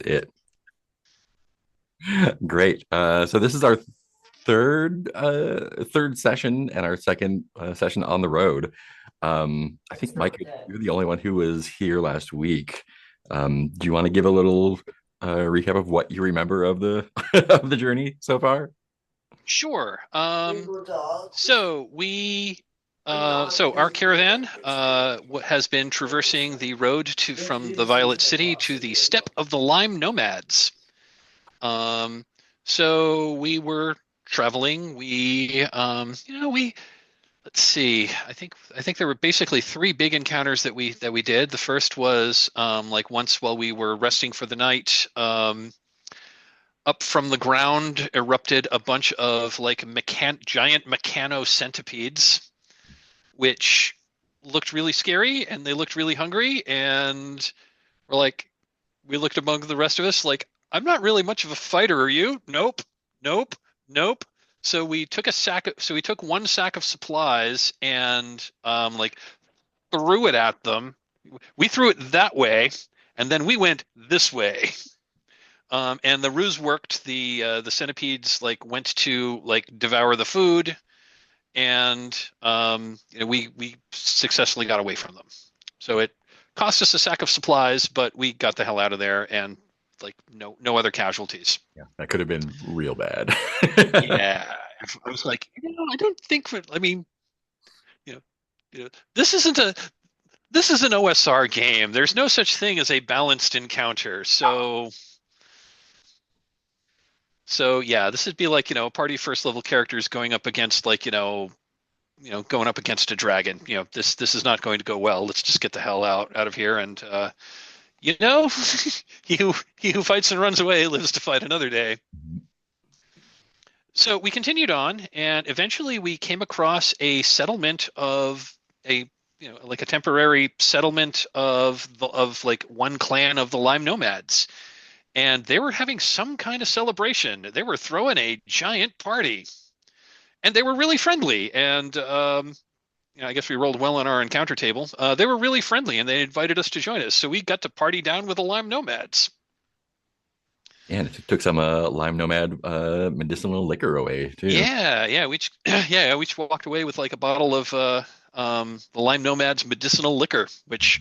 it. Great. So this is our third session and our second session on the road. I think Mike, you're the only one who was here last week. Do you want to give a little recap of what you remember of the of the journey so far? Sure. So we, so our caravan has been traversing the road to from the Violet City to the steppe of the Lime Nomads. Um, so we were traveling. We let's see. I think there were basically three big encounters that we did. The first was like once while we were resting for the night. Up from the ground erupted a bunch of like giant mechano centipedes, which looked really scary and they looked really hungry. And we're like, we looked among the rest of us like, I'm not really much of a fighter, are you? Nope, nope, nope. So we took one sack of supplies and like threw it at them. We threw it that way, and then we went this way. And the ruse worked. The centipedes like went to like devour the food, and we successfully got away from them. So it cost us a sack of supplies, but we got the hell out of there, and like no other casualties. Yeah, that could have been real bad. Yeah, I was like, I don't think. I mean, you know, this isn't an OSR game. There's no such thing as a balanced encounter. So yeah, this would be like, a party first level characters going up against like, going up against a dragon. This is not going to go well. Let's just get the hell out of here. And you know, he who fights and runs away lives to fight another day. So we continued on, and eventually we came across a settlement of a like a temporary settlement of like one clan of the Lime Nomads, and they were having some kind of celebration. They were throwing a giant party, and they were really friendly. And I guess we rolled well on our encounter table. They were really friendly, and they invited us to join us. So we got to party down with the Lime Nomads. And it took some Lime Nomad medicinal liquor away too. Yeah, yeah. Yeah, we each walked away with like a bottle of the Lime Nomads medicinal liquor, which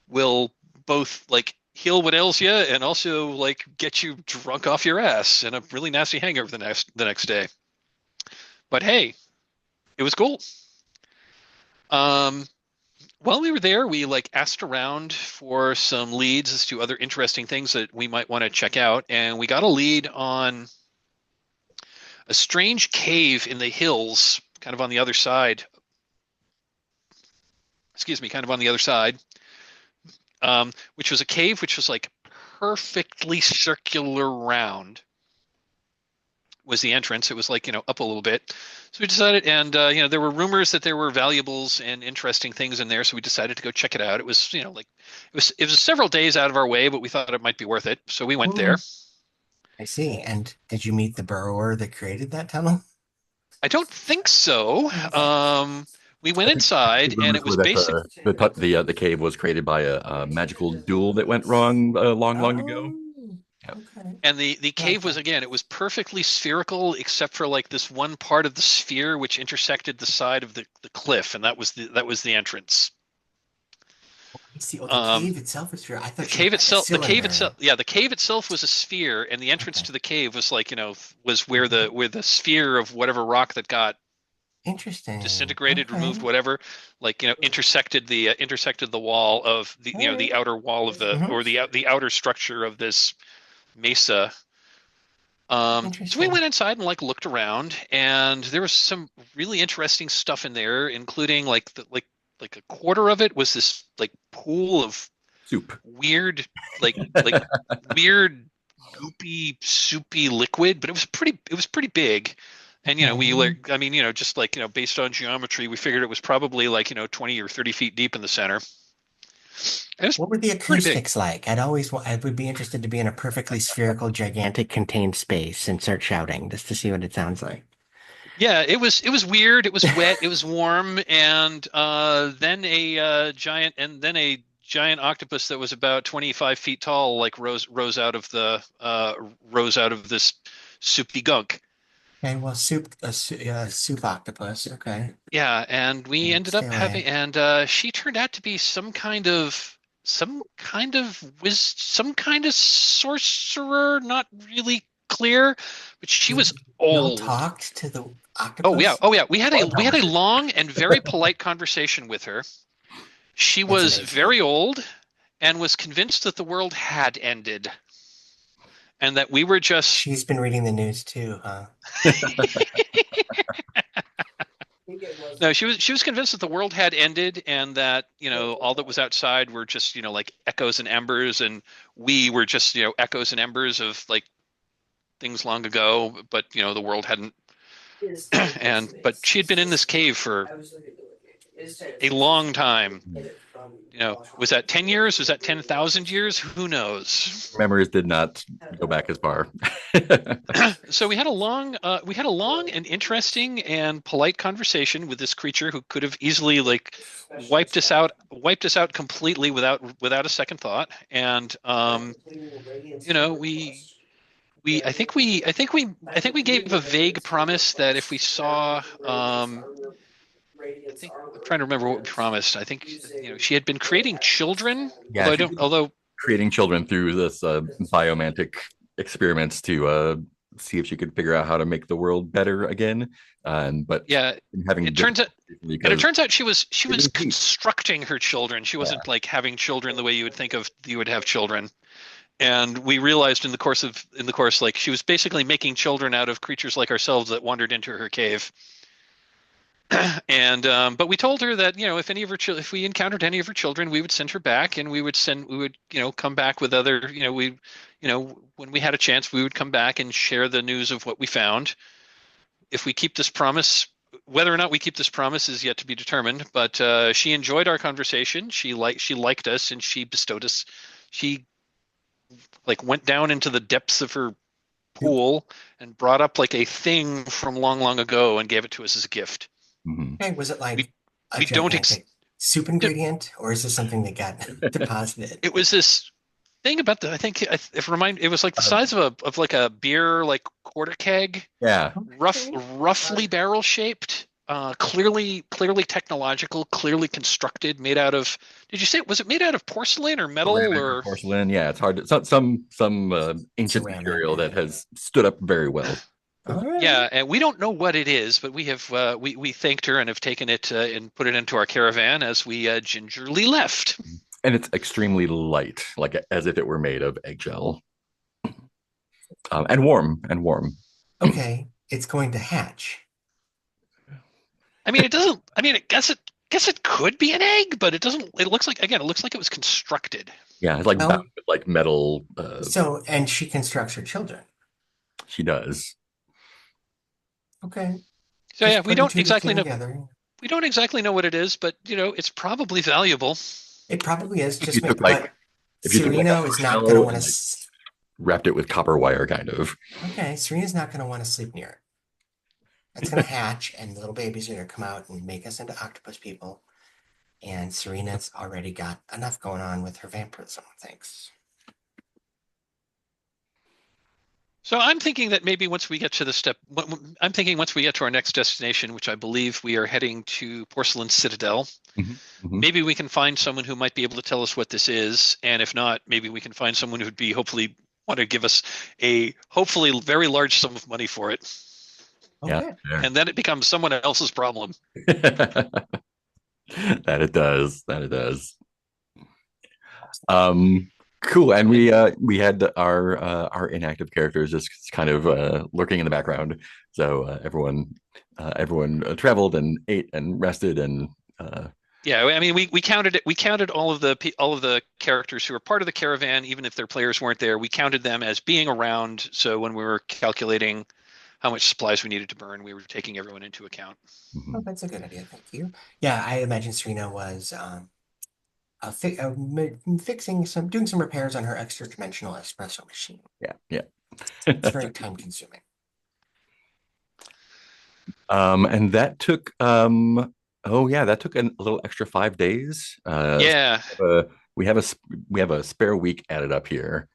will both like heal what ails you and also like get you drunk off your ass and a really nasty hangover the next day. But hey, it was cool. Um, while we were there, we like asked around for some leads as to other interesting things that we might want to check out, and we got a lead on a strange cave in the hills, kind of on the other side. Excuse me, kind of on the other side, which was a cave which was like perfectly circular round was the entrance. It was like, up a little bit. So we decided, and, there were rumors that there were valuables and interesting things in there. So we decided to go check it out. It was, like, it was several days out of our way, but we thought it might be worth it. So we went there. Oh, I see. And did you meet the burrower that created that tunnel? I don't think so. We went I think the inside and rumors it were was that basic. the cave was created by a magical duel that went wrong long ago. Oh, Yeah. okay. And the cave was, Gotcha. again, it was perfectly spherical except for like this one part of the sphere which intersected the side of the cliff, and that was the entrance. I see. Oh, the Um, cave itself is true. I the thought you cave meant like a itself, the cave cylinder. itself, yeah, the cave itself was a sphere, and the entrance Okay. to the cave was like, was where the Okay. where the sphere of whatever rock that got Interesting. disintegrated, removed, Okay. whatever, like intersected the wall of the All the right. outer wall of the Mm-hmm. or the outer structure of this mesa. So we Interesting. went inside and like looked around, and there was some really interesting stuff in there, including like a quarter of it was this like pool of Soup. weird like weird goopy soupy liquid, but it was pretty big. And we Okay. like, I mean, just like, based on geometry, we figured it was probably like, 20 or 30 feet deep in the center. It was What were the pretty big. acoustics like? I would be interested to be in a perfectly spherical, gigantic, contained space and start shouting just to see what it sounds like. Yeah, it was weird. It was wet. It was warm, and then a giant octopus that was about 25 feet tall, like rose out of this soupy gunk. Okay, well, soup octopus. Okay, Yeah, and we yeah, ended stay up away. having, and she turned out to be some kind of sorcerer, not really clear, but she You, was y'all old. talked to the octopus? Oh yeah. Long We had a conversation. long and very polite conversation with her. She That's was amazing. very old and was convinced that the world had ended and that we were just She's been reading the news too, huh? no, she was convinced that the world had ended and that, all that was outside were just, like echoes and embers, and we were just, echoes and embers of like things long ago, but the world hadn't. And but she had been in this cave for a long time. Was that 10 years? Was that 10,000 years? Who knows? Memories did not go back as far. So we had a long and interesting and polite conversation with this creature who could have easily like wiped us out completely without a second thought. And I think we gave a vague promise that if we saw I think I'm trying to remember what we promised. I think she had been creating children, Yeah, she's although creating children through this biomantic experiments to see if she could figure out how to make the world better again. And but yeah, having it turns out difficulties and it because turns out she they was didn't teach. constructing her children. She Yeah. wasn't like having children the way you would think of you would have children. And we realized in the course like she was basically making children out of creatures like ourselves that wandered into her cave. And but we told her that if any of if we encountered any of her children, we would send her back, and we would come back with other when we had a chance, we would come back and share the news of what we found. If we keep this promise, whether or not we keep this promise is yet to be determined. But she enjoyed our conversation. She liked us, and she bestowed us. She like went down into the depths of her Soup. pool and brought up like a thing from long, long ago and gave it to us as a gift. Mhm. Okay, was it We like a we don't gigantic soup ingredient, or is this something that got deposited? it was this thing about the I think it was like the size of like a beer like quarter keg, Yeah, Okay. roughly barrel shaped, clearly technological, clearly constructed, made out of. Did you say was it made out of porcelain or metal ceramic or or? porcelain. Yeah, it's hard to some ancient Ceramic. material that has stood up very well. All right. Yeah, and we don't know what it is, but we have we thanked her and have taken it and put it into our caravan as we gingerly left. And it's extremely light, like as if it were made of eggshell, and warm and warm. Okay, it's going to hatch. I mean, it doesn't. I mean, guess it could be an egg, but it doesn't. It looks like again, it looks like it was constructed. Yeah, it's like bound Well, with like metal. and she constructs her children. She does. Okay, So yeah, just putting two to two together. we don't exactly know what it is, but it's probably valuable. It probably is. If you Just took but if you took like Serena a is not going to marshmallow want and like to. wrapped it with copper wire, kind of. Okay, Serena's not going to want to sleep near it. It's going to hatch, and the little babies are going to come out and make us into octopus people. And Serena's already got enough going on with her vampirism. Thanks. So I'm thinking that maybe once we get to the step, I'm thinking once we get to our next destination, which I believe we are heading to Porcelain Citadel, Mhm, mhm. maybe we can find someone who might be able to tell us what this is, and if not, maybe we can find someone who'd be hopefully want to give us a hopefully very large sum of money for it, Yeah, Okay. sure. and then it becomes someone else's problem. That it does. That it does. Cool. And we had our inactive characters just kind of lurking in the background. So everyone traveled and ate and rested and Yeah, I mean, we counted it. We counted all of the characters who were part of the caravan, even if their players weren't there. We counted them as being around. So when we were calculating how much supplies we needed to burn, we were taking everyone into account. Oh, that's a good idea. Thank you. Yeah, I imagine Serena was doing some repairs on her extra dimensional espresso machine. yeah, yeah. It's very time consuming. And that took oh yeah, that took a little extra 5 days. Yeah, Uh, we have a spare week added up here.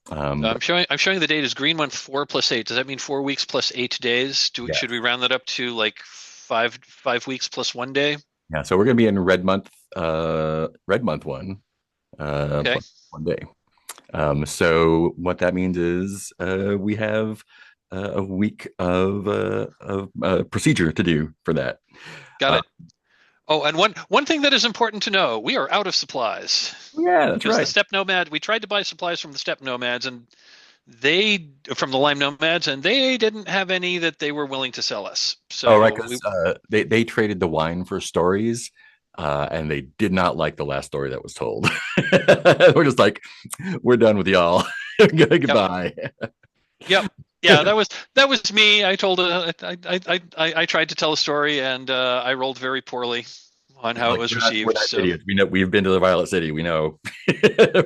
But I'm showing the date as green month 4 + 8. Does that mean 4 weeks plus 8 days? yeah, Should we round that up to like five weeks plus 1 day? yeah. So we're gonna be in red month one, Okay, plus 1 day. So what that means is we have a week of procedure to do for that. got Uh, it. Oh, and one thing that is important to know, we are out of supplies yeah, that's because the right. steppe nomad, we tried to buy supplies from the steppe nomads and they from the Lime Nomads, and they didn't have any that they were willing to sell us. Oh, right, So we because they traded the wine for stories, and they did not like the last story that was told. We're just like, we're done with y'all. Yep. Goodbye. Yep. Yeah, that was me. I told I tried to tell a story and I rolled very poorly on how it Like was we're received. not So idiots. We know we've been to the Violet City. We know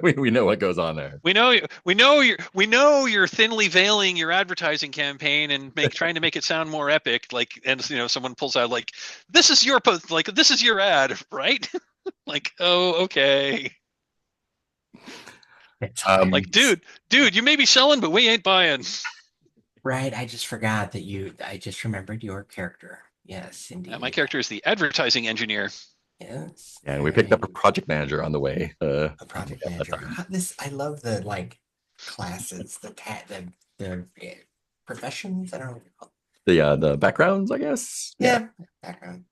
we know what goes on there. we know you're thinly veiling your advertising campaign and trying to make it sound more epic. Like, and someone pulls out like, this is your post, like this is your ad, right? Like, oh, okay. It's Like, hilarious. dude, you may be selling, but we ain't buying. Right, I just forgot that I just remembered your character. Yes, My indeed. character is the advertising engineer. Yes. And we picked up a project manager on the way. A project That manager. time. I love the like classes, the professions. I don't know what they're called. The backgrounds, I guess. Yeah. Yeah, background.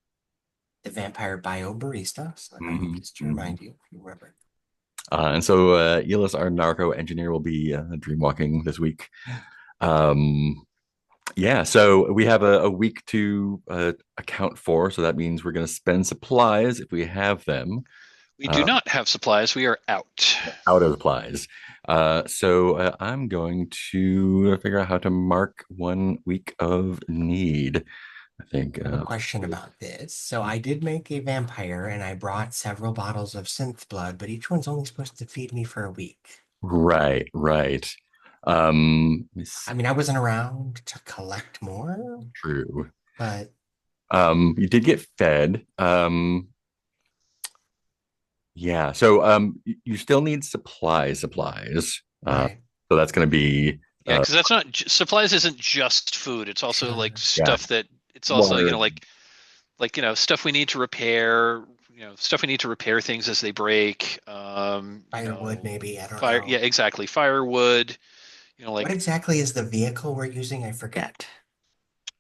The vampire bio barista. So Mhm, just to mhm. remind you, if you remember. And so Elis, our narco engineer, will be dream walking this week. Um, yeah, so we have a week to account for. So that means we're going to spend supplies if we have them. We do Uh, not have supplies. We are out. Out of supplies. So I'm going to figure out how to mark 1 week of need. I think. I have a question about this. So I did make a vampire and I brought several bottles of synth blood, but each one's only supposed to feed me for a week. Right, right. I mean, I wasn't around to collect more, True. but You did get fed. Yeah. So you still need supplies. right. So that's going to be Yeah, because that's not supplies. Isn't just food. It's also like Sure. yeah, stuff that it's also water. stuff we need to repair. Stuff we need to repair things as they break. Firewood, maybe. I don't Fire. Yeah, know. exactly. Firewood. What Like exactly is the vehicle we're using? I forget.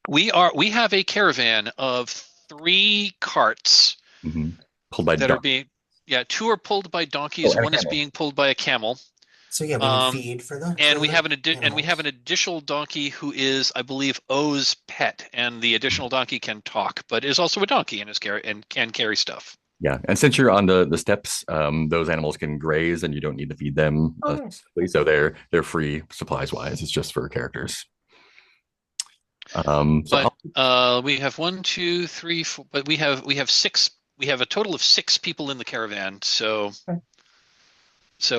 we have a caravan of 3 carts Mhm. Pulled by that are dog. being. Yeah, 2 are pulled by Oh, donkeys. and a One is camel. being pulled by a camel. So yeah, we need Um, feed for and we have the an animals. additional donkey who is, I believe, O's pet, and the additional donkey can talk, but is also a donkey and can carry stuff. Yeah, and since you're on the steps, those animals can graze, and you don't need to feed them. Oh, nice. So they're free supplies wise. It's just for characters. So But I'll we have one, two, three, four, but we have 6. We have a total of 6 people in the caravan. So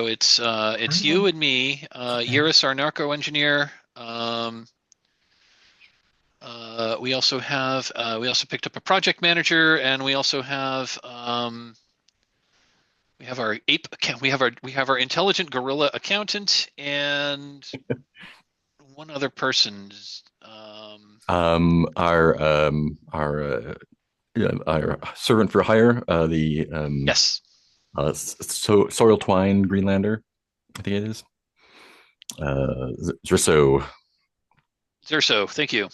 it's Okay. you and me, Okay. Yuris, our narco engineer. We also picked up a project manager, and we have our ape account. We have our intelligent gorilla accountant, and one other person. um, our um, our uh, yeah, our servant for hire, the Yes, soil twine Greenlander, I think it is. Zrisso. Zerso. Thank you.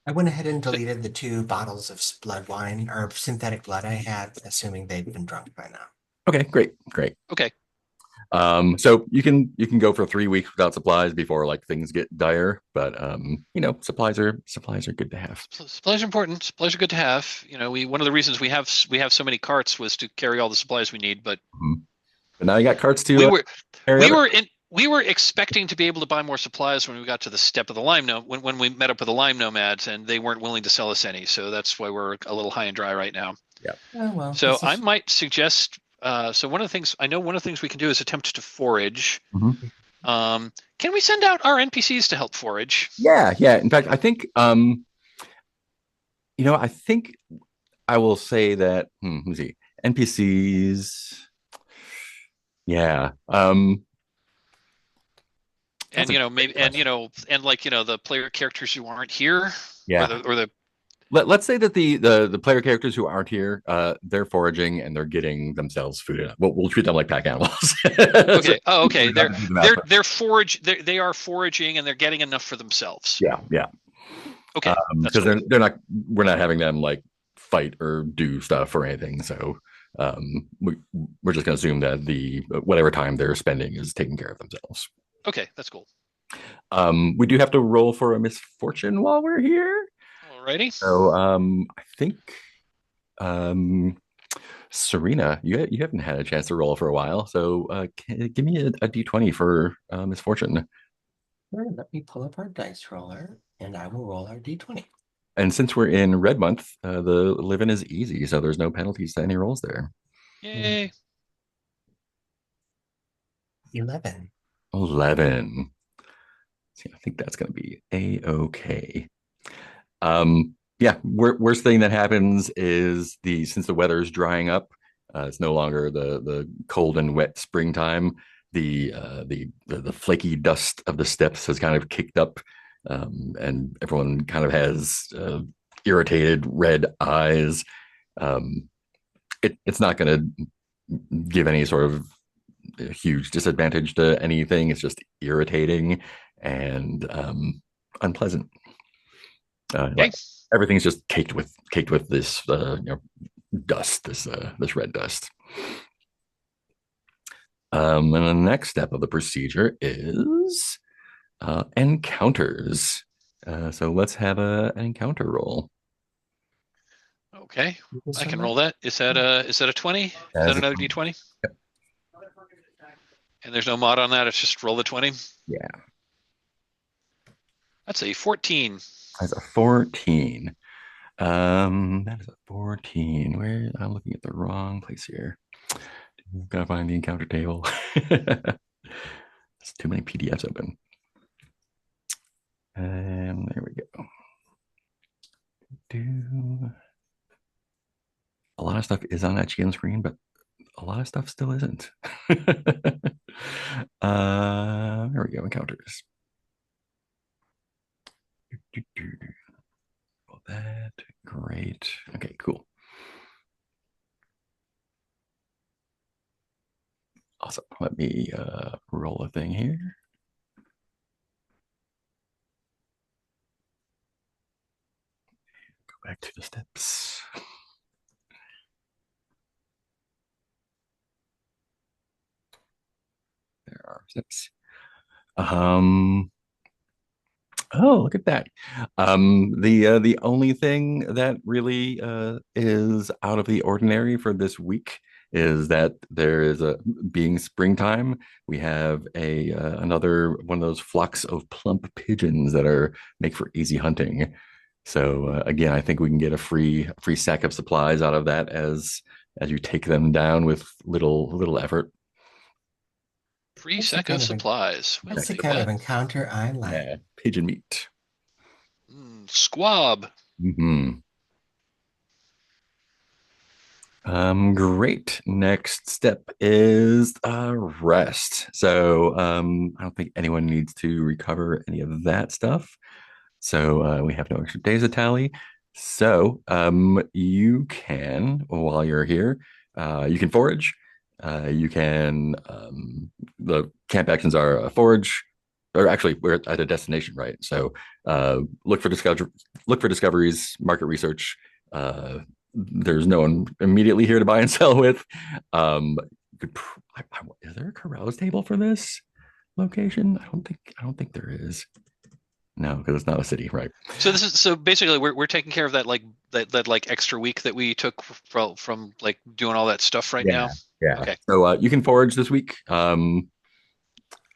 I went ahead and So, deleted the 2 bottles of blood wine or synthetic blood I had, assuming they'd been drunk by now. Okay, great, great. okay. So you can go for 3 weeks without supplies before like things get dire, but supplies are good to have. Supplies are important. Supplies are good to have. One of the reasons we have so many carts was to carry all the supplies we need. But Mhm. But now you got carts we to were carry we other. were in we were expecting to be able to buy more supplies when we got to the step of the Lime Nom when we met up with the Lime Nomads, and they weren't willing to sell us any. So that's why we're a little high and dry right now. Yeah. Oh well, So this I is might suggest. So one of the things we can do is attempt to forage. Mhm. Can we send out our NPCs to help forage? Yeah, yeah. In fact, I think I think I will say that let me see. NPCs. Yeah. That's And a maybe, great question. and like the player characters who aren't here, or Yeah. the Let's say that the player characters who aren't here, they're foraging and they're getting themselves food. We'll treat them like pack animals. So okay. Oh, okay. we don't have to do the math. But They are foraging and they're getting enough for themselves. yeah, yeah. Okay, that's Because cool. they're not we're not having them like fight or do stuff or anything. So we're just going to assume that the whatever time they're spending is taking care of themselves. Okay, that's cool. We do have to roll for a misfortune while we're here. Alrighty. So I think um, Serena, you haven't had a chance to roll for a while. So give me a d20 for misfortune. Sure, let me pull up our dice roller and I will roll our d20. And since we're in red month, the living is easy, so there's no penalties to any rolls there. Yay. 11. 11. See, I think that's going to be a-okay. Yeah, worst thing that happens is since the weather is drying up, it's no longer the cold and wet springtime. The flaky dust of the steppes has kind of kicked up, and everyone kind of has irritated red eyes. Um, it's not going to give any sort of huge disadvantage to anything. It's just irritating and unpleasant. Okay. Like everything's just caked with this dust, this red dust. And the next step of the procedure is encounters. So let's have an encounter roll. Okay. Thank you I so can much. roll that. Is that a 20? Is that As a, another D20? And there's no mod on that. It's just roll the 20. yeah, That's a 14. as a 14. That is a 14. Where I'm looking at the wrong place here. Gotta find the encounter table. There's too many PDFs open. And there we go. A lot of stuff is on that GM screen, but a lot of stuff still isn't. There we go. Encounters. Well, that great. Okay, cool. Awesome. Let me roll a thing here. Go back to the steps. There are steps. Um, Oh, look at that. The only thing that really is out of the ordinary for this week is that there is a being springtime. We have a another one of those flocks of plump pigeons that are make for easy hunting. So again, I think we can get a free sack of supplies out of that as you take them down with little effort. Free That's the sack of kind of supplies. We'll that's the take kind of that. encounter I like. Yeah, pigeon meat. Squab. Hmm. Great. Next step is rest. So I don't think anyone needs to recover any of that stuff. So we have no extra days of tally. So you can, while you're here, you can forage. You can the camp actions are forage, or actually we're at a destination, right? So look for discoveries, market research. There's no one immediately here to buy and sell with. Could is there a carouse table for this location? I don't think there is. No, because it's not a city, right? So basically we're taking care of that that like extra week that we took from like doing all that stuff right Yeah, now. yeah. Okay. So you can forage this week.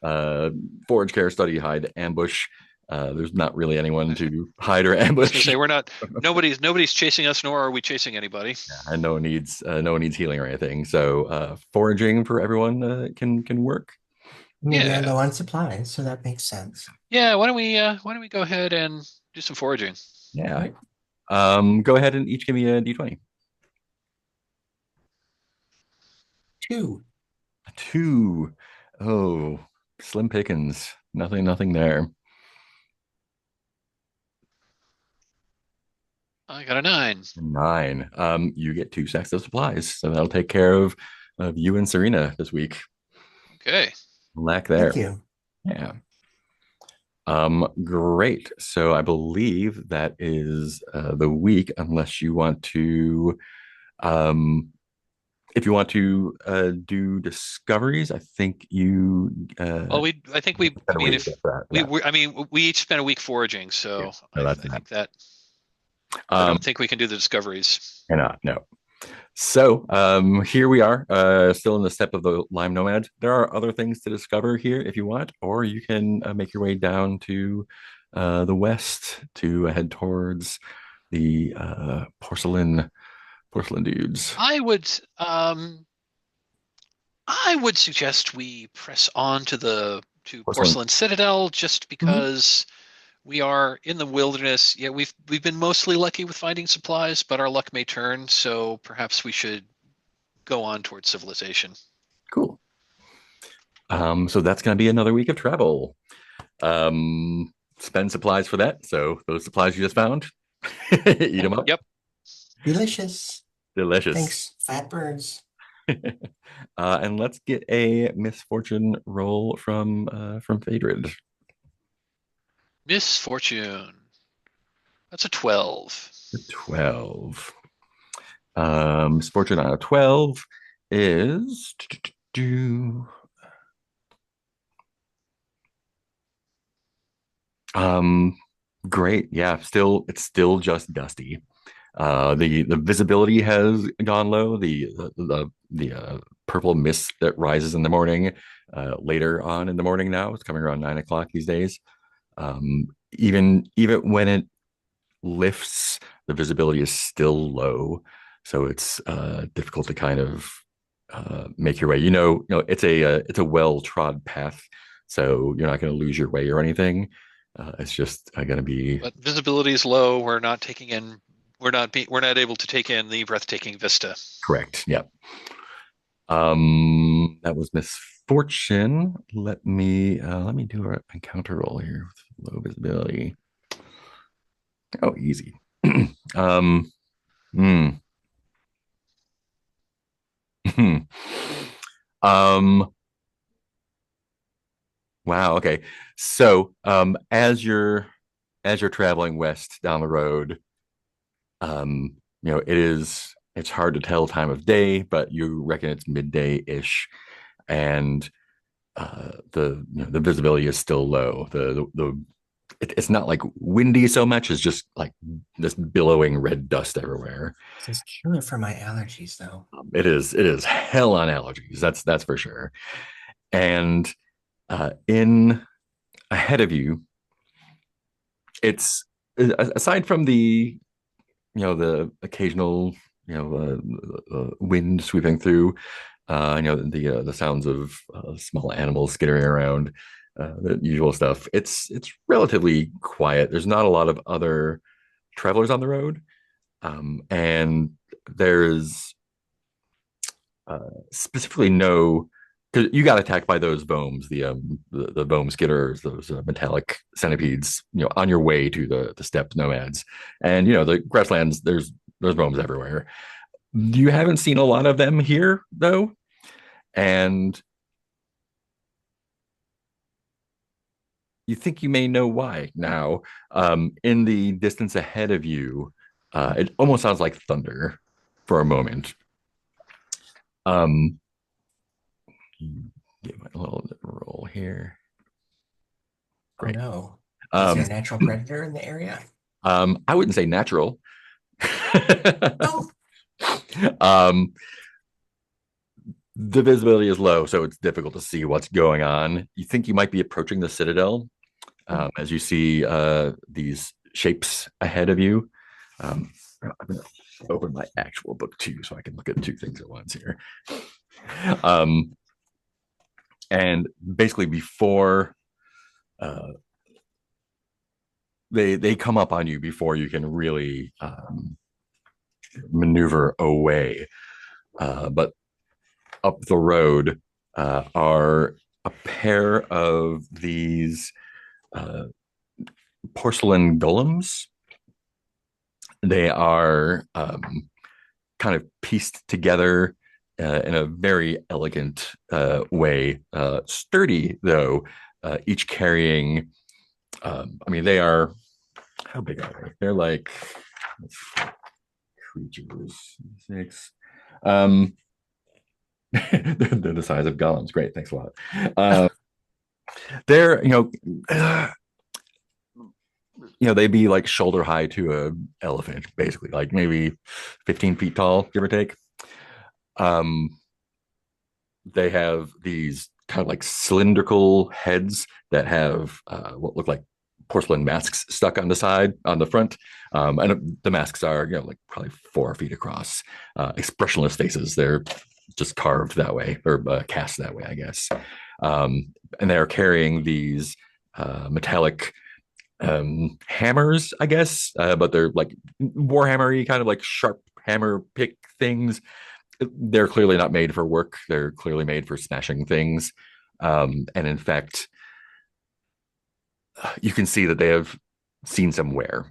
Uh, Forage, care, study, hide, ambush. There's not really anyone to hide or I was gonna ambush. say we're not nobody's chasing us, nor are we chasing anybody. Yeah, and no one needs healing or anything. So foraging for everyone can work. I mean, we are Yeah. low on supplies, so that makes sense. Yeah, why don't we go ahead and do some foraging? Yeah. Right? Go ahead and each give me a d20. 2. 2. Oh, slim pickings. Nothing there. I got a 9. 9. You get 2 sacks of supplies, so that'll take care of you and Serena this week. Okay. Lack Thank there. you. Yeah. Great. So I believe that is the week, unless you want to, if you want to do discoveries, I think you Well, I think I spend a mean, week if with that. Yeah, I mean, we each spent a week foraging, yeah. so No, that's I not. think that I Um, don't think we can do the discoveries. cannot. No. So here we are, still in the steppe of the Lime Nomads. There are other things to discover here if you want, or you can make your way down to the west to head towards the porcelain dudes. I would suggest we press on to to Porcelain. Porcelain Citadel just Mhm. because we are in the wilderness. Yeah, we've been mostly lucky with finding supplies, but our luck may turn, so perhaps we should go on towards civilization. Cool. So that's going to be another week of travel. Spend supplies for that. So those supplies you just found, eat them up. Yep. Delicious. Delicious. Thanks, fat birds. And let's get a misfortune roll from Phaedrid. Misfortune. That's a 12. 12. Misfortune on a 12 is um great. Yeah, it's still just dusty. The visibility has gone low. The purple mist that rises in the morning, later on in the morning now, it's coming around 9 o'clock these days. Even when it lifts, the visibility is still low, so it's difficult to kind of make your way. It's a well trod path, so you're not going to lose your way or anything. It's just going to be But visibility is low. We're not able to take in the breathtaking vista. correct. Yeah. That was misfortune. Let me do an encounter roll here with low visibility. Oh, easy. um, hmm. um, wow. Okay. So, as you're traveling west down the road, it's hard to tell time of day, but you reckon it's midday ish, and the visibility is still low. It's not like windy so much. It's just like this billowing red dust everywhere. This is killer for my allergies, though. It is hell on allergies. That's for sure. And in ahead of you, it's aside from the occasional wind sweeping through, the sounds of small animals skittering around, the usual stuff. It's relatively quiet. There's not a lot of other travelers on the road, and there's specifically no. Because you got attacked by those vomes, the vome skitters, those metallic centipedes, on your way to the steppe nomads, and the grasslands. There's vomes everywhere. You haven't seen a lot of them here though, and you think you may know why now. In the distance ahead of you, it almost sounds like thunder for a moment. Um, Get my little roll here. Oh Great. no. Is there Um, a natural predator in the area? I wouldn't say natural. Oh, um, the visibility is low, so it's difficult to see what's going on. You think you might be approaching the citadel, as you see these shapes ahead of you. I'm going to open my actual book too, so I can look at two things at once here. Um, and basically, before they come up on you, before you can really maneuver away, but up the road, are a pair of these uh, porcelain golems. They are kind of pieced together in a very elegant way, sturdy though, each carrying. I mean, they are how big are they? They're like creatures. Six. Um, they're the size of golems. Great, thanks a lot. Uh, they're they'd be like shoulder high to a elephant, basically, like maybe 15 feet tall, give or take. Um, they have these kind of like cylindrical heads that have what look like porcelain masks stuck on the side, on the front. And the masks are, like probably 4 feet across, expressionless faces. They're just carved that way or cast that way, I guess. And they're carrying these metallic hammers, I guess, but they're like warhammery, kind of like sharp hammer pick things. They're clearly not made for work. They're clearly made for smashing things. And in fact, you can see that they have seen some wear.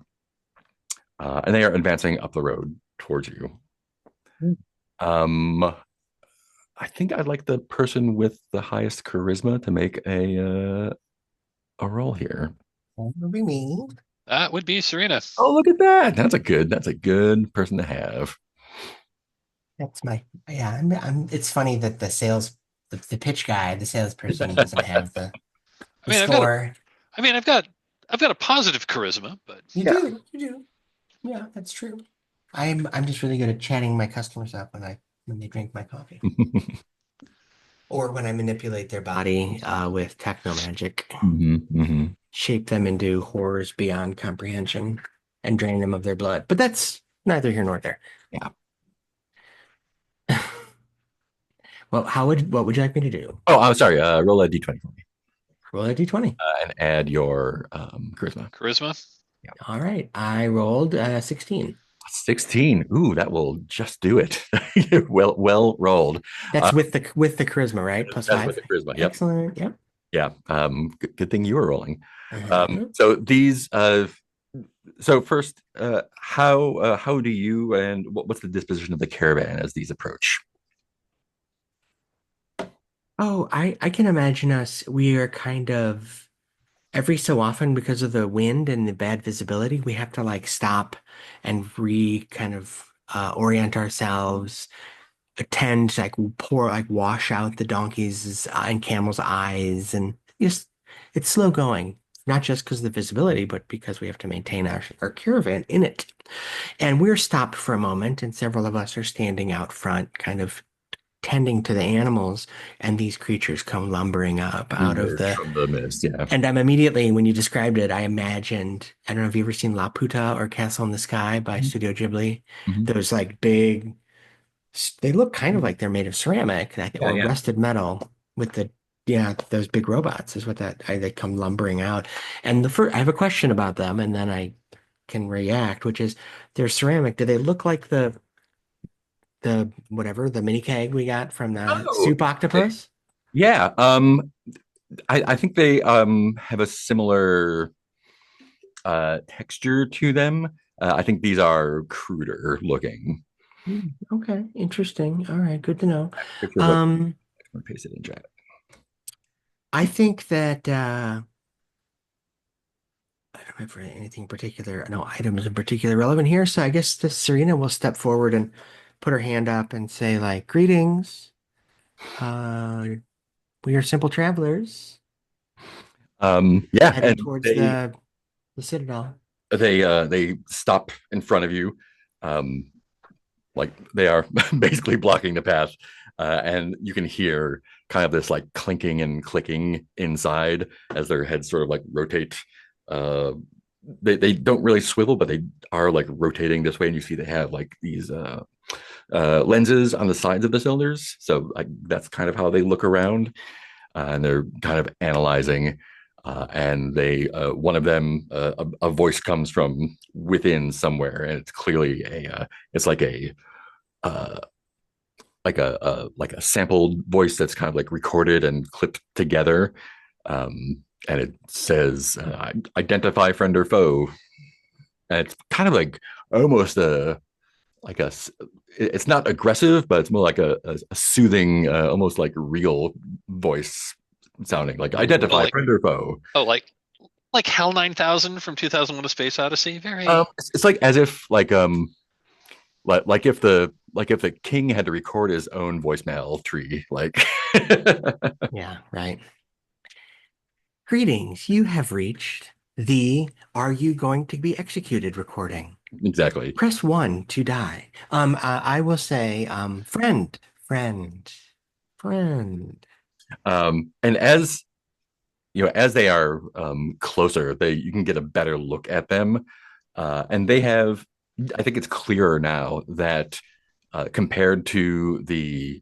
And they are advancing up the road towards you. Um, I think I'd like the person with the highest charisma to make a roll here. That'll be me. That would be Serena. Oh, look at that. That's a good person to have. That's yeah. It's funny that the pitch guy, the salesperson, doesn't have I the mean, score. I've got a positive charisma, but You do. Yeah, that's true. I'm just really good at chatting my customers up when they drink my coffee, or when I manipulate their body with techno magic, shape them into horrors beyond comprehension, and drain them of their blood. But that's neither here nor there. Yeah. Well, what would you like me to do? Oh, I'm sorry. Roll a d20 for me. Roll a d20. And add your charisma. Charisma. Yeah. All right. I rolled 16. 16. Ooh, that will just do it. well rolled. That's with the charisma, right? Plus That's 5. with the charisma. Yep. Excellent. Yep. Yeah. Good thing you were rolling. Mhm. So these. So first, how do you and what's the disposition of the caravan as these approach? Oh, I can imagine us. We are kind of every so often because of the wind and the bad visibility, we have to like stop and kind of orient ourselves, attend to, like wash out the donkeys and camels' eyes, and just it's slow going. Not just because of the visibility, but because we have to maintain our caravan in it. And we're stopped for a moment, and several of us are standing out front, kind of tending to the animals, and these creatures come lumbering up out of Emerge from the mist. Yeah. and I'm immediately, when you described it, I imagined, I don't know if you've ever seen La Puta or Castle in the Sky by Studio Ghibli. Mhm. Those like big, they look kind of like they're made of ceramic, Yeah, or yeah. rusted metal with yeah, those big robots is what they come lumbering out. And I have a question about them, and then I can react, which is they're ceramic. Do they look like the mini keg we got from the Oh, soup octopus? yeah. I think they have a similar texture to them. I think these are cruder looking. Okay, interesting. All right, good to know. Picture of Um, I'm paste it in chat. I think that I don't have anything particular, no items in particular relevant here. So I guess this Serena will step forward and put her hand up and say, like, greetings. Uh, we are simple travelers Yeah, headed and towards they the Citadel. they stop in front of you, um, like they are basically blocking the path, and you can hear kind of this like clinking and clicking inside as their heads sort of like rotate. Uh, they don't really swivel, but they are like rotating this way, and you see they have like these lenses on the sides of the cylinders. So like that's kind of how they look around, and they're kind of analyzing. And one of them, a voice comes from within somewhere, and it's clearly it's like uh, like a sampled voice that's kind of like recorded and clipped together, and it says identify friend or foe, and it's kind of like almost a like a it's not aggressive, but it's more like a soothing, almost like real voice sounding like Oh, identify like friend or foe. oh, like HAL 9000 from 2001: A Space Odyssey. Very. It's like as if like if the king had to record his own voicemail tree, like Yeah, right. Greetings. You have reached the Are You Going to Be Executed recording. exactly. Press 1 to die. I will say, friend, friend, friend. And as as they are closer, they you can get a better look at them, and they have. I think it's clearer now that compared to the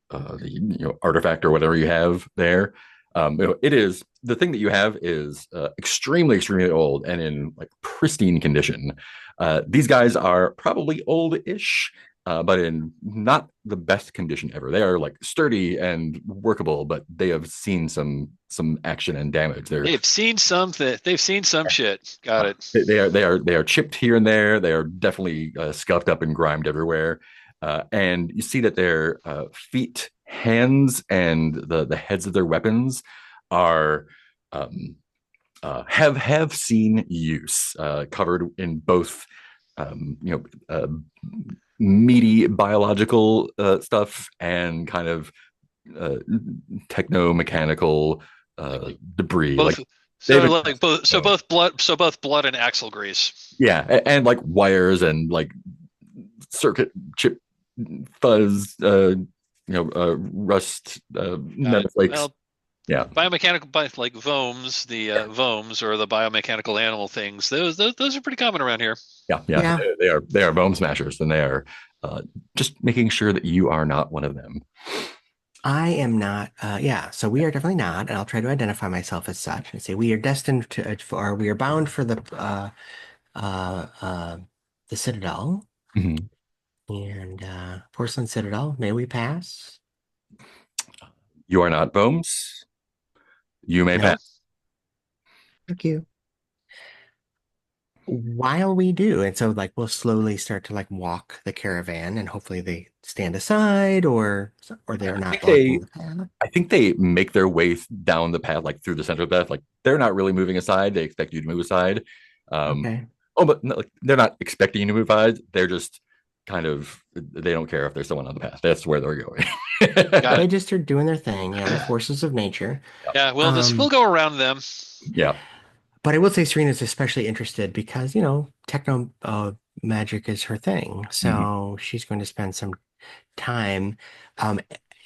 artifact or whatever you have there, it is the thing that you have is extremely old and in like pristine condition. These guys are probably old-ish, but in not the best condition ever. They are like sturdy and workable, but they have seen some action and damage. They've seen something. They've seen some shit. Got it. They are chipped here and there. They are definitely scuffed up and grimed everywhere. And you see that their feet, hands, and the heads of their weapons are have seen use, covered in both meaty biological stuff and kind of uh, techno mechanical debris. Like Both. So they've like both. So both blood. So both blood and axle grease. yeah, and like wires and like circuit chip fuzz, rust, Got it. metaflakes. Well, Yeah, biomechanical, like vomes, the vomes or the biomechanical animal things. Those are pretty common around here. yeah. Yeah, They are bone smashers, and they are just making sure that you are not one of them. I am not. Yeah, so we are definitely not, and I'll try to identify myself as such and say we are destined or we are bound for uh, uh, the Citadel Mhm. and Porcelain Citadel. May we pass? You are not bones. You may No, pass. thank you. While we do, and so like we'll slowly start to like walk the caravan, and hopefully they stand aside or they're I not think blocking they the path. I think they make their way down the path, like through the center of the path. Like they're not really moving aside. They expect you to move aside. Um, Okay. oh, but no, like, they're not expecting you to move aside. They're just kind of they don't care if there's someone on the path. That's where they're going. Got They it. just are doing their thing, the forces of nature. Yeah. Well, this will Um, go around them. Yeah. but I will say Serena's especially interested because, techno magic is her thing. Mhm. So she's going to spend some time um,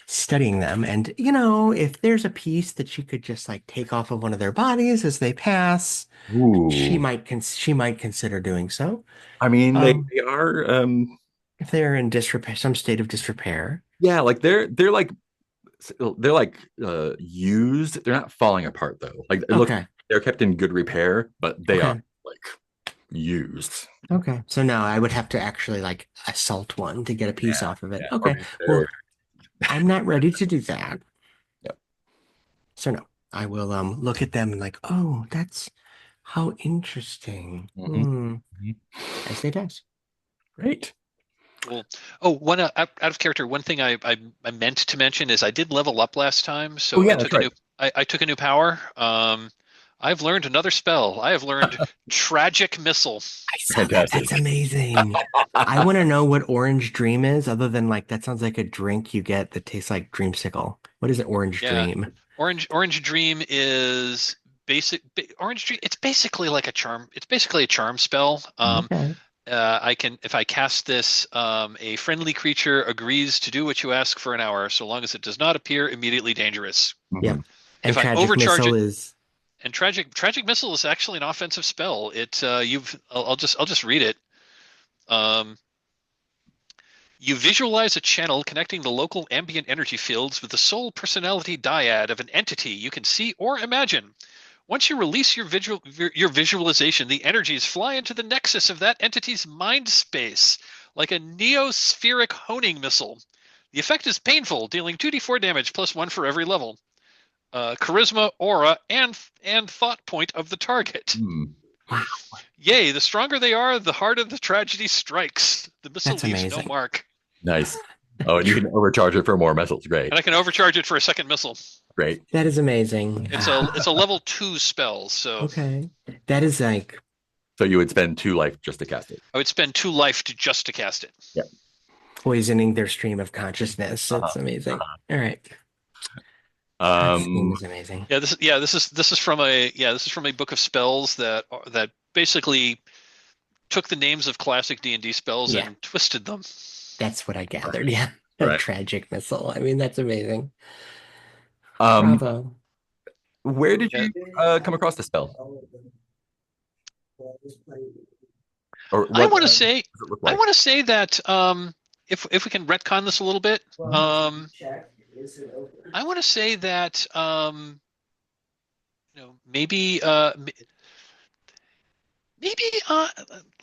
studying them. And, if there's a piece that she could just like take off of one of their bodies as they pass, Ooh. she might consider doing so. I mean, Um, they are if they're in disrepair, some state of disrepair. yeah, like they're like used. They're not falling apart though. Like it looks Okay. they're kept in good repair, but they are Okay. like used. Okay. So now I would have to actually like assault one to get a piece Yeah. off of it. Yeah. Or Okay. maybe Well, I'm not ready to do that. yeah. So no, I will look at them and like, oh, that's how interesting. Mhm. Mhm. I say does. Great. Cool. Oh, one out of character. One thing I meant to mention is I did level up last time, Oh so yeah, that's right. I took a new power. I've learned another spell. I have learned Tragic Missile. I saw that. Fantastic. That's amazing. I want to know what Orange Dream is, other than like that sounds like a drink you get that tastes like dreamsicle. What is it, Orange Yeah, Dream? Orange Dream is Orange Dream. It's basically like a charm. It's basically a charm spell. Okay. I can, if I cast this, a friendly creature agrees to do what you ask for an hour, so long as it does not appear immediately dangerous. Yep. Mhm. And If I Tragic overcharge Missile it, is and Tragic Missile is actually an offensive spell. I'll just read it. Um, you visualize a channel connecting the local ambient energy fields with the soul personality dyad of an entity you can see or imagine. Once you release your visualization, the energies fly into the nexus of that entity's mind space, like a neospheric honing missile. The effect is painful, dealing 2d4 damage plus 1 for every level. Charisma, aura, and thought point of the target. Wow. Yay, the stronger they are, the harder the tragedy strikes. The missile That's leaves no amazing. mark. Nice. Oh, and you can overcharge it for more missiles. Great. And I can overcharge it for a second missile. Great. That is amazing. It's a level 2 spell, so Okay. That is like So you would spend 2 life just to cast it. I would spend 2 life just to cast it. Yeah. poisoning their stream of consciousness. It's amazing. All right. That scheme is amazing. This is from a book of spells that basically took the names of classic D&D spells and twisted them. That's what I gathered. Yeah. A Right. tragic missile. I mean, that's amazing. Bravo. Bravo. Where did you come across the spell? Or what, I want to say does it look like? I want to say that if we can retcon this a little bit, I want to say that maybe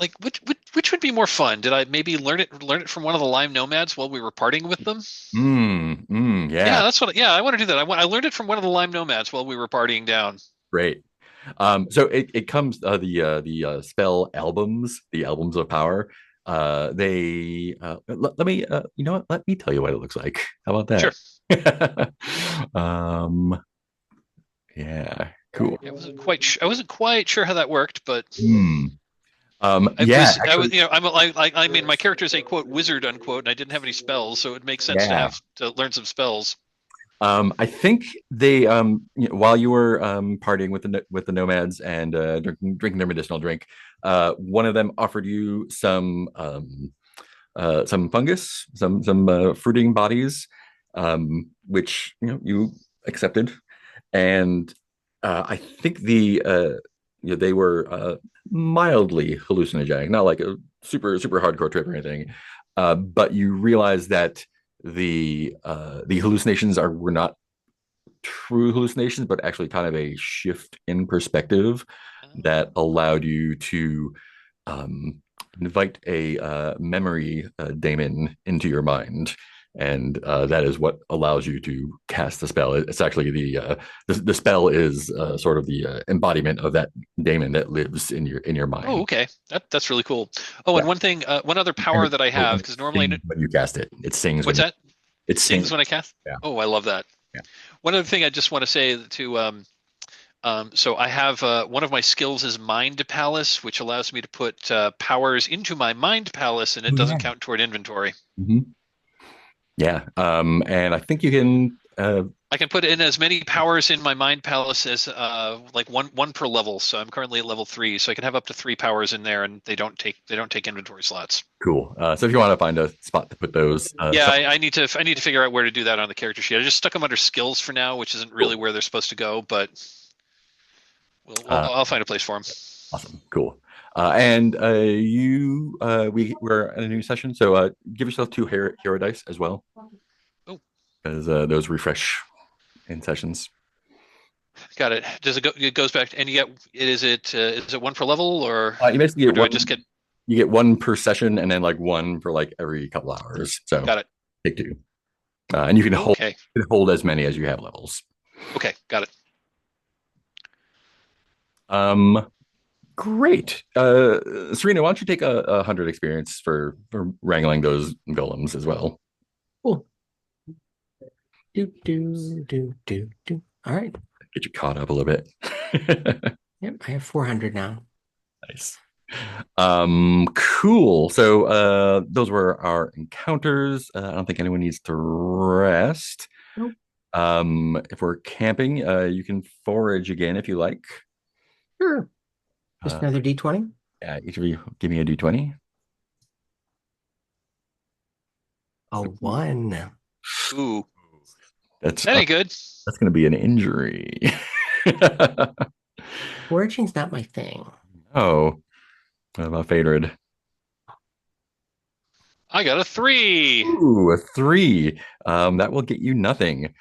like which would be more fun? Did I maybe learn it from one of the Lime Nomads while we were partying with them? Yeah. Yeah, that's what. Yeah, I want to do that. I learned it from one of the Lime Nomads while we were partying down. Great. So it comes the spell albums, the albums of power. They let me you know what? Let me tell you what it looks like. How about that? Sure. Yeah, cool. I wasn't quite sure how that worked, but actually, I mean, my character is a quote wizard unquote, and I didn't have any spells, so it makes sense to learn some spells. I think they while you were partying with the nomads and drinking their medicinal drink, one of them offered you some fungus, some fruiting bodies, which you accepted, and I think they were mildly hallucinogenic, not like a super hardcore trip or anything, but you realize that the hallucinations were not true hallucinations, but actually kind of a shift in perspective that allowed you to invite a memory daemon into your mind, and that is what allows you to cast the spell. It's actually the spell is sort of the embodiment of that daemon that lives in your mind. Oh, okay, that's really cool. Oh, and one other power that I have, because normally when you cast it, it sings. What's that? It sings when I cast. Yeah. Oh, I love that. Yeah. One other thing I just want to say to so I have one of my skills is Mind Palace, which allows me to put powers into my Mind Palace, and it doesn't count toward inventory. Mm-hmm. Yeah, and I think you can. I can put in as many powers in my Mind Palace as like one per level. So I'm currently at level 3, so I can have up to 3 powers in there, and they don't take inventory slots. Cool. So if you want to find a spot to put those, I need to figure out where to do that on the character sheet. I just stuck them under skills for now, which isn't really where they're supposed to go, but I'll find a place for them. Awesome. Cool. And we're in a new session, so give yourself 2 hero dice as well. Oh, because those refresh in sessions. Got it. Does it go? It goes back, and you get. Is it 1 per level, or you basically get do one, I just get? You get 1 per session, and then like 1 for like every couple hours. So got it. Take 2, and you can hold as many as you have levels. Okay, got it. Great. Serena, why don't you take 100 experience for wrangling those golems as well? Cool. Do. All right. Get you caught up a little bit. Yep, I have 400 now. Nice. Cool. So those were our encounters. I don't think anyone needs to rest. Nope. If we're camping, you can forage again if you like. Sure. Just another D20? Yeah, each of you give me a D20. A 1. Ooh. That ain't good. That's going to be an injury. Foraging's not my thing. Oh, what about Phaedrid? I got a 3. Ooh, a 3. That will get you nothing.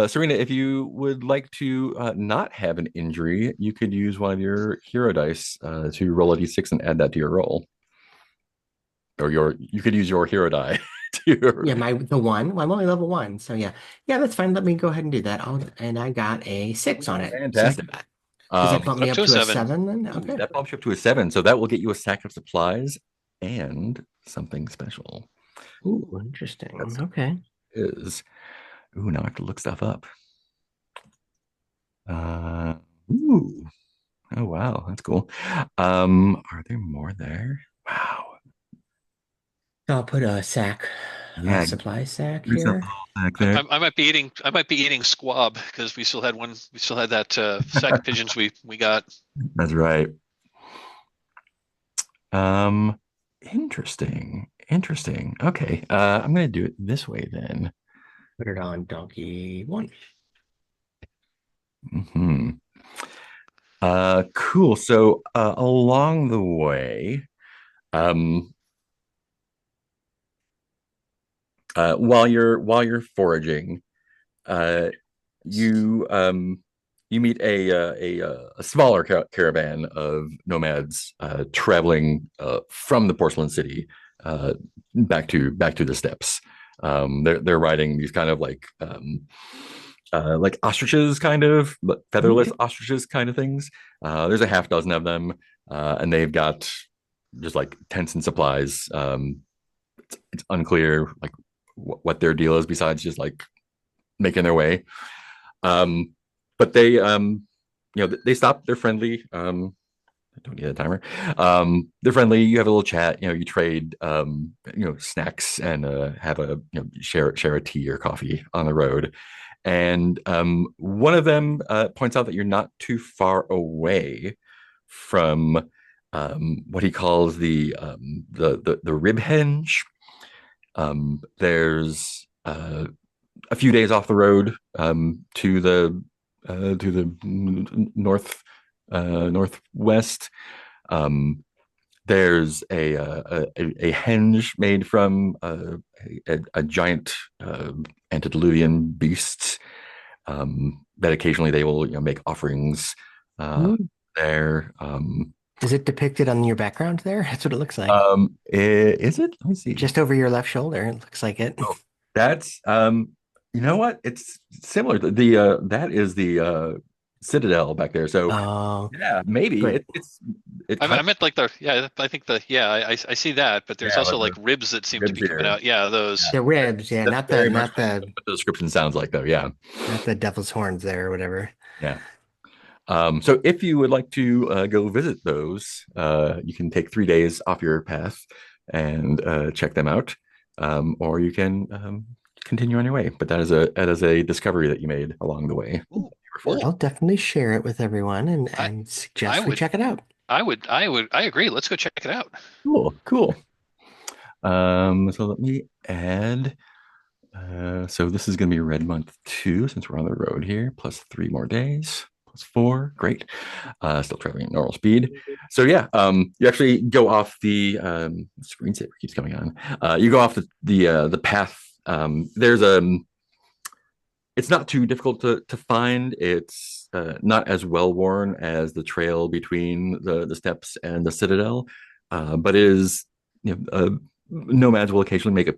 Serena, if you would like to not have an injury, you could use one of your hero dice to roll a d6 and add that to your roll. Or you could use your hero die Yeah, the one. Well, I'm only level one, so yeah, yeah, that's fine. Let me go ahead and do that. And I got a 6 on it. So Fantastic. does that It's bump up me up to a to a seven. 7 then? Ooh, Okay. that bumps you up to a 7. So that will get you a sack of supplies and something special. Ooh, interesting. That's Okay. is. Ooh, now I have to look stuff up. Uh, ooh. Oh wow, that's cool. Are there more there? Wow. So I'll put a sack, a Yeah, supply sack there's a little here. sack there. I might be eating squab because we still had that sack of pigeons we got. That's right. Um, interesting. Interesting. Okay. I'm gonna do it this way then. Put it on donkey one. Hmm. Cool. So along the way, um, while you're foraging, uh, you you meet a smaller caravan of nomads traveling from the Porcelain City uh, back to the steppes. They're riding these kind of like ostriches, kind of but featherless Okay. ostriches, kind of things. There's a half dozen of them, and they've got just like tents and supplies. It's unclear like what their deal is besides just like making their way. Um, but they stop. They're friendly. I don't need a timer. They're friendly. You have a little chat. You trade snacks and have a share a tea or coffee on the road. And one of them points out that you're not too far away from what he calls the rib henge. There's a few days off the road to the northwest. Um, there's a henge made from a giant antediluvian beast that occasionally they will make offerings Hmm. there. Is it depicted on your background there? That's what it looks like. Is it? Let me see. Just over your left shoulder, it looks like it. Oh, that's you know what? It's similar. That is the Citadel back there. So Oh, yeah, maybe but it I kind meant like the yeah I think the yeah I see that, but there's yeah, also like like the ribs that seem to ribs be coming here. out. Yeah, Yeah, those. the ribs, yeah, that's not the very much not the what the description sounds like, though. Yeah, not the devil's horns there or whatever. yeah. So if you would like to go visit those, you can take 3 days off your path and check them out, or you can continue on your way. But that is a discovery that you made along the way. Ooh, cool. I'll definitely share it with everyone and I and I suggest we would check it out. I agree. Let's go check it out. Cool, cool. So let me add. So this is going to be red month 2 since we're on the road here, plus 3 more days, plus 4. Great. Still traveling at normal speed. So yeah, you actually go off the screensaver keeps coming on. You go off the path. There's it's not too difficult to find. It's not as well worn as the trail between the steps and the Citadel, but it is nomads will occasionally make a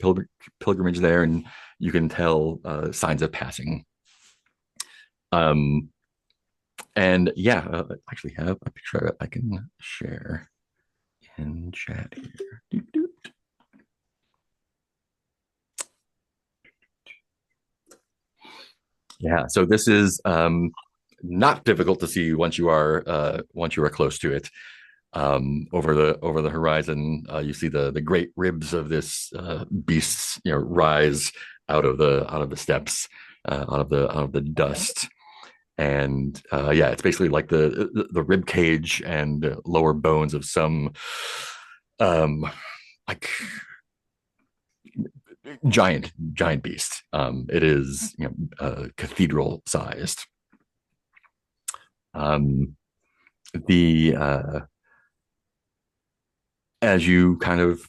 pilgrimage there, and you can tell signs of passing. Um, and yeah, I actually have a picture I can share in chat here. Doot, doot. Yeah, so this is not difficult to see once you are close to it. Over the horizon, you see the great ribs of this beast, rise out of the steps, out of the dust, and yeah, it's basically like the rib cage and lower bones of some um like giant beast. It is cathedral sized. Um, the As you kind of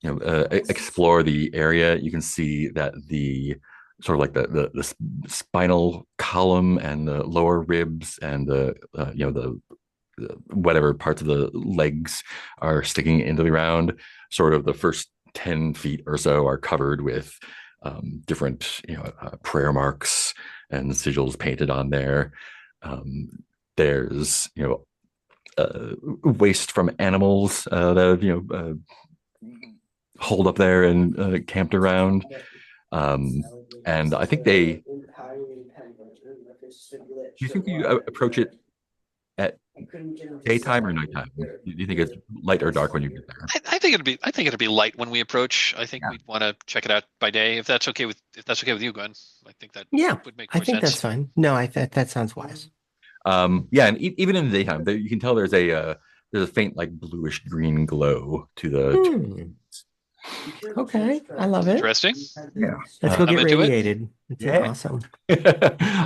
explore the area, you can see that the sort of like the spinal column and the lower ribs and the whatever parts of the legs are sticking into the ground. Sort of the first 10 feet or so are covered with different prayer marks and sigils painted on there. Um, there's waste from animals that have holed up there and camped around. Um, and I think they. Do you think you approach it at daytime or nighttime? Do you think it's light or dark when you get there? I think it'd be light when we approach. I think Yeah. we'd want to check it out by day if that's okay with you, Glenn. I think that Yeah, would make I more think that's sense. fine. No, that sounds wise. Yeah, and even in the daytime, you can tell there's a faint like bluish green glow to the. Hmm. Okay, I love it. Interesting. Yeah. Let's go I'm get into it. radiated. It's Yeah. awesome.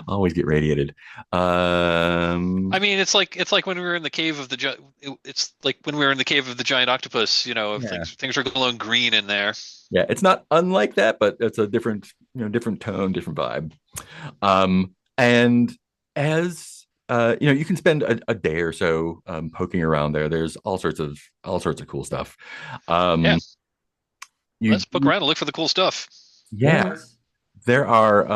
Always get radiated. I mean, it's like when we were in the cave of the it's like when we were in the cave of the giant octopus. You know, if Yeah. things are glowing green in there. Yeah, it's not unlike that, but it's a different, different tone, different vibe. And as you can spend a day or so poking around there. There's all sorts of cool stuff. Yeah, Um, you let's poke around and look for the cool stuff. Yeah, there are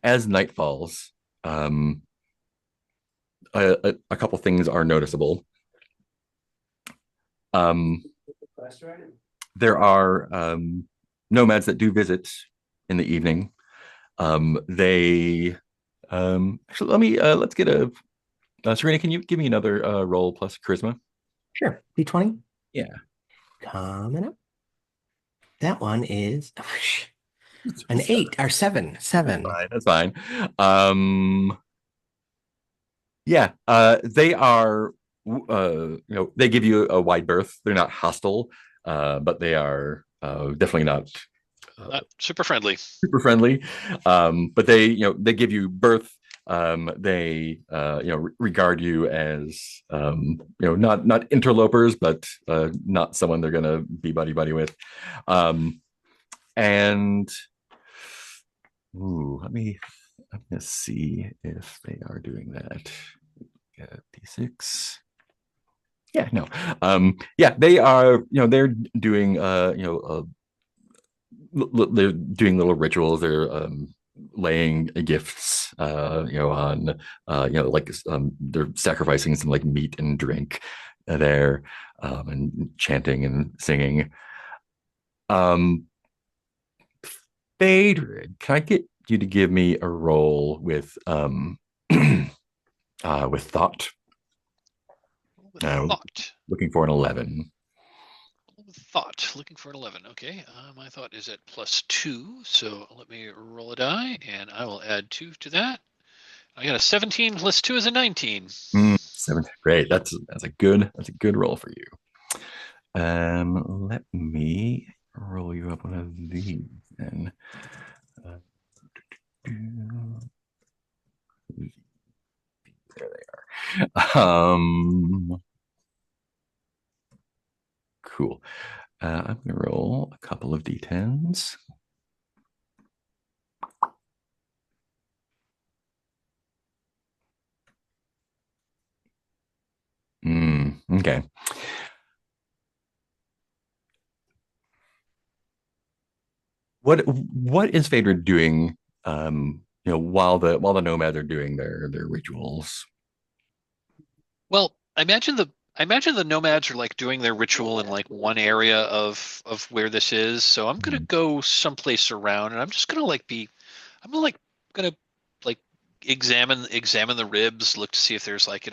as night falls, um, a couple things are noticeable. Um, there are nomads that do visit in the evening. They actually let's get a Serena. Can you give me another roll plus charisma? Sure. D20 Yeah, coming up. That one is an that's 8 or 7. 7. fine. That's fine. Um, yeah, they are. They give you a wide berth. They're not hostile, but they are definitely not Not super friendly. super friendly. But they give you birth. They regard you as not interlopers, but not someone they're gonna be buddy buddy with. And I'm gonna see if they are doing that. D6. Yeah, no. Yeah, they are. They're doing. They're doing little rituals. They're laying gifts. On like they're sacrificing some like meat and drink there, and chanting and singing. Um, Phaedra, can I get you to give me a roll with thought? With Uh, thought. Looking for an 11. With thought. Looking for an 11. Okay. My thought is at +2. So let me roll a die, and I will add 2 to that. I got a 17 +2 is a 19. 7. Great. That's a good roll for you. Let me roll you up one of these then. There they are. Cool. I'm gonna roll a couple of d10s. Okay. What is Phaedra doing? While the nomads are doing their rituals. Well, I imagine the nomads are like doing their ritual in like one area of where this is. So I'm gonna Mhm. go someplace around, and I'm just gonna like be I'm gonna like examine the ribs, look to see if there's like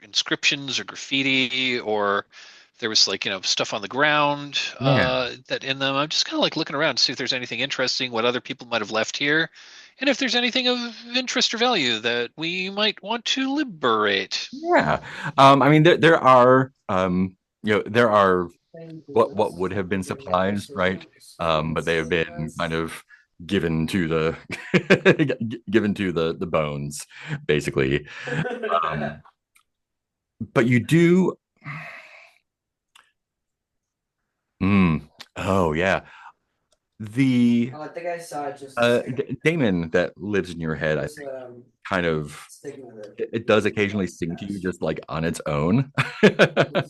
inscriptions or graffiti, or if there was like stuff on the ground Yeah. that in them. I'm just kind of like looking around to see if there's anything interesting, what other people might have left here, and if there's anything of interest or value that we might want to liberate. Yeah. I mean, there are what would have been supplies, right? But they have been kind of given to given to the bones, basically. Um, but you do. Mm, oh yeah, the Damon that lives in your head, I think, kind of it does occasionally sing to you just like on its own. Gotta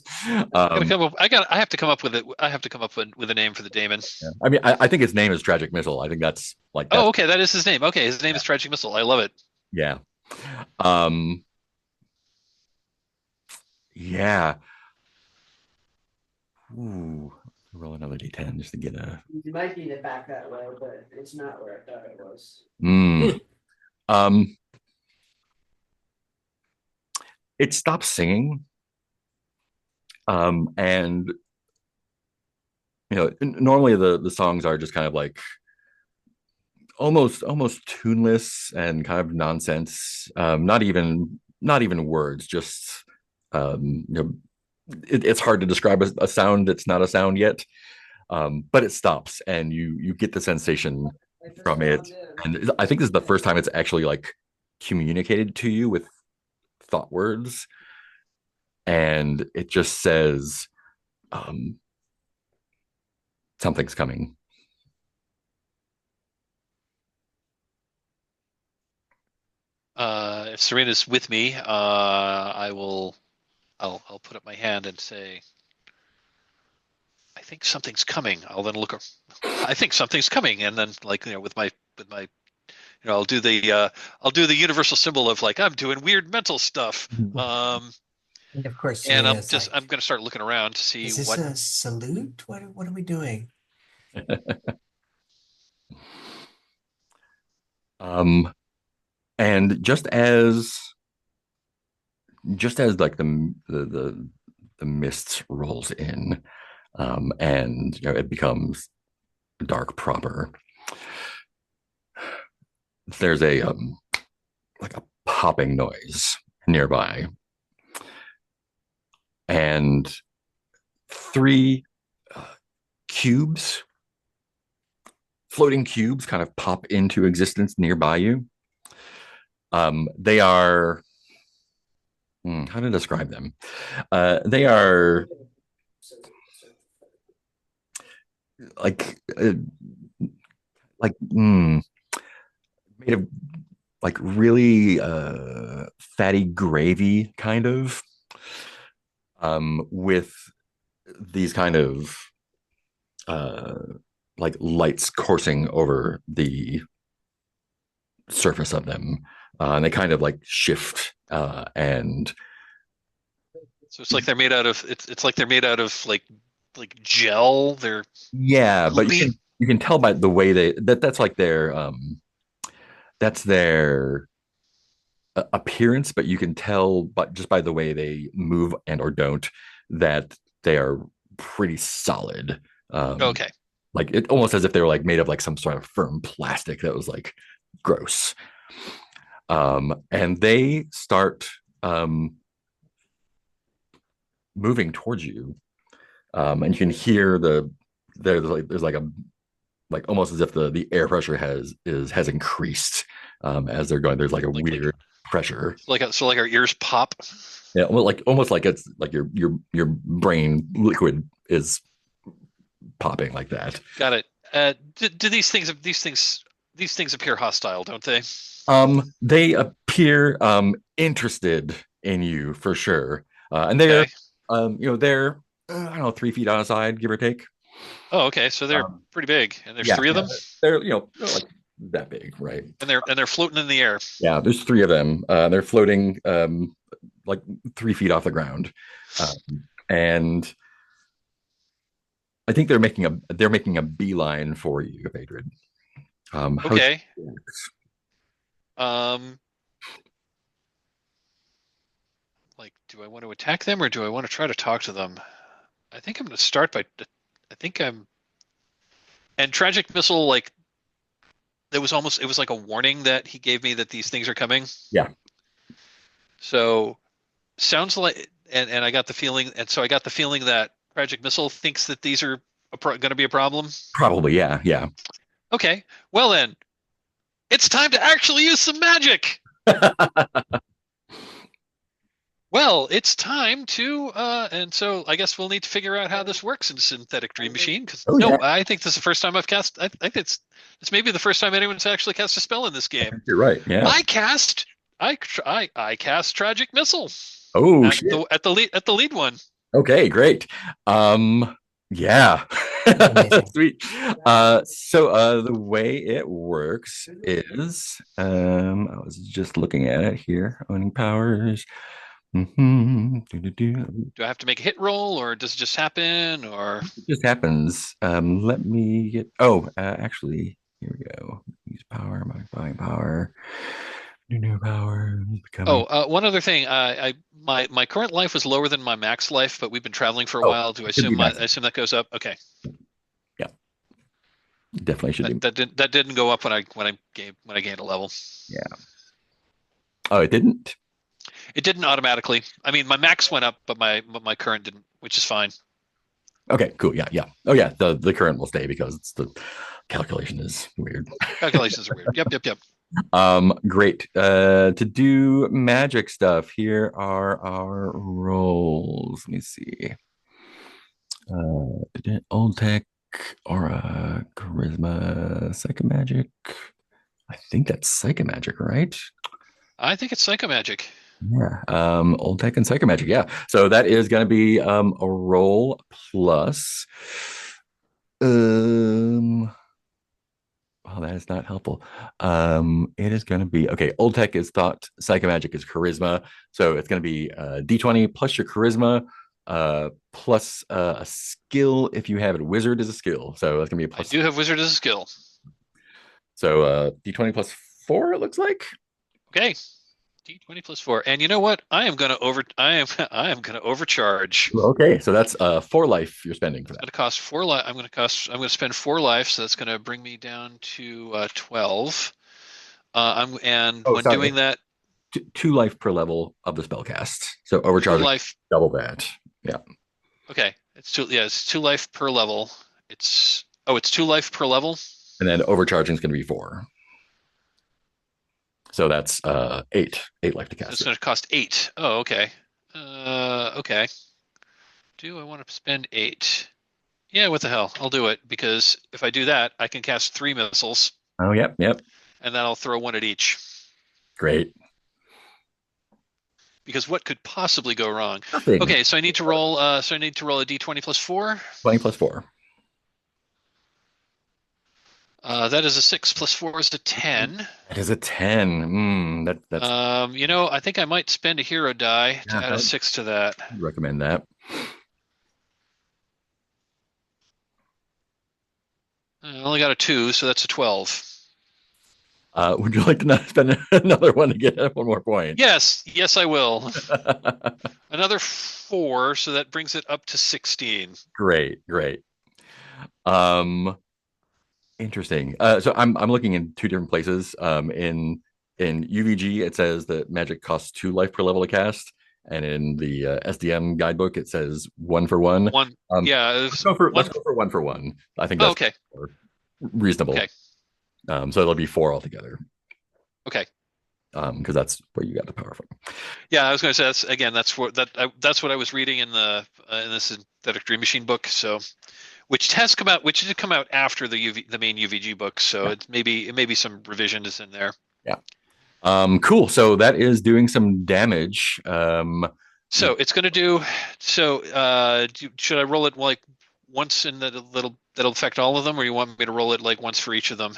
um, come up. I have to come up with it. I have to come up with a name for the daemon. yeah. I mean, I think its name is Tragic Missile. I think that's like Oh, that's okay, that is his name. Okay, his name yeah, is Tragic Missile. I love it. yeah. Um, yeah. Ooh, roll another d10 just to get a. You might need it back that way, but it's not where I thought it was. Um, it stops singing. And normally the songs are just kind of like almost tuneless and kind of nonsense. Not even words, just it's hard to describe a sound that's not a sound yet. But it stops, and you get the sensation from it. And I think this is the first time it's actually like communicated to you with thought words, and it just says um, something's coming. If Serena's with me, I'll put up my hand and say, I think something's coming. I'll then look. I think something's coming, and then like with my I'll do the universal symbol of like I'm doing weird mental stuff. And of course, And Serena's like, I'm gonna start looking around to see is this what. a salute? What are we doing? um, and just as like the mist rolls in, and it becomes dark proper. There's a like a popping noise nearby, and three uh, cubes, floating cubes, kind of pop into existence nearby you. They are how to describe them? They are like like made of like really fatty gravy, kind of, with these kind of uh, like lights coursing over the surface of them, and they kind of like shift and So it's like they're made out of it's like they're made out of like gel. They're yeah, but gloopy. you can tell by the way that's like their that's their appearance, but you can tell but just by the way they move and or don't that they are pretty solid. Okay. Like it almost as if they were like made of like some sort of firm plastic that was like gross. And they start moving towards you, and you can hear there's like a like almost as if the air pressure has increased as they're going. There's like a weird pressure. So like our ears pop. Yeah, well, like almost like it's like your brain liquid is popping like that. Got it. Do these things appear hostile, don't they? They appear interested in you for sure, and they're Okay. they're I don't know 3 feet on a side, give or take. Oh, okay. So they're pretty big, and there's Yeah, three of them, they're like that big, right? and they're floating in the air. Yeah, there's three of them. They're floating like 3 feet off the ground, and I think they're making a beeline for you, Adrian. Okay. Um, like, do I want to attack them or do I want to try to talk to them? I think I'm going to start by. I think I'm. And tragic missile, like, it was like a warning that he gave me that these things are coming. Yeah. So sounds like, and I got the feeling, and so I got the feeling that tragic missile thinks that these are going to be a problem. Probably, yeah, yeah. Okay. Well then, it's time to actually use some magic. Well, it's time to, and so I guess we'll need to figure out how this works in Synthetic Dream Machine. Because yeah. I think this is the first time I've cast. I think it's maybe the first time anyone's actually cast a spell in this game. You're right. Yeah. I cast I cast Tragic Missile Oh at shit. the lead one. Okay, great. Yeah. Amazing. Sweet. The way it works is I was just looking at it here. Owning powers. Do-do-do. Do I have to make a hit roll, or does it just happen, or It just happens. Let me get actually, here we go. Use power, modifying power. New power becoming. one other thing. My current life was lower than my max life, but we've been traveling for a Oh, while. Do I should be assume I max. assume that goes up? Okay. Yeah, definitely should be. That didn't go up when I gained a level. Yeah. Oh, it didn't? It didn't automatically. I mean, my max went up, but my current didn't, which is fine. Okay, cool. Yeah, yeah. Oh, yeah. The current will stay because it's the calculation is weird. Calculations are weird. Yep. Great. To do magic stuff, here are our rolls. Let me see. Old tech, aura, charisma, psychomagic. I think that's psychomagic, right? I think it's psychomagic. Yeah. Old tech and psychomagic. Yeah. So that is going to be a roll plus. Well, that is not helpful. It is going to be okay. Old tech is thought, psychomagic is charisma, so it's going to be D20 plus your charisma, plus a skill if you have it. Wizard is a skill, so that's going to be a I plus. do have wizard as a skill. So D20 plus 4, it looks like. Okay. D20 plus 4. And you know what? I am gonna overcharge. Okay, so that's 4 life you're spending for It's that. gonna cost 4 life. I'm gonna spend 4 life, so that's gonna bring me down to 12. When Sorry. doing that, 2 life per level of the spell cast. So 2 overcharging life. double that. Yeah. Okay. It's 2 life per level. It's 2 life per level. And then overcharging is going to be 4. So that's 8 life to So cast. it's gonna cost 8. Oh, okay. Okay. Do I want to spend 8? Yeah, what the hell? I'll do it, because if I do that, I can cast 3 missiles, Oh, yep. and then I'll throw 1 at each. Great. Because what could possibly go wrong? Nothing. Okay, so I need to roll. So I need to roll a d20 plus 4. 20 plus 4. That is a 6 plus 4 is a 10. That is a 10. That's I think I might spend a hero die to Yeah, add a 6 to that. I'd recommend that. I only got a 2, so that's a 12. Would you like to not spend another one to get one more point? Yes, I will. Another 4, so that brings it up to 16. Great. Interesting. So I'm looking in 2 different places. In UVG, it says that magic costs 2 life per level to cast, and in the SDM guidebook, it says 1 for 1. One. Yeah. Let's go for 1 for 1. I think that's okay. Reasonable. Okay. So it'll be 4 altogether. Okay. Because that's where you got the power from. Yeah, I was going to say that's what I was reading in the Synthetic Dream Machine book. So, which did come out after the main UVG book. So yeah. It may be some revision is in there. Yeah. Cool. So that is doing some damage. So it's going to do. So should I roll it like once and that'll affect all of them, or you want me to roll it like once for each of them?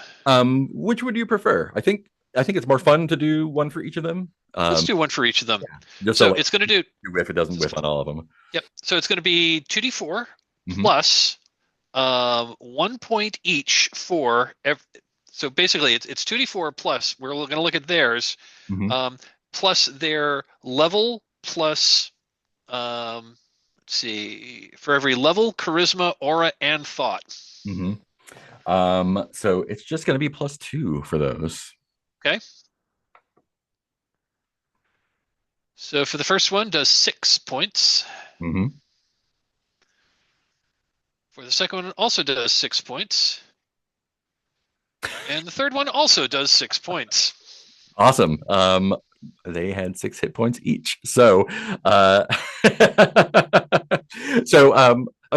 Which would you prefer? I think it's more fun to do 1 for each of them. Let's do 1 for each of them. Yeah. So it's going to do. If it doesn't whiff on all of them. Yep. So it's going to be 2d4 plus 1 point each for every. So basically, it's 2d4 plus. We're going to look at theirs, plus their level plus. Let's see, for every level, charisma, aura, and thought. So it's just going to be plus 2 for those. Okay. So for the first one, does 6 points. For the second one, also does 6 points. And the third one also does 6 points. Awesome. They had 6 hit points each. So, a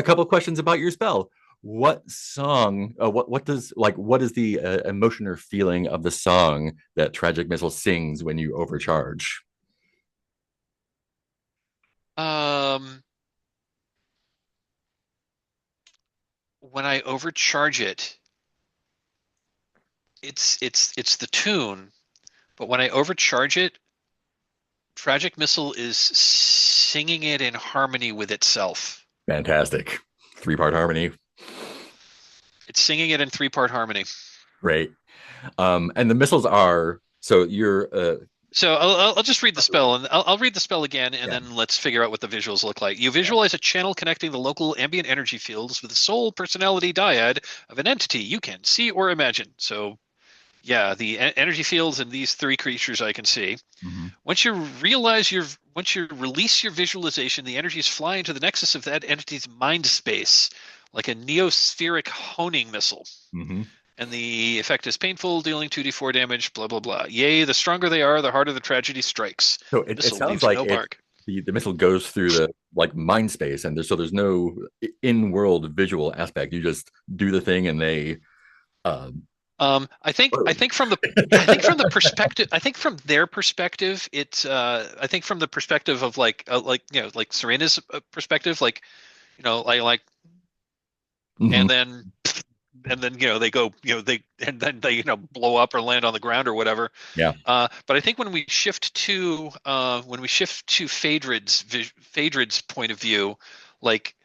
couple questions about your spell. what song? What is the emotion or feeling of the song that Tragic Missile sings when you overcharge? Um, when I overcharge it, it's the tune, but when I overcharge it, Tragic Missile is singing it in harmony with itself. Fantastic, three-part harmony, It's singing it in three-part harmony. great. And the missiles are so you're So I'll just read the spell, and I'll read the spell again, and yeah. then let's figure out what the visuals look like. You visualize a channel connecting the local ambient energy fields with the sole personality dyad of an entity you can see or imagine. So, yeah, the energy fields and these three creatures I can see. Mhm. Once you release your visualization, the energies fly into the nexus of that entity's mind space, like a neospheric honing missile. Mhm. And the effect is painful, dealing 2d4 damage, blah, blah, blah. Yay, the stronger they are, the harder the tragedy strikes. So The it missile sounds leaves like no mark. the missile goes through the like mind space, and there's no in-world visual aspect. You just do the thing, and they I think from the I think from the perspective I think from their perspective it's I think from the perspective of like like Serena's perspective, like like Mhm. and then they go they and then they blow up or land on the ground or whatever. Yeah. But I think when we shift to Phaedrid's point of view, like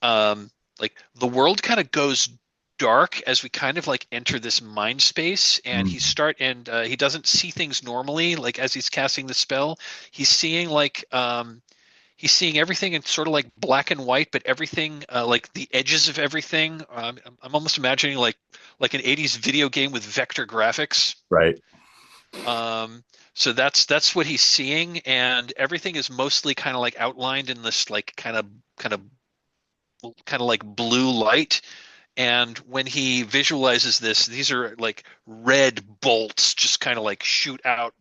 um like the world kind of goes dark as we kind of like enter this mind space, and Mhm. he doesn't see things normally. Like as he's casting the spell, he's seeing he's seeing everything in sort of like black and white, but everything like the edges of everything. I'm almost imagining like an 80s video game with vector graphics. Right. Um, so that's what he's seeing, and everything is mostly kind of like outlined in this like kind of like blue light. And when he visualizes this, these are like red bolts just kind of like shoot out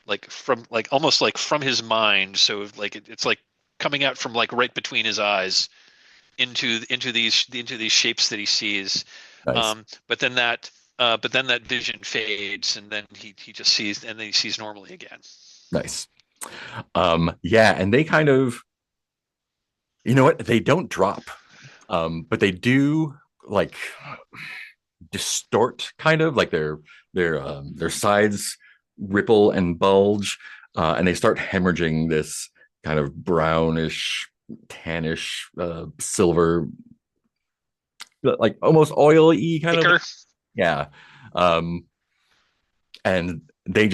like from like almost like from his mind. So like it's like coming out from like right between his eyes into these shapes that he sees. Nice. But then that vision fades, and then he just sees, and then he sees normally again. Nice. Yeah, and they kind of, you know what? They don't drop, but they do like distort, kind of like their sides ripple and bulge, and they start hemorrhaging this kind of brownish, tannish, silver, like almost oil-y kind of. Icker. Yeah. Um, and they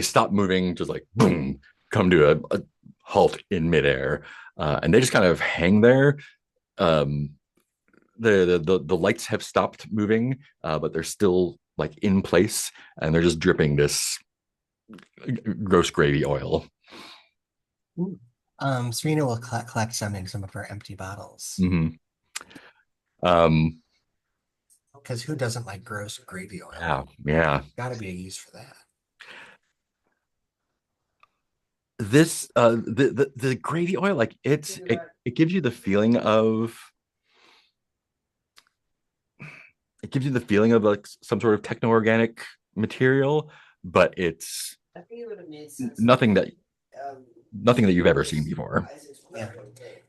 stop moving, just like boom, come to a halt in midair, and they just kind of hang there. Um, the lights have stopped moving, but they're still like in place, and they're just dripping this gross gravy oil. Serena will collect some in some of her empty bottles. Mm-hmm. Um, Because who doesn't like gross gravy oil? yeah, yeah. Got to be a use for that. This the gravy oil, like it gives you the feeling of it gives you the feeling of like some sort of techno-organic material, but it's I think it would have made sense. nothing that Um, nothing that you've ever seen before. Yeah.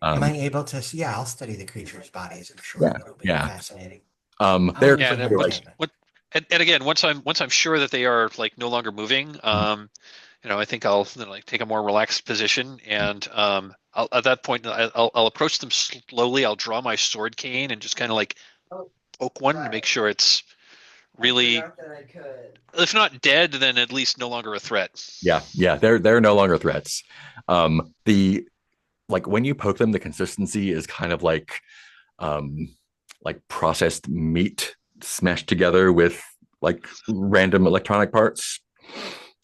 Um, Am I able to? Yeah, I'll study the creatures' bodies. I'm sure yeah, it'll be yeah. fascinating. They're Yeah, and then like and again, once I'm sure that they are like no longer moving, I think I'll like take a more relaxed position, and at that point I'll approach them slowly. I'll draw my sword cane and just kind of like poke one to make sure it's really, if not dead, then at least no longer a threat. yeah, they're no longer threats. The like when you poke them, the consistency is kind of um like processed meat smashed together with like random electronic parts.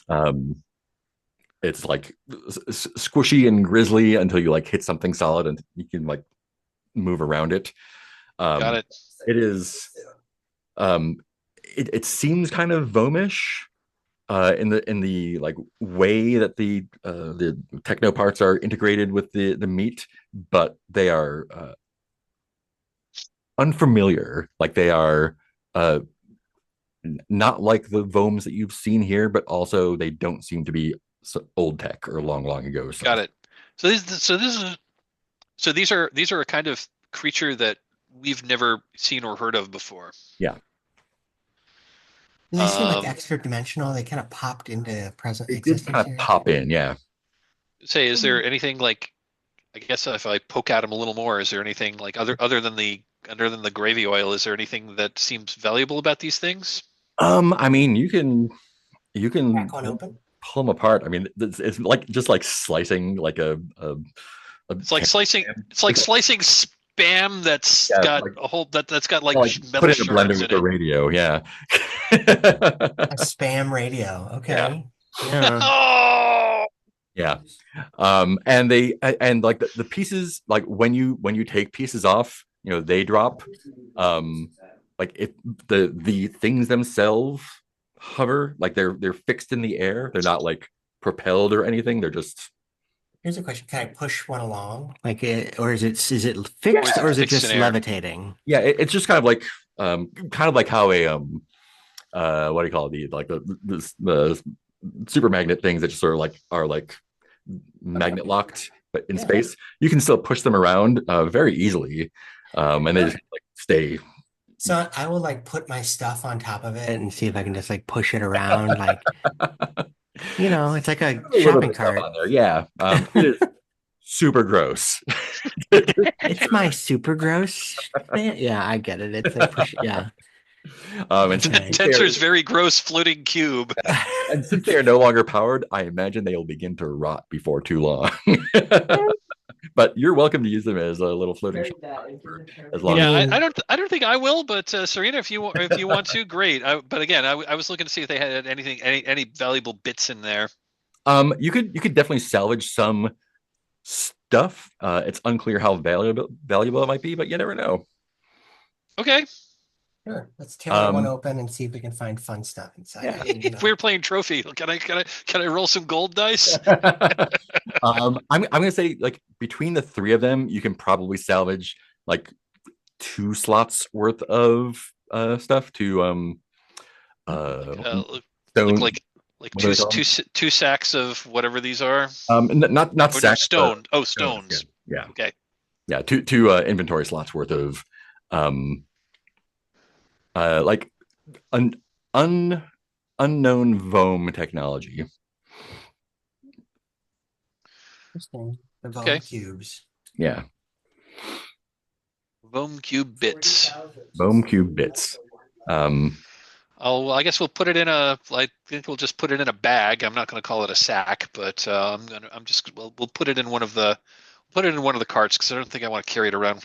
Um, it's like squishy and grisly until you like hit something solid and you can like move around it. Got Um, it. it is um, it seems kind of vomish in the like way that the techno parts are integrated with the meat, but they are unfamiliar. Like they are uh not like the vomes that you've seen here, but also they don't seem to be old tech or long ago Got stuff. it. So these are a kind of creature that we've never seen or heard of before. Yeah, Do they seem like Um, extra dimensional? They kind of popped into present they did existence kind of here. pop in. Yeah. Say, is there anything like, I guess if I poke at them a little more, is there anything like other than the gravy oil, is there anything that seems valuable about these things? I mean, you Crack can one open. pull them apart. I mean, it's like just like slicing like a can. It's like slicing spam that's Yeah, got like a whole that's got like like put metal it in a blender shards with in a it. radio. Yeah. A spam radio. Yeah. Okay. Yeah. Oh, Yeah. And like the pieces, like when you take pieces off, they drop. Um, like it the things themselves hover, like they're fixed in the air. They're not like propelled or anything. They're just Here's a question. Can I push one along? Like it, or is it or is fixed it or is it fixed in just air? levitating? yeah, it's just kind of like how a what do you call it? The super magnet things that just sort of like are like magnet locked, but in Yeah. space, you can still push them around very easily, and they just like stay. So I will like put my stuff on top of it and see if I can just like push it around. Like, it's like a A little bit shopping of stuff on cart. there, yeah. It is super gross. It's my super gross thing. Yeah, I get it. It's like push. Yeah. And Okay. Tensor's very gross floating cube. since they are no longer powered, I imagine they will begin to rot before too long. But you're welcome to use them as a little floating Trade shelter that into for the as I long as. Yeah, mean, I don't think I will, but Serena, if you want to, great. But again, I was looking to see if they had any valuable bits in there. You could definitely salvage some stuff. It's unclear how valuable it might be, but you never know. Okay, sure. Let's tear one Um, open and see if we can find fun stuff inside yeah. it. if we were playing trophy, can I roll some gold dice? I'm gonna say like between the three of them, you can probably salvage like 2 slots worth of stuff to Uh, stone. like What do they call them? two sacks of whatever these are. Not Or no, sacks, but stone. Oh, stones. Yeah, stones. yeah, Okay. yeah. Two inventory slots worth of um like an un unknown vome technology. Interesting. The Okay. Vome cubes. Yeah, Vome cube bits. vome cube bits. Um, I guess we'll put it in a. I think we'll just put it in a bag. I'm not going to call it a sack, but we'll put it in one of the carts because I don't think I want to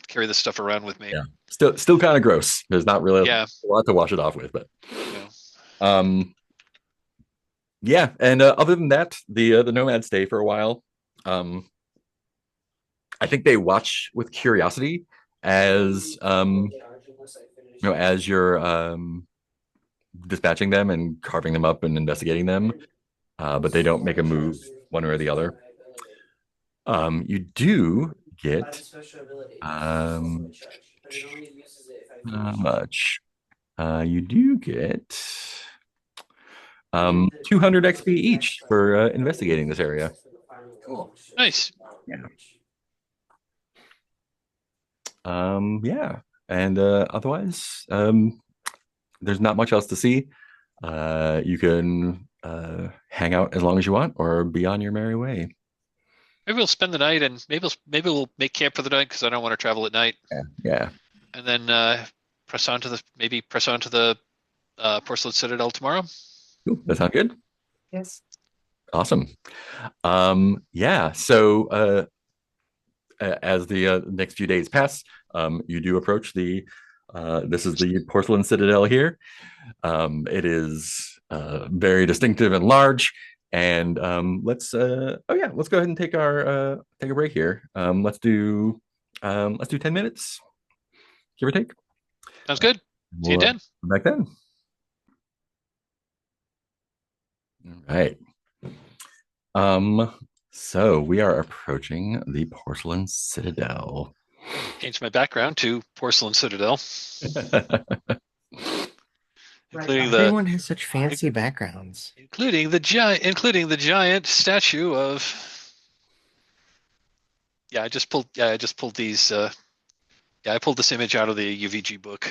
carry this stuff around with me. yeah, still kind of gross. There's not really a Yeah. lot to wash it off with, but Yeah. um, yeah. And other than that, the nomads stay for a while. Um, I think they watch with curiosity as as you're dispatching them and carving them up and investigating them, but they don't make a move one way or the other. You do get um, how much? You do get 200 XP each for investigating this area. Cool. Nice. Yeah. Yeah. And otherwise, there's not much else to see. You can hang out as long as you want or be on your merry way. Maybe we'll spend the night and maybe we'll make camp for the night because I don't want to travel at night. Yeah. Yeah. And then press on to the Porcelain Citadel tomorrow. Cool. That sounds good. Yes. Awesome. Yeah. So as the next few days pass, you do approach this is the Porcelain Citadel here. It is very distinctive and large. And let's oh yeah, let's go ahead and take a break here. Let's do 10 minutes, give or take. Sounds good. See you We'll then. come back then. All right. So we are approaching the Porcelain Citadel. Change my background to Porcelain Citadel, Right. including the Everyone has such fancy backgrounds. including the giant statue of. I just pulled these. I pulled this image out of the UVG book.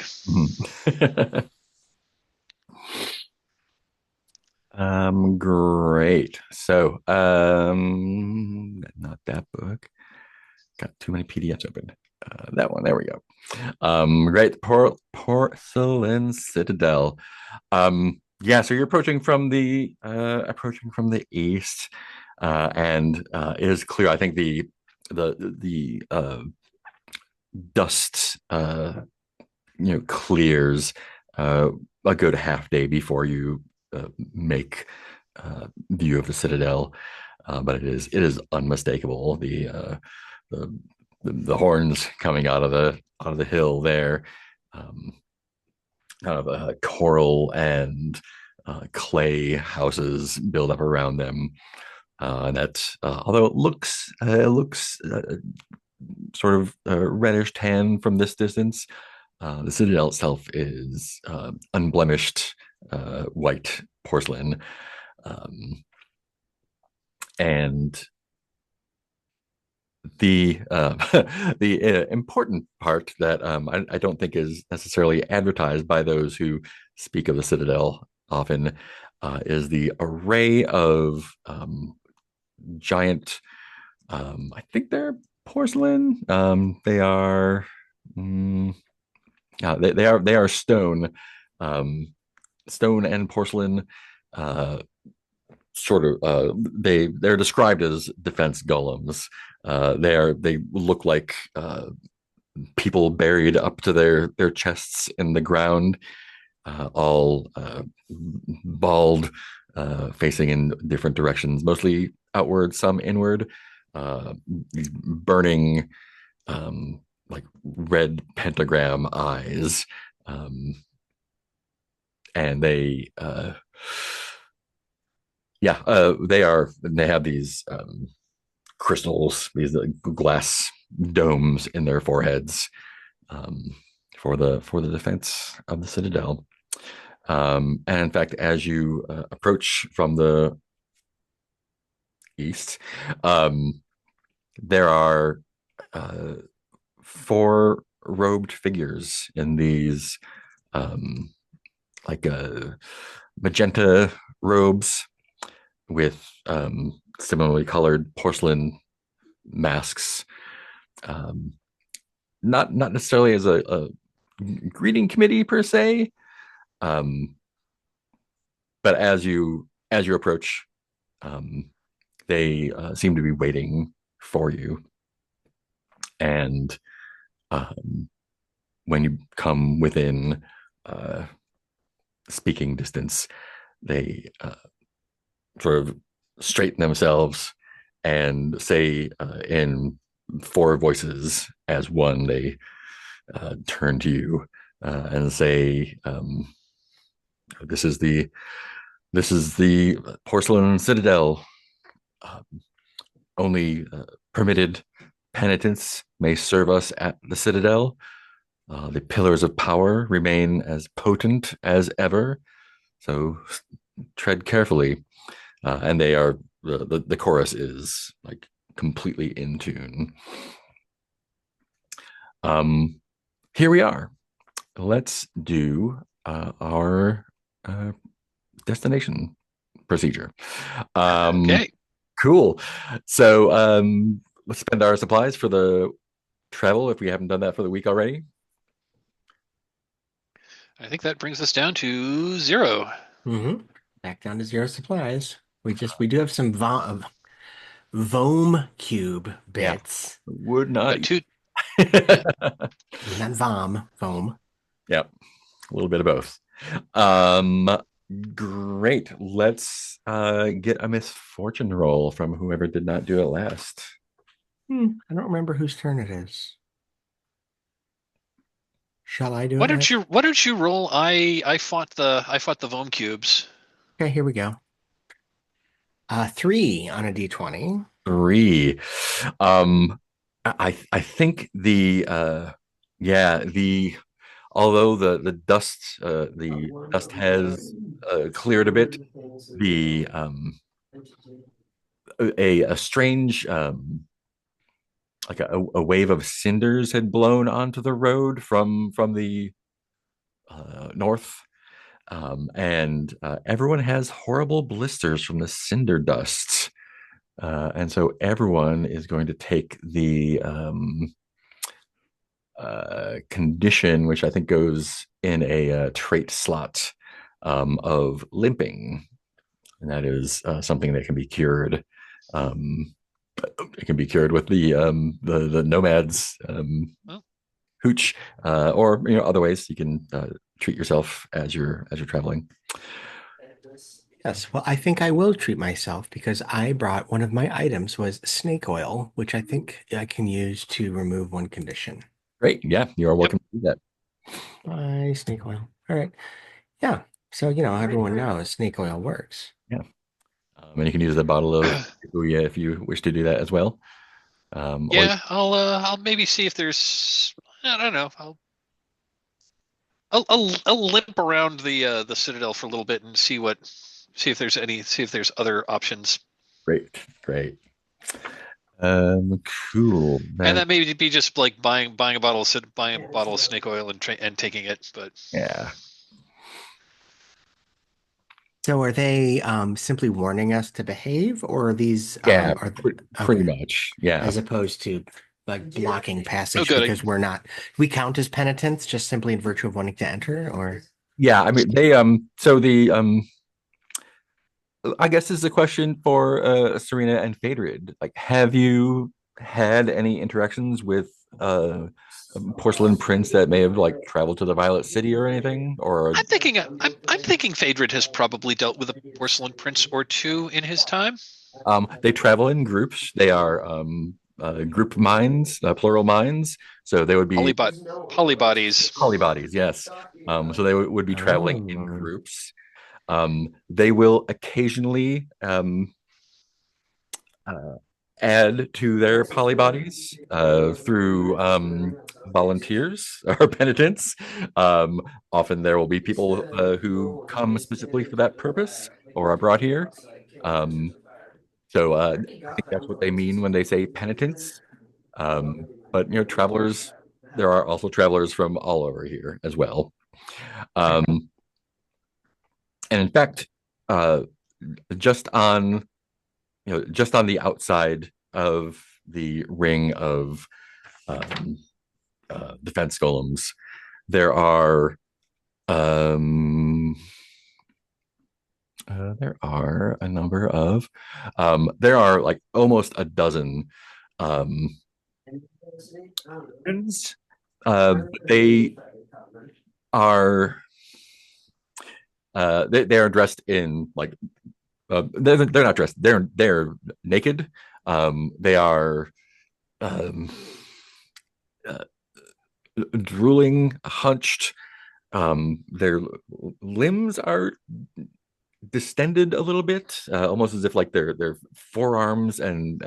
Great. So, not that book. Got too many PDFs open. That one. There we go. Great. Porcelain Citadel. Yeah. So you're approaching from the east, and it is clear. I think the dust clears a good half day before you make view of the citadel, but it is unmistakable. The the horns coming out of the hill there, um, kind of coral and clay houses build up around them. And that, although it looks sort of reddish tan from this distance, the citadel itself is unblemished white porcelain, um, and the the important part that I don't think is necessarily advertised by those who speak of the citadel often is the array of giant. I think they're porcelain. They are. They are stone, stone and porcelain. Uh, Sort of. They're described as defense golems. They look like people buried up to their chests in the ground, all bald, facing in different directions, mostly outward, some inward. These burning, like red pentagram eyes, um, and they have these crystals, these glass domes in their foreheads, um, for the defense of the citadel. And in fact, as you approach from the east, um, there are uh, four robed figures in these, um, like magenta robes with similarly colored porcelain masks. Um, not necessarily as a greeting committee per se, um, but as you approach, um, they seem to be waiting for you. And um, when you come within uh, speaking distance, they sort of straighten themselves and say in four voices as one, they turn to you and say, "This is the Porcelain Citadel. Uh, Only permitted penitents may serve us at the Citadel. The pillars of power remain as potent as ever, so tread carefully." And they are the chorus is like completely in tune. Um, Here we are. Let's do our uh, destination procedure. Okay. Cool. So let's spend our supplies for the travel if we haven't done that for the week already. I think that brings us down to 0. Mm-hmm. Back down to 0 supplies. We do have some vome cube Yeah, bits. would not. Got two. Not vome. Yep, a little bit of both. Um, Great. Let's get a misfortune roll from whoever did not do it last. I don't remember whose turn it is. Shall I do Why it? don't you roll? I fought the Vome cubes. Okay, here we go. 3 on a d20. 3. Um, I think yeah, the although the dust has cleared a bit, the a strange like a wave of cinders had blown onto the road from the north. And everyone has horrible blisters from the cinder dust. And so everyone is going to take the condition, which I think goes in a trait slot of limping. And that is something that can be cured. Um, it can be cured with the nomads Well, hooch, or other ways you can treat yourself as you're traveling. Yes, well, I think I will treat myself because I brought one of my items was snake oil, which I think I can use to remove one condition. Great, yeah, you are yep. welcome to do that. Bye, snake oil. All right. Yeah. So, everyone knows snake oil works. Yeah, and you can use a bottle of Ouya if you wish to do that as well. Or Yeah, I'll maybe see if there's, I don't know. I'll limp around the Citadel for a little bit and see if there's other options. great, great. Cool. And That that may be just like buying a bottle of snake oil and taking it. But yeah, So are they simply warning us to behave, or are these yeah, pretty okay, much. Yeah, as opposed to like blocking oh, passage good. because we count as penitents just simply in virtue of wanting to enter, or yeah. I mean, they so the I guess this is a question for Serena and Phaedrid. Like, have you had any interactions with porcelain prince that may have like traveled to the Violet City or anything? Or I'm thinking Phaedrid has probably dealt with a porcelain prince or two in his time. they travel in groups. They are group minds, plural minds. So they would be Polybot polybodies. polybodies. Yes. So they would be traveling in oh, groups. They will occasionally uh, add to their polybodies through volunteers or penitents. Um, Often there will be people who come specifically for that purpose or are brought here. Um, I think that's what they mean when they say penitents. But travelers, there are also travelers from all over here as well. Um, and in fact, uh, just on just on the outside of the ring of um, defense golems, there are um, there are a number of there are like almost a dozen um, weapons. They are they are dressed in like they're not dressed, they're naked. They are um, uh, drooling, hunched. Their limbs are distended a little bit, almost as if like their forearms and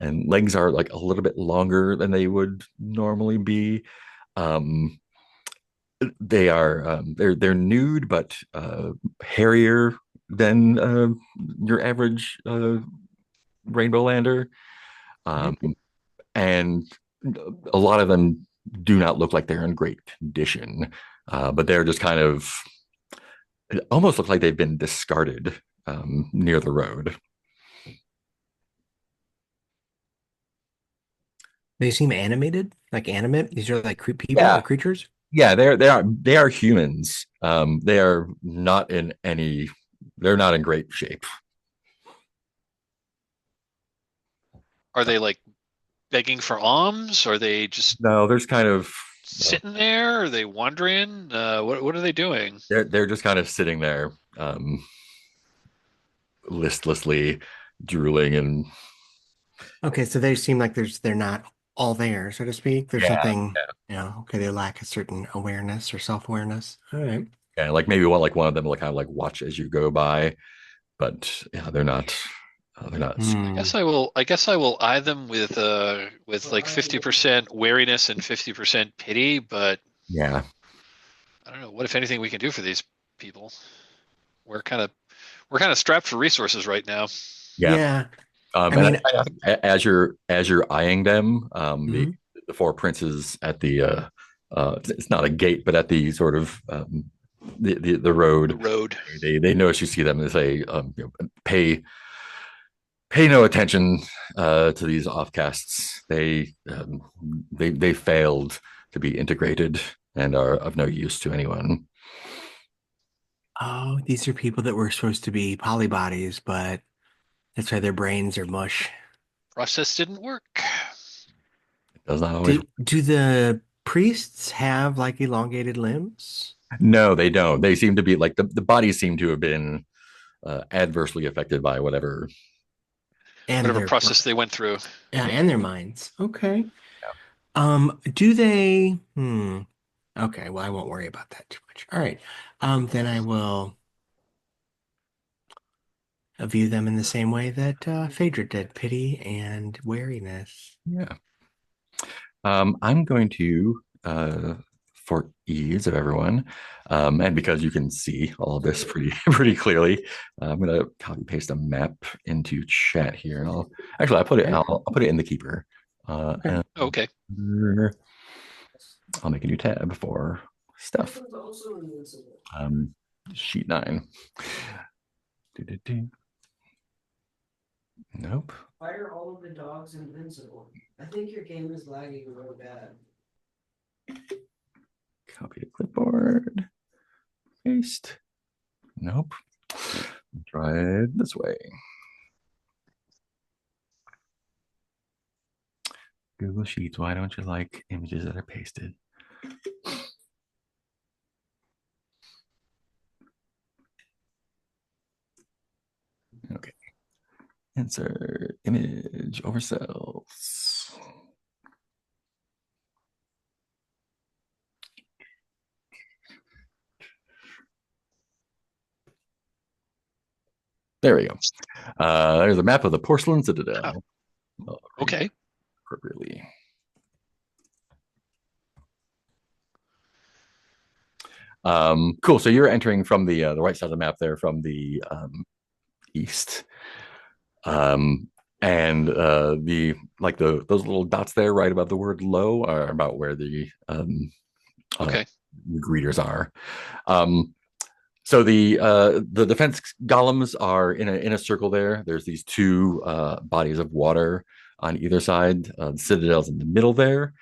legs are like a little bit longer than they would normally be. Um, they're nude but hairier than your average rainbow lander. Um, and a lot of them do not look like they're in great condition, but they're just kind of it almost look like they've been discarded near the road. they seem animated, like animate. These are like people or Yeah, creatures. yeah, they are humans. They are not in any. They're not in great shape. Are they like begging for alms? Are they just No, there's kind of sitting there? Are they wandering? What are they doing? they're just kind of sitting there, listlessly drooling and Okay, so they seem like they're not all there, so to speak. There's yeah, something, okay, they lack a certain awareness or self-awareness. All right. yeah, like maybe one of them will kind of like watch as you go by, but yeah, they're not. They're not. I guess I will eye them with like 50% wariness and 50% pity, but Yeah, I don't know what if anything we can do for these people. We're kind of we're kind of strapped for resources right now. yeah. Yeah. I And mean, as you're eyeing them, mhm. the four princes at the it's not a gate, but at the sort of the The road, road. they notice you see them and they say, pay no attention to these offcasts. They failed to be integrated and are of no use to anyone. Oh, these are people that were supposed to be polybodies, but that's why their brains are mush. Process didn't work. It does not always. Do the priests have like elongated limbs? No, they don't. They seem to be like the bodies seem to have been adversely affected by whatever. And Whatever their process they went through. yeah, and their minds. Okay. Do they? Hmm. Okay, well, I won't worry about that too much. All right. Then I will view them in the same way that Phaedra did, pity and wariness. Yeah. I'm going to, for ease of everyone, and because you can see all of this pretty pretty clearly, I'm going to copy paste a map into chat here, and Okay. I'll put it in the keeper, Okay. and Okay. I'll make a new tab for stuff. Sheet 9. Do. Nope. Why are all of the dogs invincible? I think your game is lagging real bad. Copy to clipboard. Paste. Nope. Try it this way. Google Sheets, why don't you like images that are pasted? Okay. Insert image over cells. There we go. There's a map of the Porcelain Citadel. Okay. Appropriately. Cool. So you're entering from the right side of the map there from the east. And the like those little dots there right above the word low are about where Okay. the greeters are. So the defense golems are in a circle there. There's these two bodies of water on either side. The citadel's in the middle there.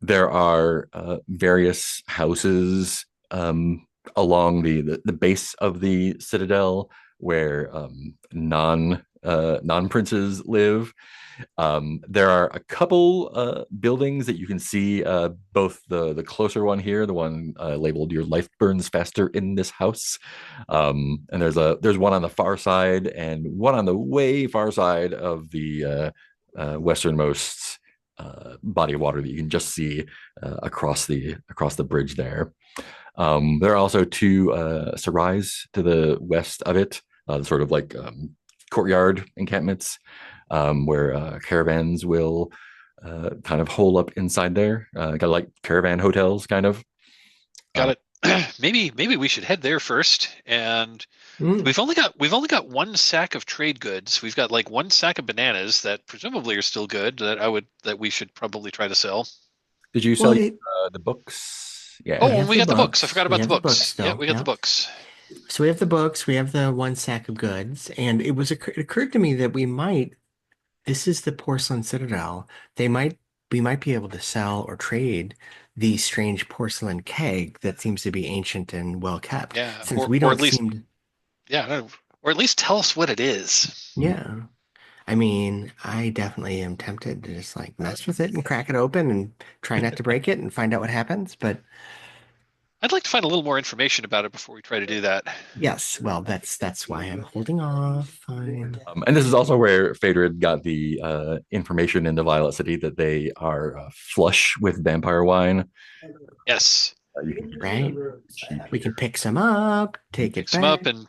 There are various houses along the base of the citadel where non princes live. There are a couple buildings that you can see, both the closer one here, the one labeled "Your life burns faster in this house," and there's one on the far side and one on the way far side of the westernmost body of water that you can just see across the bridge there. There are also two sarais to the west of it, sort of like courtyard encampments where caravans will kind of hole up inside there, kind of like caravan hotels, kind of. Got it. Maybe we should head there first. And Mm. we've only got one sack of trade goods. We've got like one sack of bananas that presumably are still good that we should probably try to sell. Did you Well, sell the books? we Oh, Yeah. and have we the got the books. I books. forgot We about the have the books books. Yeah, still. we got the Yeah. books. So we have the books. We have the one sack of goods, and it occurred to me that we might. This is the Porcelain Citadel. We might be able to sell or trade the strange porcelain keg that seems to be ancient and well kept, Yeah, since we or at don't least seem to, yeah, or at least tell us what it is. yeah. I mean, I definitely am tempted to just like mess with it and crack it open and try not to break it and find out what happens. But I'd like to find a little more information about it before we try to do that. yes, well, that's why I'm holding off. Fine. And this is also where Phaedra got the information in the Violet City that they are flush with vampire wine. Yes. You can Right. cheap We can pick some up, take Pick it some up back. and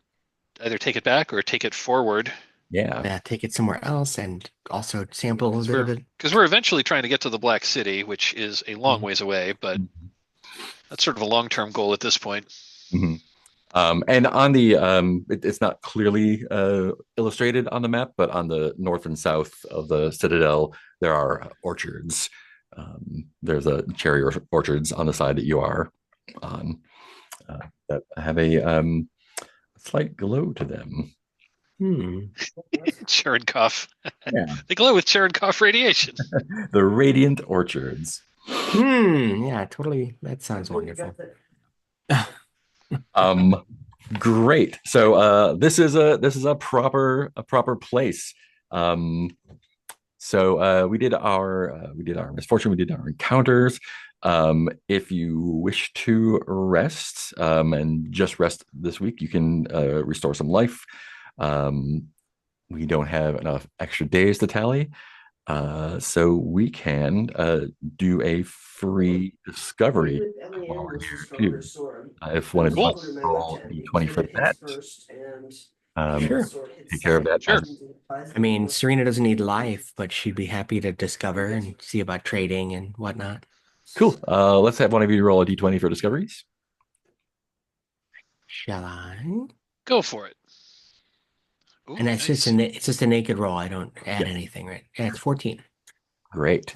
either take it back or take it forward. Yeah. take it somewhere else and also sample a bit of it. Because we're eventually trying to get to the Black City, which is a long Mhm. ways away, but that's sort of a long-term goal at this point. Mm-hmm. And on the it's not clearly illustrated on the map, but on the north and south of the Citadel, there are orchards. There's a cherry orchards on the side that you are on that have a slight glow to them. Hmm. Cherenkov. Yeah, They glow with Cherenkov radiation. the radiant orchards. Hmm. Yeah, totally. That sounds wonderful. Um, Great. So this is a proper place. Um, So we did our misfortune, we did our encounters. If you wish to rest and just rest this week, you can restore some life. Um, we don't have enough extra days to tally, so we can do a free discovery while we're here too. If one of you Cool. wants to roll d20 for that, um, Sure. take care of that Sure. I mean, Serena doesn't need life, but she'd be happy to discover and see about trading and whatnot. cool. Let's have one of you roll a d20 for discoveries. Shall I? Go for it. Ooh, And that's just nice. it's just a naked roll. I don't add Yeah, anything, right? Yeah, it's 14. great.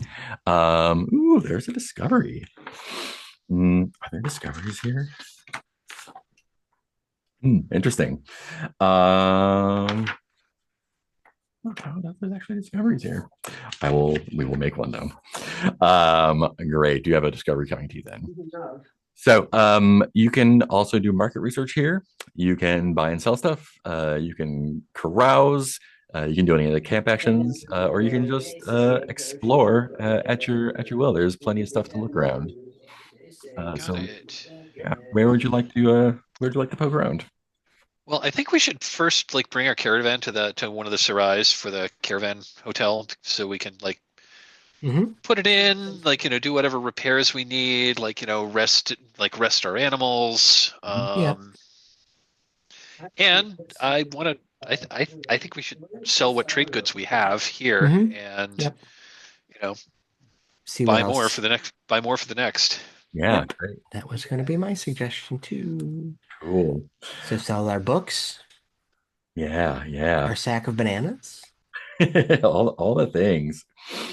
There's a discovery. Are there discoveries here? Interesting. Um, there's actually discoveries here. We will make one though. Great. Do you have a discovery coming to you then? So, you can also do market research here. You can buy and sell stuff. You can carouse. You can do any of the camp actions, or you can just explore at your will. There's plenty of stuff to look around. Got So, it. yeah, where would you like to poke around? Well, I think we should first like bring our caravan to one of the serais for the caravan hotel so we can like Hmm. put it in, like, do whatever repairs we need, like, rest our animals. Yeah. And I want to, I think we should sell what trade goods we have here Hmm. and, Yep. you know, See what else. buy more for the next. Yeah, Yep. great, That was going to be my suggestion too. cool. So sell our books, Yeah, our yeah, sack of bananas. all the things.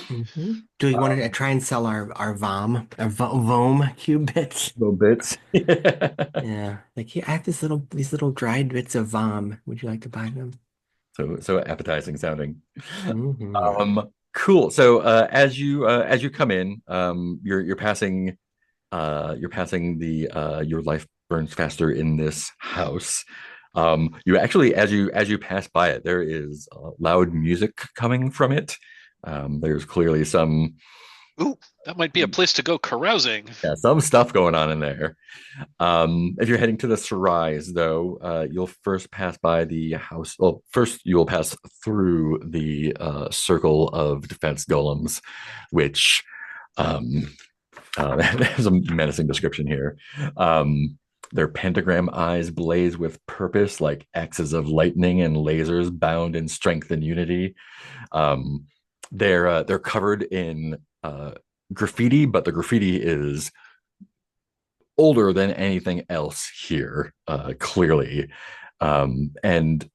Hmm. Do we want to try and sell our vome cube bits? Little bits. Yeah, like here, I have these little dried bits of vom. Would you like to buy them? So appetizing sounding. Hmm. Cool. So as you come in, you're passing the your life burns faster in this house. You actually as you pass by it, there is loud music coming from it. There's clearly some Ooh, that might be a place to go carousing. yeah, some stuff going on in there. If you're heading to the Sarais, though, you'll first pass by the house. Well, first you will pass through the circle of defense golems, which um, there's a menacing description here. Um, their pentagram eyes blaze with purpose, like axes of lightning and lasers bound in strength and unity. Um, they're covered in graffiti, but the graffiti is older than anything else here, clearly. And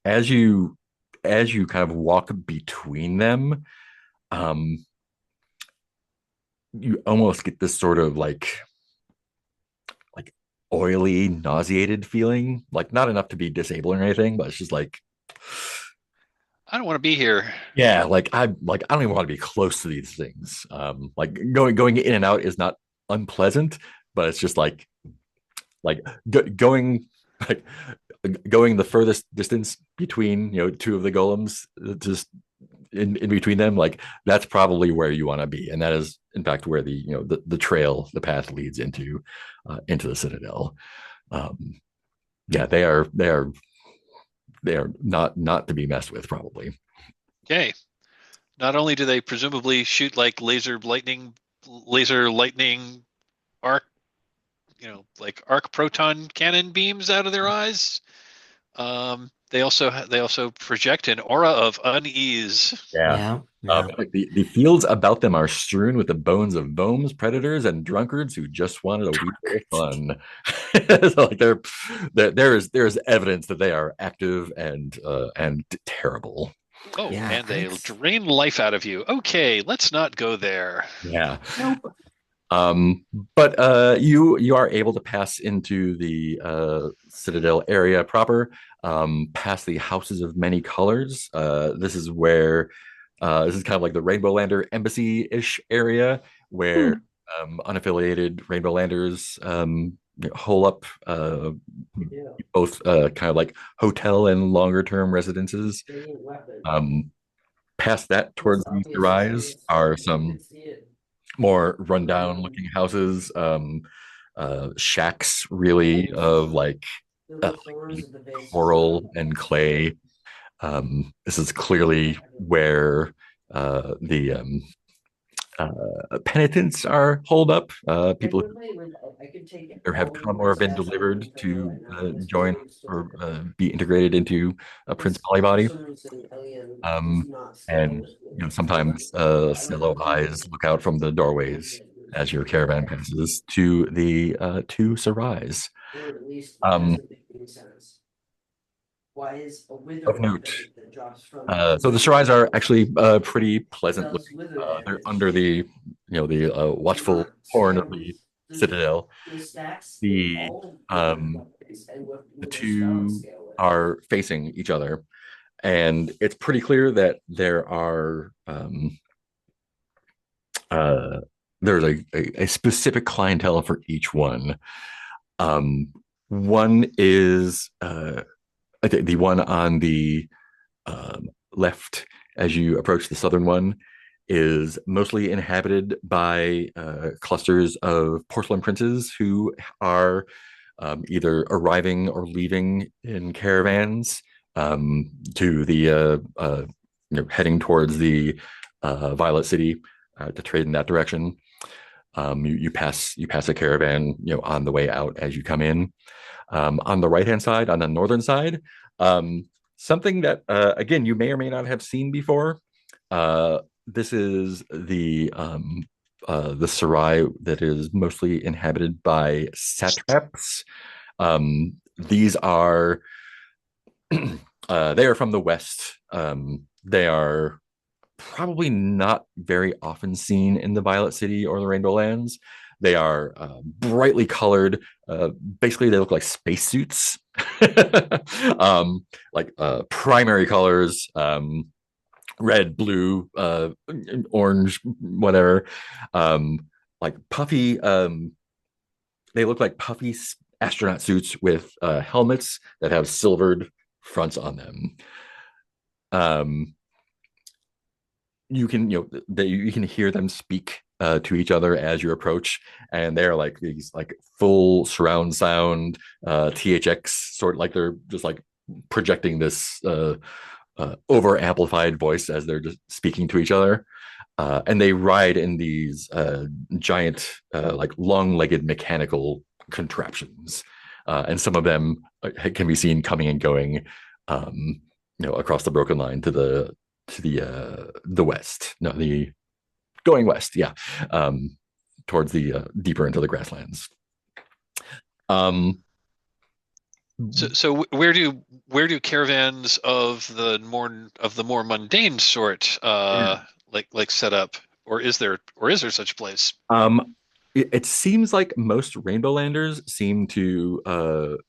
as you kind of walk between them, um, you almost get this sort of like oily, nauseated feeling. Like not enough to be disabling or anything, but it's just like I don't want to be here. yeah, like I don't even want to be close to these things. Like going in and out is not unpleasant, but it's just like going like going the furthest distance between two of the golems, just in between them, like that's probably where you want to be, and that is in fact where the trail, the path leads into the citadel. Yeah, they are not to be messed with, probably. Okay. Not only do they presumably shoot like laser lightning arc, like arc proton cannon beams out of their eyes, they also project an aura of unease. Yeah. Yeah, yeah. Like the fields about them are strewn with the bones of vomes, predators, and drunkards who just wanted a wee bit of Drunkards. fun. So like there is evidence that they are active and terrible. Oh, Yeah, and they drain life out of you. Okay, let's not go there. Yeah. nope. Um, but you are able to pass into the Citadel area proper, past the houses of many colors. This is kind of like the Rainbow Lander embassy-ish area where Hmm. unaffiliated Rainbow Landers hole up Yeah. both kind of like hotel and longer term residences. Brilliant weapon. Um, Past that, It's towards the obvious that rise, it's are you some could see it. more rundown looking houses, shacks really of like There uh, were thorns at the base of coral some. and clay. This is clearly where the penitents are holed up. People who Technically, I could take either have all the come or have been princess out delivered of the to right now. It's join very or historic. be integrated into a Prince Because Polybody. for some reason, Alien is Um, not staying and with me. sometimes I don't cello have to eyes use look out from the doorways as your caravan passes to the to Sarais. or at least it Um, doesn't make any sense. Why is a wither of note, weapon that drops from so the Sarais are actually pretty pleasant does looking. wither They're damage? under the They're watchful not horn of the scales. Citadel. There's stacks in The all wither um, weapons and the with a spelling two scale with. are facing each other, and it's pretty clear that uh, there's a specific clientele for each one. Um, One is the one on the left as you approach the southern one is mostly inhabited by clusters of porcelain princes who are either arriving or leaving in caravans to the heading towards the Violet City to trade in that direction. You pass a caravan on the way out as you come in. On the right hand side, on the northern side, something that again you may or may not have seen before. This is the Sarai that is mostly inhabited by satraps. These are they are from the west. They are probably not very often seen in the Violet City or the Rainbow Lands. They are brightly colored. Basically, they look like spacesuits, like primary colors, red, blue, orange, whatever. Um, like puffy. They look like puffy astronaut suits with helmets that have silvered fronts on them. Um, you can hear them speak to each other as you approach, and they're like these like full surround sound THX sort of like they're just like projecting this over amplified voice as they're just speaking to each other. And they ride in these giant, like long-legged mechanical contraptions, and some of them can be seen coming and going, across the broken line to the west. No, the going west, yeah, towards the deeper into the grasslands. Um, So where do caravans of the more mundane sort yeah. like set up, or is there such a place? It seems like most Rainbow Landers seem to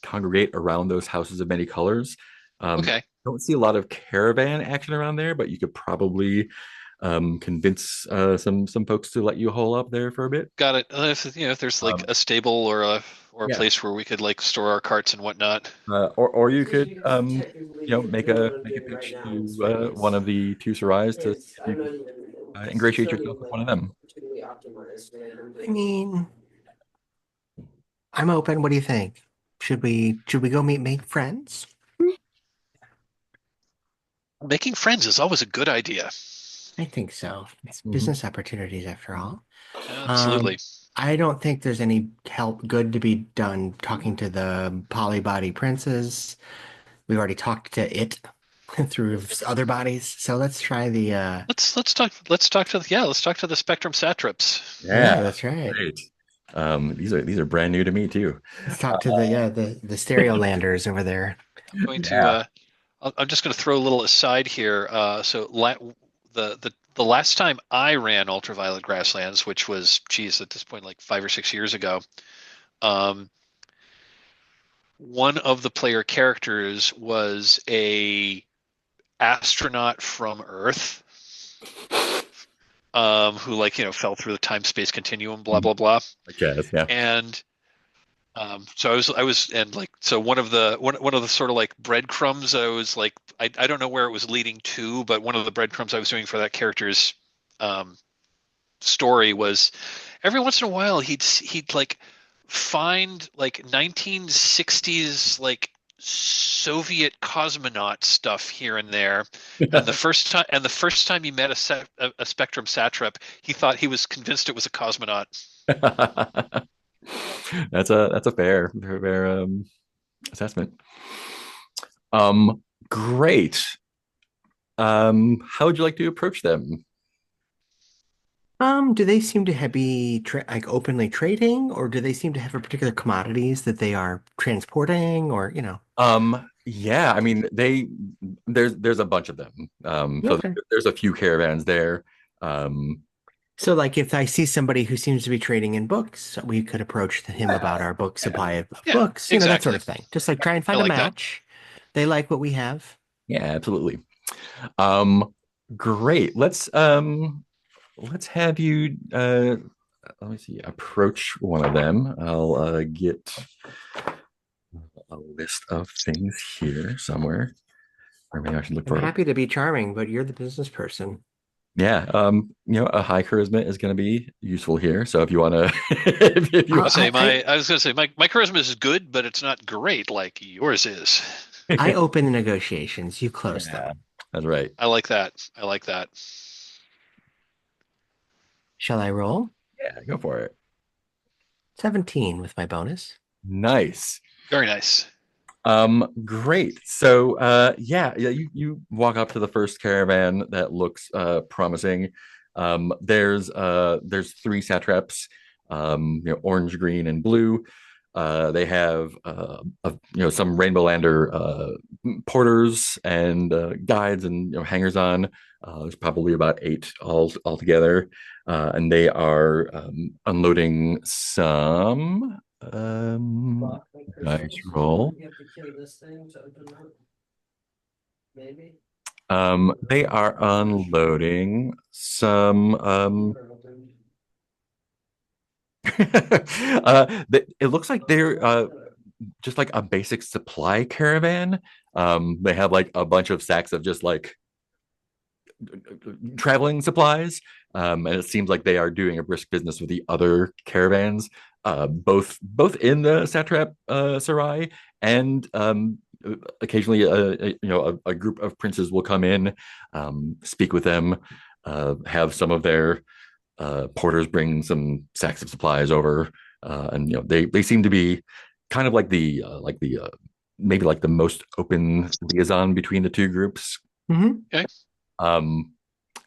congregate around those houses of many colors. Okay, Don't see a lot of caravan action around there, but you could probably convince some folks to let you hole up there for a bit. got it. If there's like Um, a stable or a yeah, place where we could like store our carts and whatnot. or you Because could you could technically make do a what I'm make a doing right pitch now and to spend one of the two Sarais to see if I'm you not could even ingratiate it's not yourself even with like one of them. particularly optimized for what I'm I doing. mean, I'm open. What do you think? Should we go make friends? Making friends is always a good idea. I think so. It's Mhm. business opportunities after all. Absolutely. Um, I don't think there's any help good to be done talking to the polybody princes. We've already talked to it through other bodies. So let's try the Let's talk to the Spectrum Satraps. yeah, Yeah, that's right. great. These are brand new to me too. Let's talk to the the stereo landers over there. I'm going to Yeah. I'm just going to throw a little aside here. The last time I ran Ultraviolet Grasslands, which was, geez, at this point like 5 or 6 years ago, um, one of the player characters was a astronaut from Earth, who fell through the time space continuum, blah blah blah, I guess, yeah. and so and like, so one of the sort of like breadcrumbs I was like, I don't know where it was leading to, but one of the breadcrumbs I was doing for that character's um, story was every once in a while he'd like find like 1960s like Soviet cosmonaut stuff here and there, and the first time he met a Spectrum Satrap, he thought he was convinced it was a cosmonaut. That's a fair assessment. Um, Great. How would you like to approach them? Do they seem to be like openly trading, or do they seem to have a particular commodities that they are transporting, or Yeah, I mean there's a bunch of them. So Okay. there's a few caravans there. Um, So, like, if I see somebody who seems to be trading in books, we could approach him about our book supply of Yeah, books, that sort exactly. of thing. Just like try and I find a like that. match. They like what we have. yeah, absolutely. Um, Great. Let's have you let me see, approach one of them. I'll get a list of things here somewhere. Or maybe I should look I'm for it. happy to be charming, but you're the business person. Yeah, a high charisma is going to be useful here. So if you want to, if you want, I was gonna say my charisma is good, but it's not great like yours is. I open the negotiations. You close yeah, them. that's right. I like that. I like that. Shall I roll? Yeah, go for it. 17 with my bonus. Nice. Very nice. Great. So, yeah, you walk up to the first caravan that looks promising. There's three satraps, orange, green, and blue. They have some Rainbow Lander porters and guides and hangers on. There's probably about eight altogether, and they are unloading some. Nice roll. You have to kill this thing to open it. Maybe. They are unloading some. It looks like they're just like a basic supply caravan. They have like a bunch of sacks of just like traveling supplies, and it seems like they are doing a brisk business with the other caravans, both in the Satrap Sarai and occasionally a group of princes will come in, speak with them, have some of their porters bring some sacks of supplies over, and they seem to be kind of like the maybe like the most open liaison between the two groups. Hmm. Okay. Um,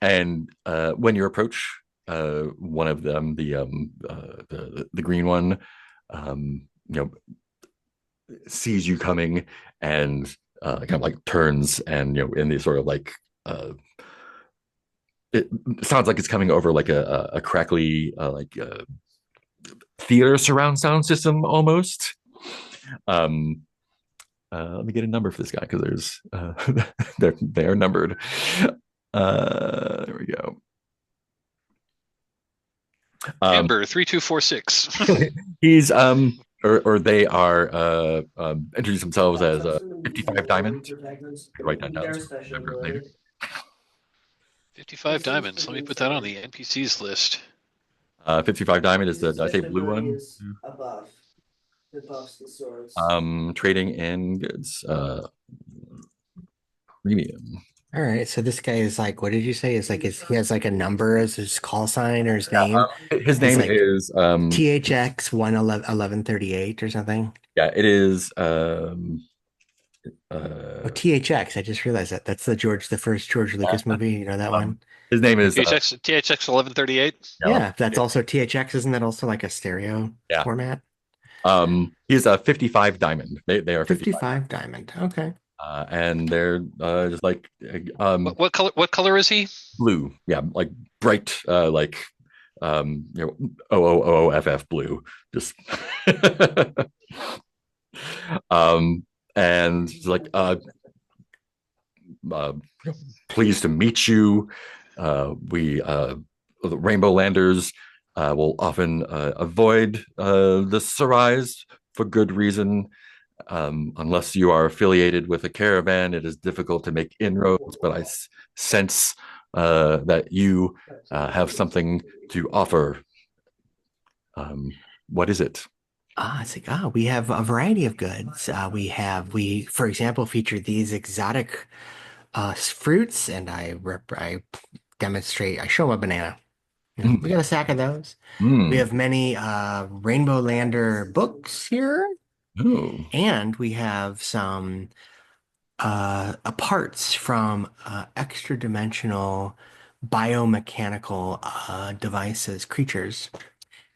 and when you approach one of them, the green one, sees you coming and kind of like turns and in the sort of like it sounds like it's coming over like a crackly theater surround sound system almost. Um, Let me get a number for this guy because there's they are numbered. There we go. Amber 3246. He's or they are introduce themselves as 55 diamond. Write that down so I remember it later. 55 diamonds. Let me put that on the NPCs list. 55 diamond is the, did I say blue one? A buff that buffs the swords. Trading in goods. Premium. All right. So this guy is like, what did you say? He has like a number as his call sign or his name. His He's name like is THX 11138 or something. yeah, it is Oh, Uh, THX. I just realized that. That's the first George Lucas movie. You know that um, one? his name is THX 1138. yeah, That's also THX. Isn't that also like a stereo yeah. format? He's a 55 diamond. They are 55, 55 diamond. Okay. and they're just like What color is he? blue. Yeah, like bright, OOOOFF blue. Just um, and like uh, pleased to meet you. We the Rainbow Landers will often avoid the Sarais for good reason. Unless you are affiliated with a caravan, it is difficult to make inroads. But I sense that you have something to offer. What is it? It's like, we have a variety of goods. For example, feature these exotic fruits, and I demonstrate, I show them a banana. You know, we Mm. got a sack of those. We Mm. have many Rainbow Lander books here, Oh. and we have some parts from extra dimensional biomechanical devices, creatures.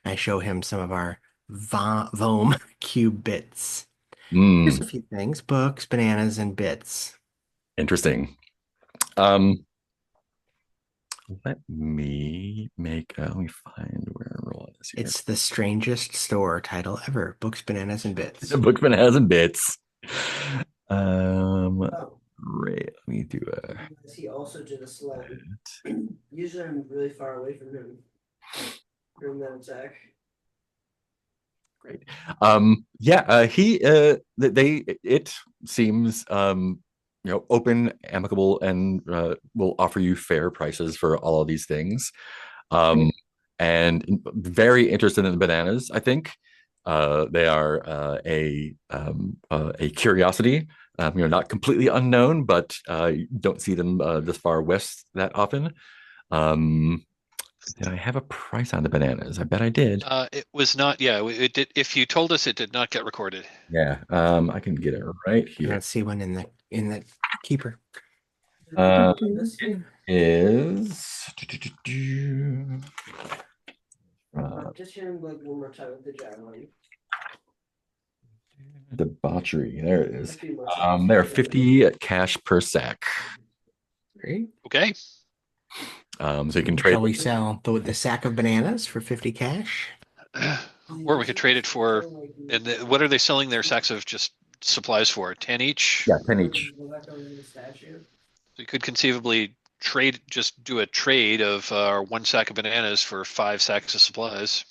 I show him some of our Vome cube bits. Here's Mm. a few things: books, bananas, and bits. Interesting. Um, let me find where roll is here. It's the strangest store title ever: books, bananas, and bits. Bookman has in bits. Oh, Great. Let me do a because he also did a slam. Usually I'm really far away from him during that attack. great. Yeah, he they it seems open, amicable, and will offer you fair prices for all of these things. Um, and very interested in the bananas, I think. They are a curiosity. Not completely unknown, but you don't see them this far west that often. Um, did I have a price on the bananas? I bet I did. It was not. Yeah, it did. If you told us, it did not get recorded. Yeah, I can get it right I here. don't see one in the keeper. Uh, This it is just hear him like one more time with the javelin. debauchery. There it A is. few more times. They're 50 cash per sack. Great. Okay. So you can trade. Shall we sell the sack of bananas for 50 cash? Or we could trade it for. And what are they selling their sacks of just supplies for? 10 each. Yeah, 10 each. Go back over to the statue. We could conceivably do a trade of one sack of bananas for 5 sacks of supplies.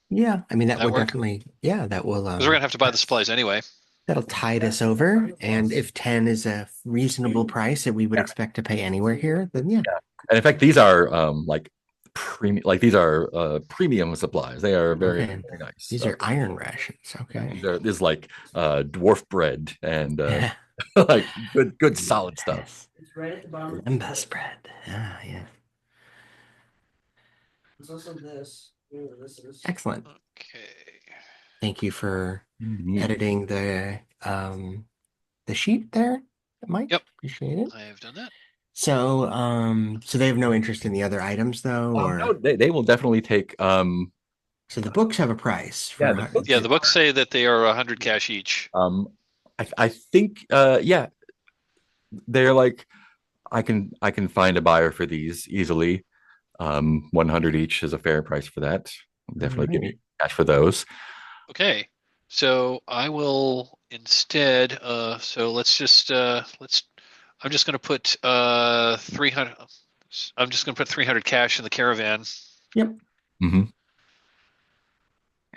Yeah, I mean that That would work? definitely, yeah, that will Because we're gonna have to buy the supplies anyway. that'll tide us over. And if 10 is a reasonable price that we would Yeah. expect to pay anywhere here, then yeah. Yeah. And in fact, these are like premium, like these are premium supplies. They are very, Okay. very nice. These are iron rations. Okay. This is like dwarf bread and Yeah. like good solid stuff. Yes. It's right at the bottom. Lembas spread. Ah, yeah. There's also this. You know what this is. Excellent. Okay. Thank you for Neat. editing the sheet there, Mike. Yep. Appreciate it. I have done that. So they have no interest in the other items though, No, or they will definitely take so the books have a price yeah, for the books Yeah, the books say that they are 100 cash each. I think yeah, they're like I can find a buyer for these easily. 100 each is a fair price for that. I'll definitely give you cash for those. Okay. So I will instead. So let's just let's. I'm just going to put 300. I'm just going to put 300 cash in the caravan. Yep, Hmm.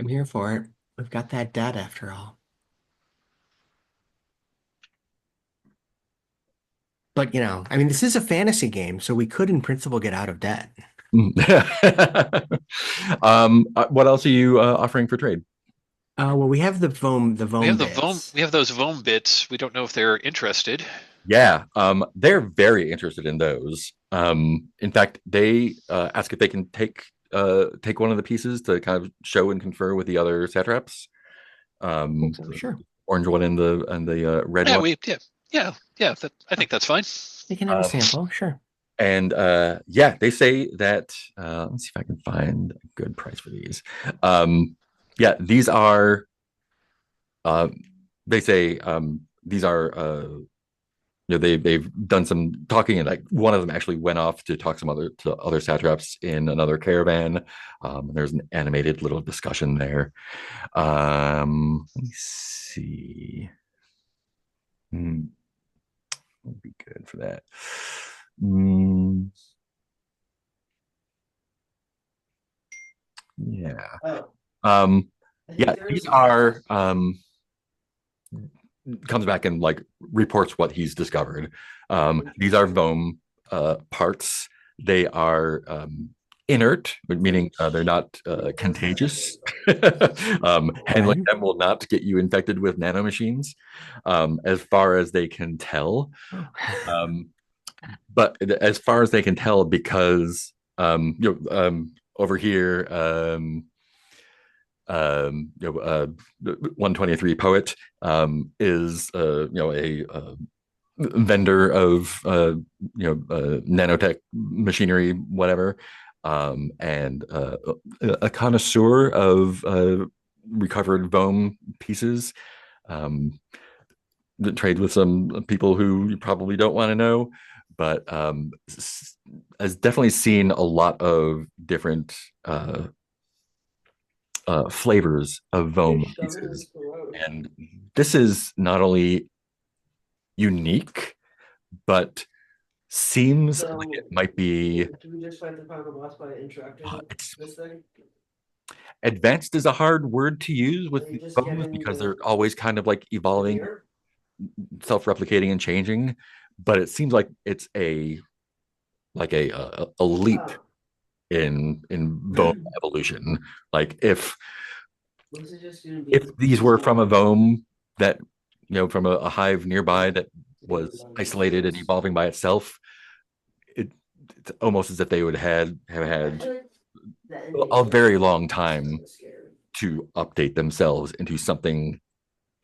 I'm here for it. We've got that debt after all. But I mean, this is a fantasy game, so we could in principle get out of debt. What else are you offering for trade? Well, we have the We foam have the vome. bits. We have those vome bits. We don't know if they're interested. Yeah, they're very interested in those. In fact, they ask if they can take one of the pieces to kind of show and confer with the other satraps. Sure. orange one and the red Yeah, one. yeah. I think that's fine. You can have a Um, sample, sure. and yeah, they say that let's see if I can find a good price for these. Yeah, these are uh, they say these are they've done some talking, and like one of them actually went off to talk to other satraps in another caravan. There's an animated little discussion there. Let me see. Hmm, would be good for that. Mm, yeah. Oh, Um, I yeah, think there is these some are prices. comes back and like reports what he's discovered. These are vome parts. They are inert, meaning they're not contagious. Handling Right. them will not get you infected with nanomachines, as far as they can tell. Oh. Um, but as far as they can tell, because over here, 123 poet is a vendor of nanotech machinery, whatever, and a connoisseur of recovered foam pieces. Um, that trade with some people who you probably don't want to know, but has definitely seen a lot of different flavors of You're Vome shoving pieces. this the road. And this is not only unique, but seems like So, it might be do we just fight the final boss by interacting with it's this thing? advanced is a hard word to use Are with you just Vomes getting because they're always kind of like the evolving, mirror? self-replicating and changing. But it seems like it's a leap Oh, in Vome evolution. Like this is just gonna if be these were from a small. Vome that from a hive nearby that To be was done isolated and this. evolving by itself, it, it's almost as if they would have I had feel like the a ending very long is kind time of scary. to update themselves into something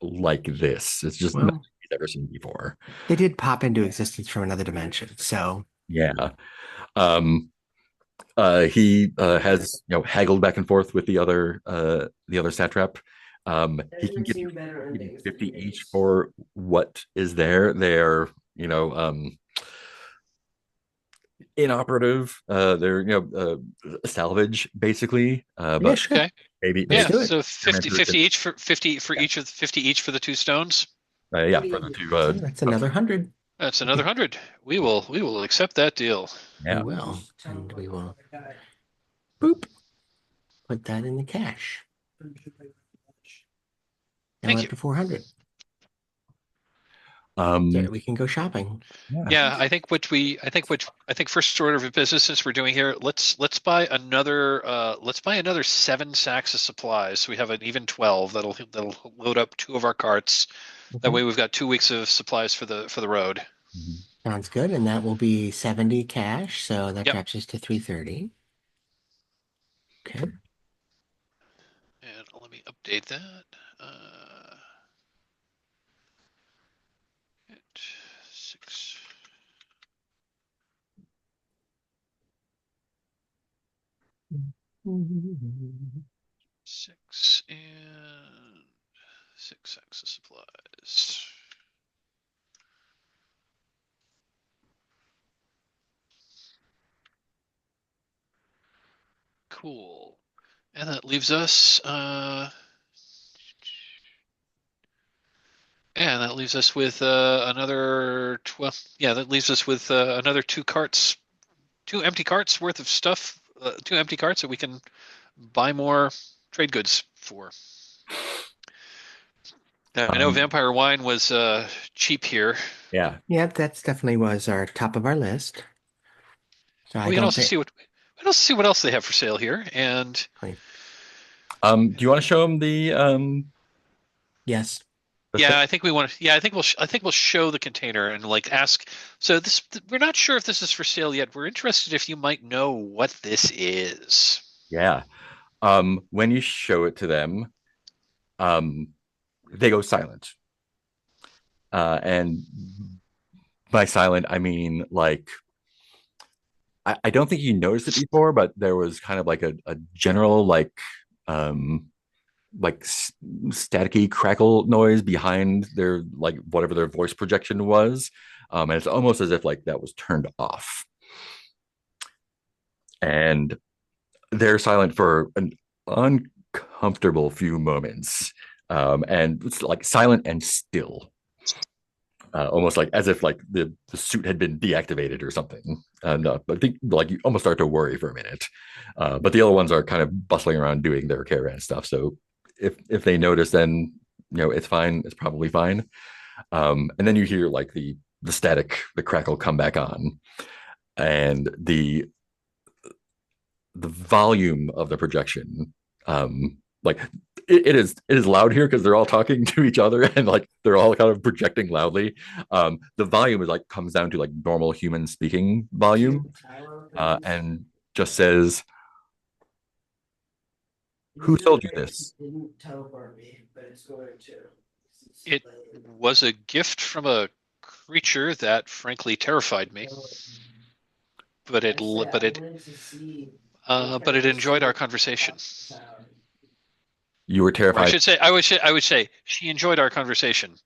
like this. It's just nothing Well, he's ever seen before. they did pop into existence from another dimension, so Yeah. Um, he has haggled back and forth with the other satrap. He can Hasn't give you seen better 50 endings than each his. for what is there. They're inoperative. They're salvage basically. yeah, But sure. Okay. Let's maybe Yeah, do it. so meant 50, to 50 each for 50 for yeah, each of 50 each for the two stones. yeah, for the Pretty two Yeah, that's another 100. That's another Okay, 100. We will accept that deal. we yeah. will, and we will boop put that in the cache. Now we're Thank up you. to 400. Um, So we can go shopping. yeah. Yeah, I think first order of business since we're doing here, let's buy another 7 sacks of supplies. So we have an even 12 that'll load up 2 of our carts. That Okay. way we've got 2 weeks of supplies for the road. Mhm. Sounds good. And that will be 70 cash. So that Yep. drops us to 330. Okay. And let me update that. Uh, 6. 6 and 6 sacks of supplies. Cool. And that leaves us with another 12. Yeah, that leaves us with another 2 carts, 2 empty carts worth of stuff, 2 empty carts that we can buy more trade goods for. Now, I know Um, vampire wine was cheap here. yeah. Yeah, that's definitely was our top of our list. So I We can don't also think. see what else they have for sale here. And Do you want to show him Yes. the thing? yeah, I think we want to. Yeah, I think we'll show the container and like ask. So this, we're not sure if this is for sale yet. We're interested if you might know what this is. Yeah. When you show it to them, um, they go silent. And by silent, I mean like I don't think you noticed it before, but there was kind of like a general um like staticky crackle noise behind their like whatever their voice projection was. And it's almost as if like that was turned off. And they're silent for an uncomfortable few moments. And it's like silent and still. Almost like as if like the suit had been deactivated or something. And I think like you almost start to worry for a minute. But the other ones are kind of bustling around doing their caravan stuff. So if they notice, then it's fine. It's probably fine. And then you hear like the static, the crackle come back on, and the volume of the projection, like it is loud here because they're all talking to each other and like they're all kind of projecting loudly. The volume is like comes down to like normal human speaking volume, and just says, "Who told you this?" Didn't teleport me, but it's going to. It was a gift from a creature that frankly terrified me, but it enjoyed our conversation. You were Or I terrified. should say, I would say she enjoyed our conversation.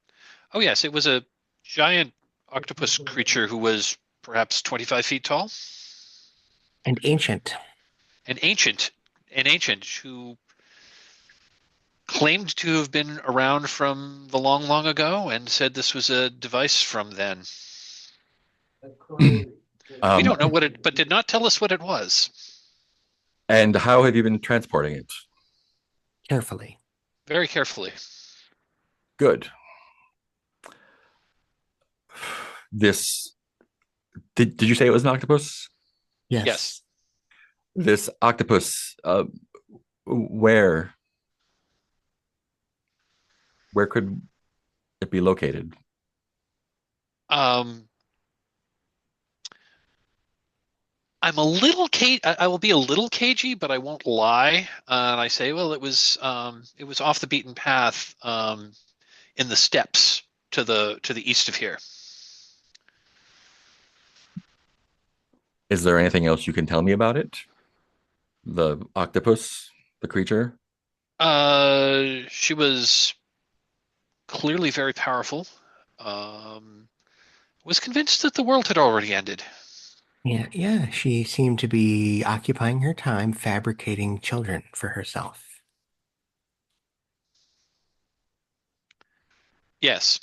Oh yes, it was a giant octopus creature who was perhaps 25 feet tall, And ancient. an ancient, an ancient who claimed to have been around from the long, long ago and said this was a device from then. We Um, don't know what it, but did not tell us what it was. and how have you been transporting it? Carefully. Very carefully. Good. This did you say it was an octopus? Yes. Yes. This octopus, where could it be located? Um, I'm a little I will be a little cagey, but I won't lie. And I say, well, it was off the beaten path, in the steppes to the east of here. Is there anything else you can tell me about it? The octopus, the creature? She was clearly very powerful. Um, was convinced that the world had already ended. Yeah, yeah. She seemed to be occupying her time fabricating children for herself. Yes.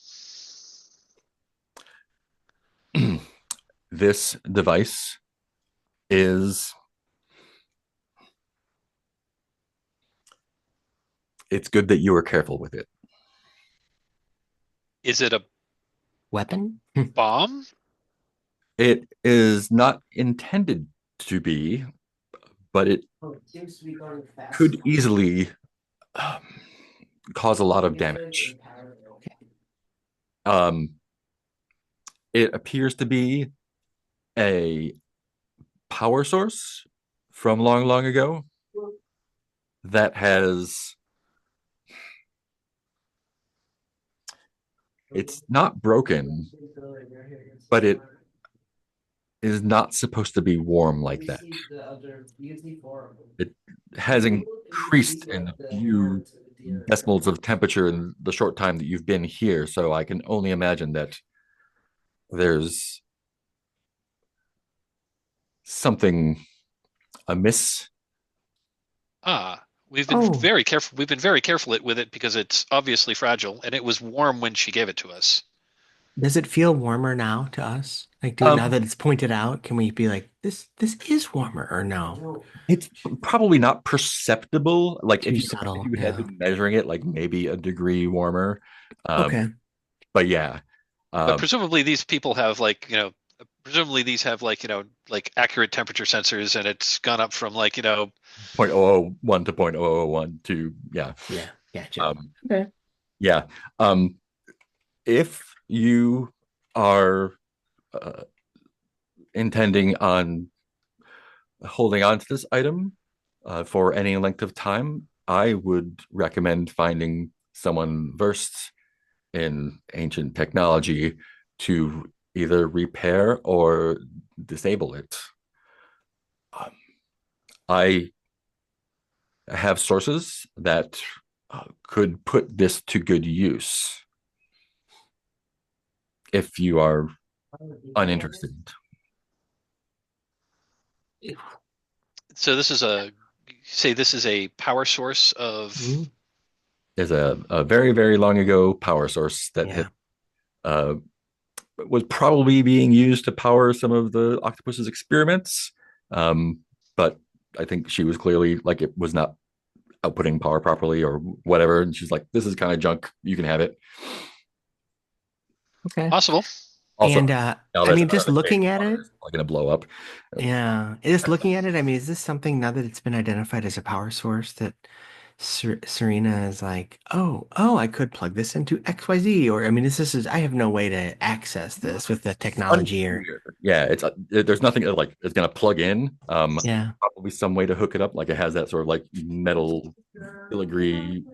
This device is it's good that you were careful with it. Is it a Weapon? bomb? It is not intended to be, but it Oh, it seems to be going fast. could easily um, cause a lot of damage. Um, it appears to be a power source from long, long ago that has it's not broken, but it is not supposed to be warm like that. It has increased in a few decimals of temperature in the short time that you've been here, so I can only imagine that there's something amiss. Ah, we've been Oh, very careful. We've been very careful with it because it's obviously fragile, and it was warm when she gave it to us. does it feel warmer now to us? Like, now Um, that it's pointed out, can we be like, this is warmer or no? it's probably not perceptible. Like Too if subtle. you had Yeah. been measuring it, like maybe a degree warmer. Um, Okay. but yeah, But um, presumably these people have presumably these have like accurate temperature sensors, and it's gone up from 0.001 to 0.001 to yeah. Yeah. Gotcha. Um, Okay. yeah. If you are uh, intending on holding on to this item for any length of time, I would recommend finding someone versed in ancient technology to either repair or disable it. Um, I have sources that could put this to good use if you are uninterested. So this is a power source of. There's a very, very long ago power source that Yeah. had, uh, was probably being used to power some of the octopus's experiments. But I think she was clearly like it was not outputting power properly or whatever. And she's like, this is kind of junk. You can have it. Okay. Possible. Also, And now I that's mean, out of just the case, looking at it, it's probably going to blow up. yeah, just looking at it, I mean, is this something now that it's been identified as a power source that Serena is like, oh, I could plug this into XYZ, or I mean, this is I have no way to access this with the technology or Unclear. Yeah, it's there's nothing that, like it's going to plug in. yeah. Probably some way to hook it up. Like it has that sort of like metal filigree Hmm.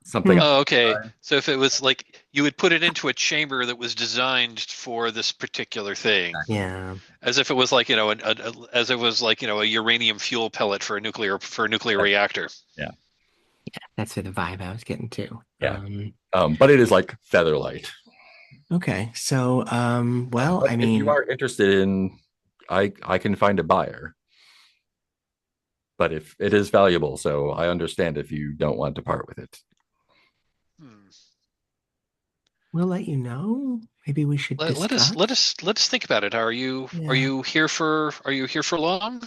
something. Oh, okay. So if it was like you would put it into a chamber that was designed for this particular thing, Yeah, as if it was like as it was like a uranium fuel pellet for a nuclear reactor. Yeah, that's the vibe I was getting to. yeah. But it is like feather light. Okay, so well, But I if you mean, are interested in, I can find a buyer. But if it is valuable, so I understand if you don't want to part with it. Hmm. we'll let you know. Maybe we should Let us discuss. think about it. Are Yeah. you here for long?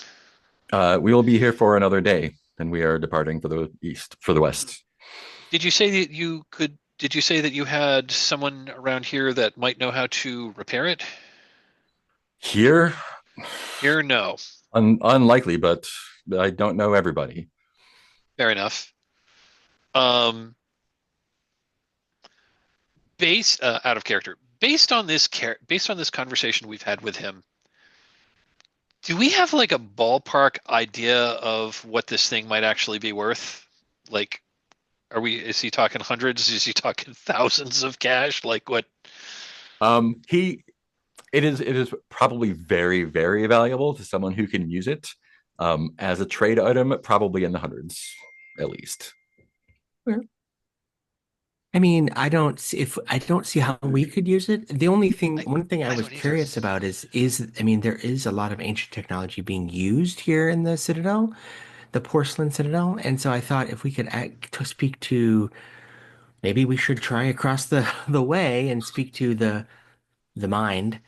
We will be here for another day, and we are departing for the east, for the west. Did you say that you could? Did you say that you had someone around here that might know how to repair it? Here, Here, no. unlikely, but I don't know everybody. Fair enough. Um, out of character. Based on this conversation we've had with him, do we have like a ballpark idea of what this thing might actually be worth? Like, is he talking hundreds? Is he talking thousands of cash? Like what? He it is probably very, very valuable to someone who can use it. As a trade item, probably in the hundreds at least. I mean, I don't see how we could use it. The only thing, I, one thing I I was don't either. curious about is I mean, there is a lot of ancient technology being used here in the Citadel, the Porcelain Citadel, and so I thought if we could to speak to, maybe we should try across the the way and speak to the mind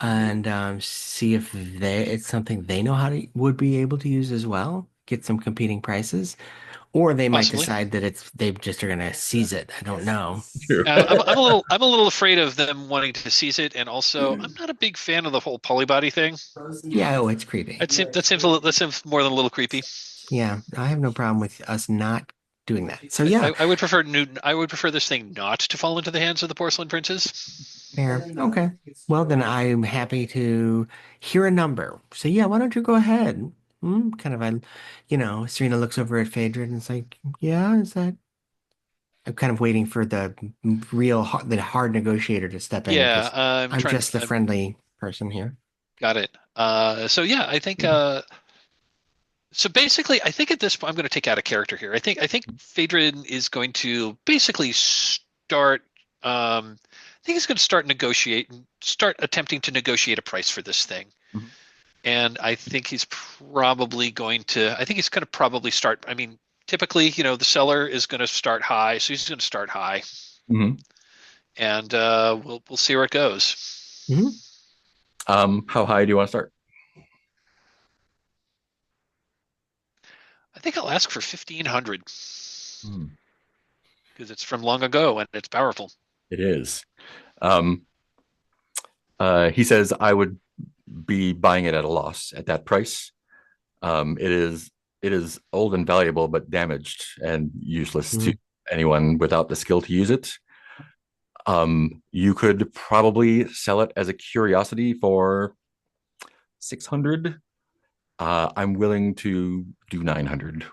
and see if it's something they know how to would be able to use as well. Get some competing prices. Or they might Possibly. decide that they just are gonna seize it. I don't know. True. I'm a little afraid of them wanting to seize it, and also I'm not a big fan of the whole polybody thing. Yeah, oh, it's creepy. That seems more than a little creepy. Yeah, I have no problem with us not doing that. So yeah, I would prefer I would prefer this thing not to fall into the hands of the porcelain princes. fair. Okay. Well, then I'm happy to hear a number. So yeah, why don't you go ahead? Kind of, Serena looks over at Phaedra and it's like, yeah, is that? I'm kind of waiting for the hard negotiator to step in Yeah, because I'm just the I'm friendly person here. got it. So yeah, I think so basically I think at this point I'm going to take out a character here. I think Phaedron is going to basically start I think he's going to start attempting to negotiate a price for this thing. Mhm. And I think I think he's going to probably start. I mean, typically, the seller is going to start high, so he's going to start high, Mhm. and we'll see where it goes. Mhm. How high do you want to start? I think I'll ask for 1,500 Hmm. because it's from long ago and it's powerful. It is. Um, he says I would be buying it at a loss at that price. It is old and valuable, but damaged and useless to Mhm. anyone without the skill to use it. You could probably sell it as a curiosity for 600. I'm willing to do 900.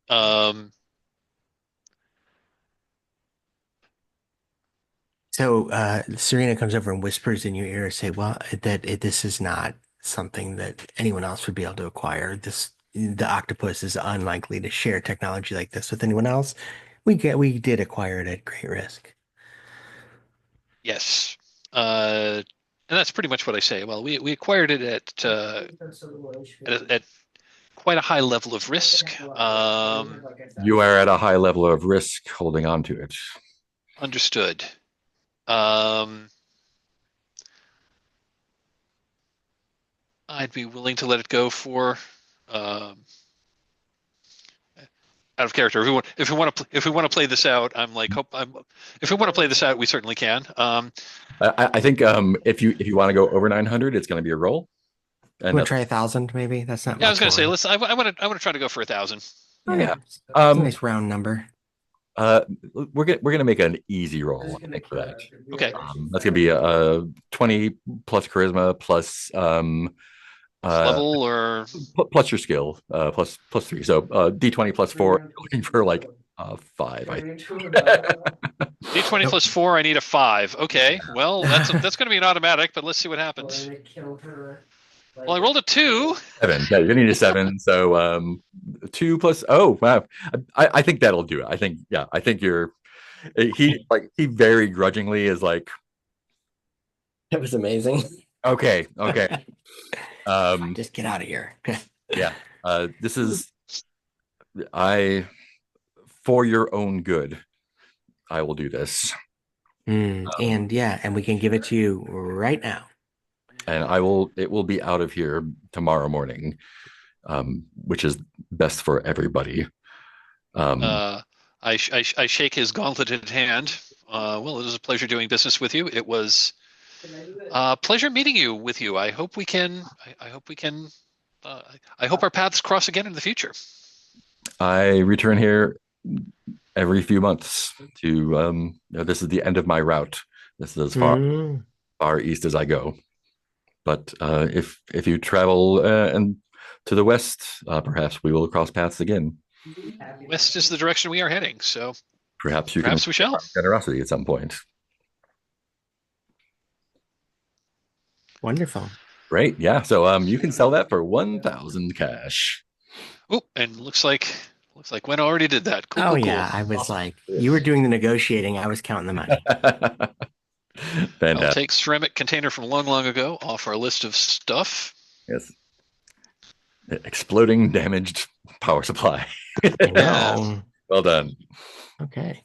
Um, So Serena comes over and whispers in your ear, say, "Well, this is not something that anyone else would be able to acquire. The octopus is unlikely to share technology like this with anyone else. We did acquire it at great risk." Yes. And that's pretty much what I say. Well, we acquired it at quite a high level of risk. You are at a high level of risk holding on to it. Understood. Um, I'd be willing to let it go for um, out of character. If we want to play this out, if we want to play this out, we certainly can. I think if you want to go over 900, it's going to be a roll, You and want to that's try 1,000 maybe? That's not Yeah, I was much going to say, more. let's. I want to try to go for 1,000. Yeah, yeah. it's a Um, nice round number. uh, we're gonna make an easy roll, I think, for that. Okay. That's gonna be a 20 plus charisma plus Plus uh level or plus your skill plus 3. So D20 plus 4. You're looking for like 5. D20 Nope. plus 4. I need a 5. Okay. Well, that's going to be an automatic, but let's see what happens. Well, I rolled a 2. 7. Yeah, you're gonna need a 7. So 2 plus. Oh wow. I think that'll do it. I think yeah. I think you're. He very grudgingly is like, That was amazing. okay, okay. Just get out of here. Yeah. This is I for your own good. I will do this. And yeah, and we can give it to you right now. And it will be out of here tomorrow morning, which is best for everybody. Um, Uh, I shake his gauntleted hand. Well, it was a pleasure doing business with you. It was a pleasure meeting you with you. I hope we can. I hope we can. I hope our paths cross again in the future. I return here every few months to this is the end of my route. This is as Mm. far east as I go. But if you travel and to the west, perhaps we will cross paths again. West is the direction we are heading, so Perhaps you can perhaps we shall. generosity at some point. Wonderful. Great, yeah. So you can sell that for 1,000 cash. Oh, and looks like Gwen already did that. Cool, Oh cool, yeah, cool. I was like, you were doing the negotiating, I was counting the money. I'll Fantastic. take ceramic container from long, long ago off our list of stuff. Yes. Exploding damaged power supply. I know. Well done. Okay.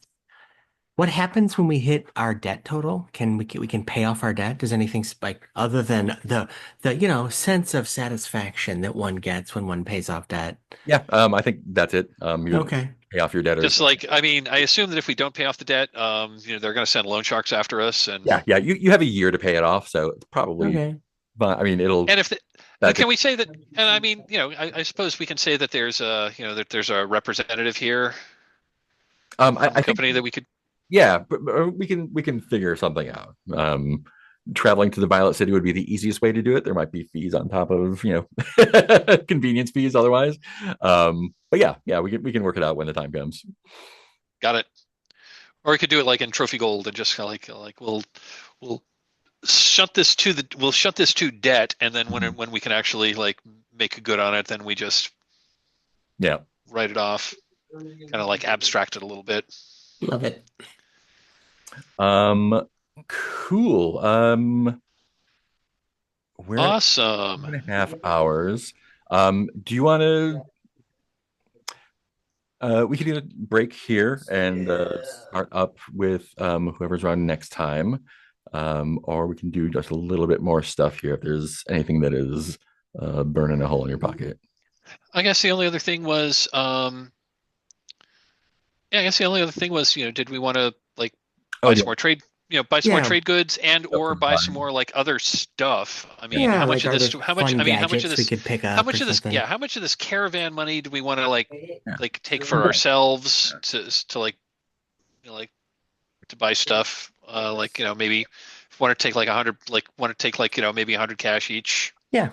What happens when we hit our debt total? We can pay off our debt? Does anything like other than the sense of satisfaction that one gets when one pays off debt? Yeah, I think that's it. You Okay. pay off your debtors. Just like, I mean, I assume that if we don't pay off the debt, they're going to send loan sharks after us, and Yeah. You have a year to pay it off, so it's probably. Okay. But I mean, it'll. and if the, That's can we say that? And I mean, I suppose we can say that there's a representative here I from the think company that we could. yeah, but we can figure something out. Traveling to the Violet City would be the easiest way to do it. There might be fees on top of convenience fees otherwise. But yeah, we can work it out when the time comes. Got it. Or we could do it like in Trophy Gold and just kind of like we'll we'll shut this to debt, and then when we can actually like make a good on it, then we just Yeah. write it off, kind of like abstract it a little bit. Love it. Cool. We're at Awesome. 2.5 hours. Do you want to? We could either break here and start up with whoever's on next time, or we can do just a little bit more stuff here if there's anything that is burning a hole in your pocket. I guess the only other thing was, did we want to like buy some more trade, buy some more Yeah. trade goods and or buy some more like other stuff? I mean, how much of this? How much? I mean, how much of we this? could pick up How much or of this? something? Yeah, how much of this caravan money do we want to like take for Okay. ourselves to like like to buy stuff? Maybe want to take like 100, maybe 100 cash each. Yeah,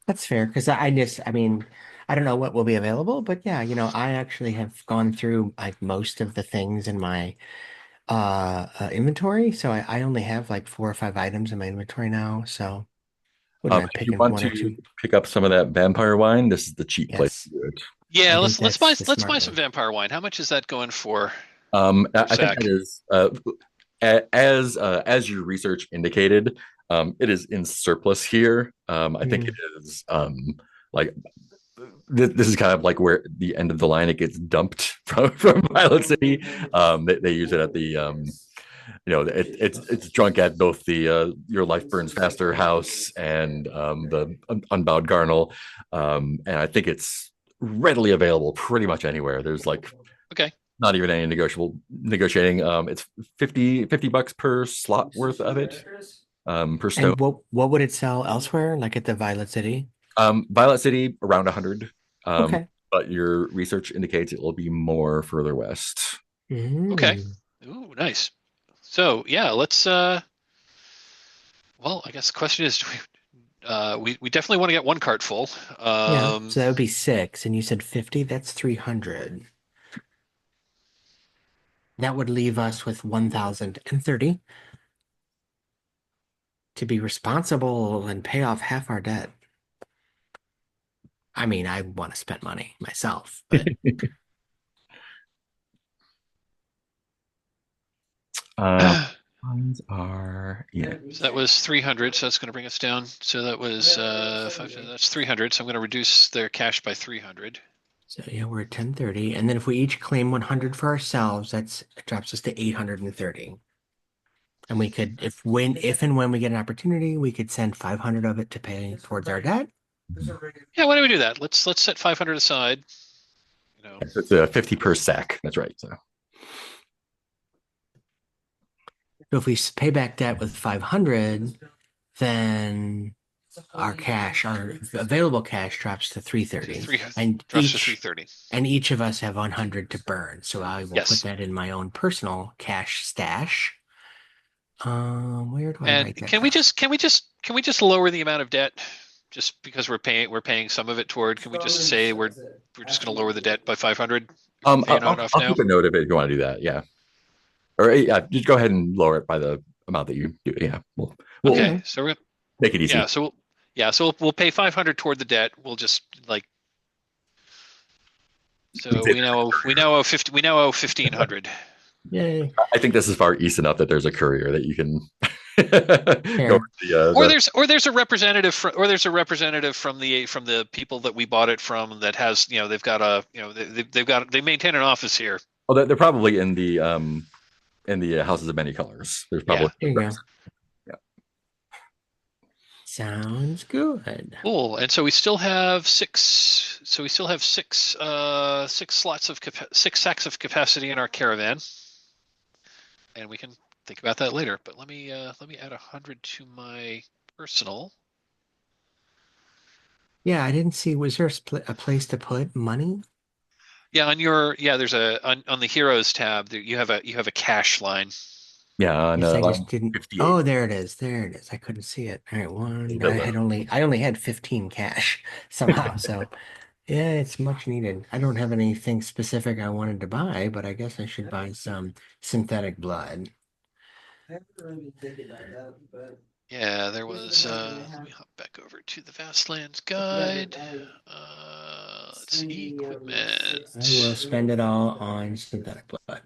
that's fair. Because I mean, I don't know what will be available, but yeah, I actually have gone through like most of the things in my Inventory. So I only have like 4 or 5 items in my inventory now. So wouldn't mind If you picking want one or to two. pick up some of that vampire wine, this is the cheap place Yes, to do it. Yeah, I think let's that's buy the let's smart buy some move. vampire wine. How much is that going for I think that sack? is as your research indicated, it is in surplus here. I think it Mm. is like this is kind of like where the end of the line it gets dumped from Violet City. They use it at the it's drunk at both the Your Life Burns Faster house and the Unbowed Garnel, and I think it's readily available pretty much anywhere. There's like Okay. not even any negotiating. It's 50 bucks per slot worth of it, per stone. And what would it sell elsewhere, like at the Violet City? Violet City around 100. Um, Okay. but your research indicates it will be more further west. Okay. Mm. Ooh, nice. So yeah, let's well, I guess the question is, do we definitely want to get one cart full. Yeah. Um, So that would be six, and you said 50. That's 300. That would leave us with 1,030 to be responsible and pay off half our debt. I mean, I want to spend money myself, but Um, Lines are yeah. so that was 300, so that's going to bring us down. So that was that's 300, so I'm going to reduce their cash by 300. so yeah, we're at 1030. And then if we each claim 100 for ourselves, it drops us to 830. And we could, if and when we get an opportunity, we could send 500 of it to pay towards our debt. Yeah, why don't we do that? Let's set 500 aside. You know, It's a 50 per sack. That's right. So So if we pay back debt with 500, then our available cash drops to to 330. three And drops to 330. each of us have 100 to burn. So I will put Yes. that in my own personal cash stash. Where do I And write that can we down? just can we just lower the amount of debt just because we're paying some of it toward? Can we just say we're just going to lower the debt by 500? Paying it off I'll now. keep a note of it if you want to do that. Yeah. Or yeah, just go ahead and lower it by the amount that you do. Yeah. We'll Okay, Okay. so we're make it yeah, easy. so we'll pay 500 toward the debt. We'll just like We'd so say we now owe 1500. Yay. I think this is far east enough that there's a courier that you can go over Fair. Or there's a representative from the people that we bought it from that has they've got a they maintain an office here. oh, they're probably in the houses of many colors. There's Yeah, probably There you go. yeah. Sounds good. cool. And so we still have six. So we still have six sacks of capacity in our caravan, and we can think about that later. But let me add 100 to my personal. Yeah, I didn't see, was there a place to put money? Yeah, there's on the heroes tab there, you have a cash line. Yeah, on Yes, I line just didn't. 58. Oh, there it is. There it is. I couldn't see it. All right, It one. does I only had 15 cash somehow. So yeah, it's much needed. I don't have anything specific I wanted to buy, but I guess I should buy some synthetic blood. I haven't really been thinking about that, but Yeah, there this was. is not gonna Let have me hop back over to the Vastlands rather guide. than Let's see, spending I will equipment, spend it all on synthetic blood.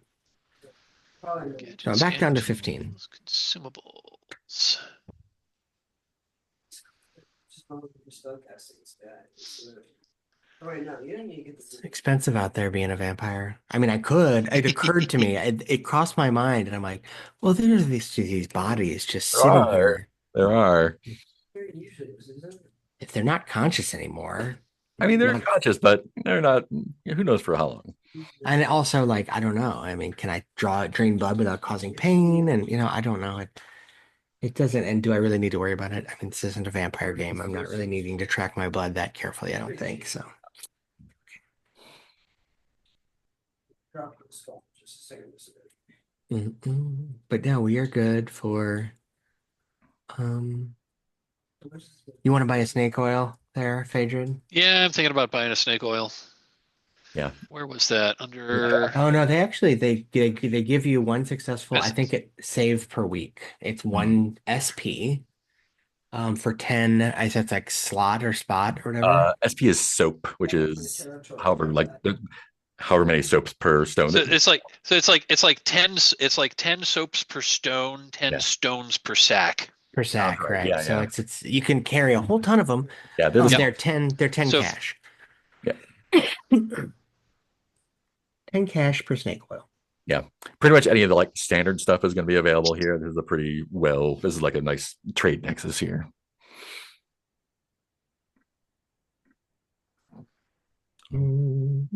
probably So I'm gadgets back and down to 15. tools, consumables. just going for spellcasting instead. Oh, wait, no, you don't need to get It's the expensive out there being a vampire. I mean, I could. It occurred to me. It crossed my mind, and I'm like, well, there's these bodies just There sitting are. here. There are. usually isn't it? If they're not conscious anymore, I mean, they're not. conscious, but they're not. Who knows for how long? And also, like, I don't know. I mean, can I drain blood without causing pain? And I don't know. It doesn't. And do I really need to worry about it? I mean, this isn't a vampire game. I'm not really needing to track my blood that carefully. I don't think so. Drop the skull, just a second. But no, we are good for. Um, you want to buy a snake oil there, Phaedron? Yeah, I'm thinking about buying a snake oil. Yeah. Where was that? Under Oh no, they give you one successful. I S think it save per week. It's Hmm. one SP. For 10, I said it's like slot or spot or whatever. SP is soap, which is however many soaps per stone. So it's like 10 soaps per stone, 10 Yeah, stones per sack. Per sounds sack, right. right? Yeah, So yeah, it's you can carry a whole ton of them. yeah. They're the Yep. small. They're 10 So cash. Yeah, 10 cash per snake oil. yeah. Pretty much any of the like standard stuff is going to be available here. This is a pretty well. This is like a nice trade nexus here. Oh.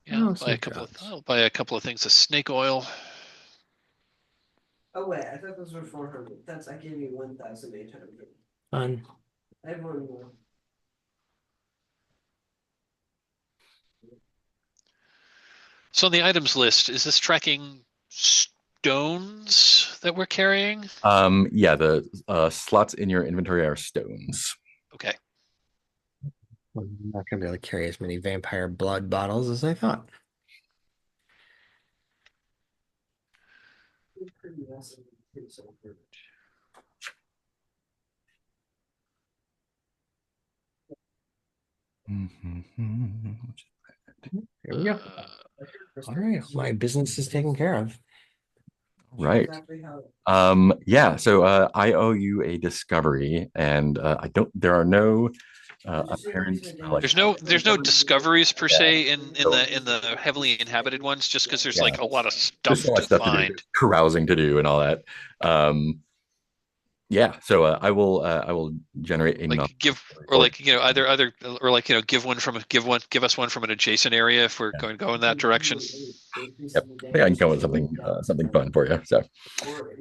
yeah, Oh, I'll buy some a couple of drops. I'll buy a couple of things of snake oil. Oh wait, I thought those were 400. I gave you 1,800. Fun. I have one more. So on the items list, is this tracking stones that we're carrying? Yeah, the slots in your inventory are stones. Okay. I'm not gonna be able to carry as many vampire blood bottles as I thought. Pretty awesome. Pretty so good. Here we go. All right, my business is taken care of. Right. Exactly how. Yeah, so I owe you a discovery, and I don't. There are no apparent like. There's no discoveries per Yeah. se in the heavily inhabited ones, just because there's Yeah. like a lot of There's stuff so much to stuff to do. find. There's carousing to do and all that. Yeah, so I will generate enough. Like give or like either or like give us one from an adjacent area if we're Yeah. going to go in that direction. Yep. I think I can come with something fun for you. So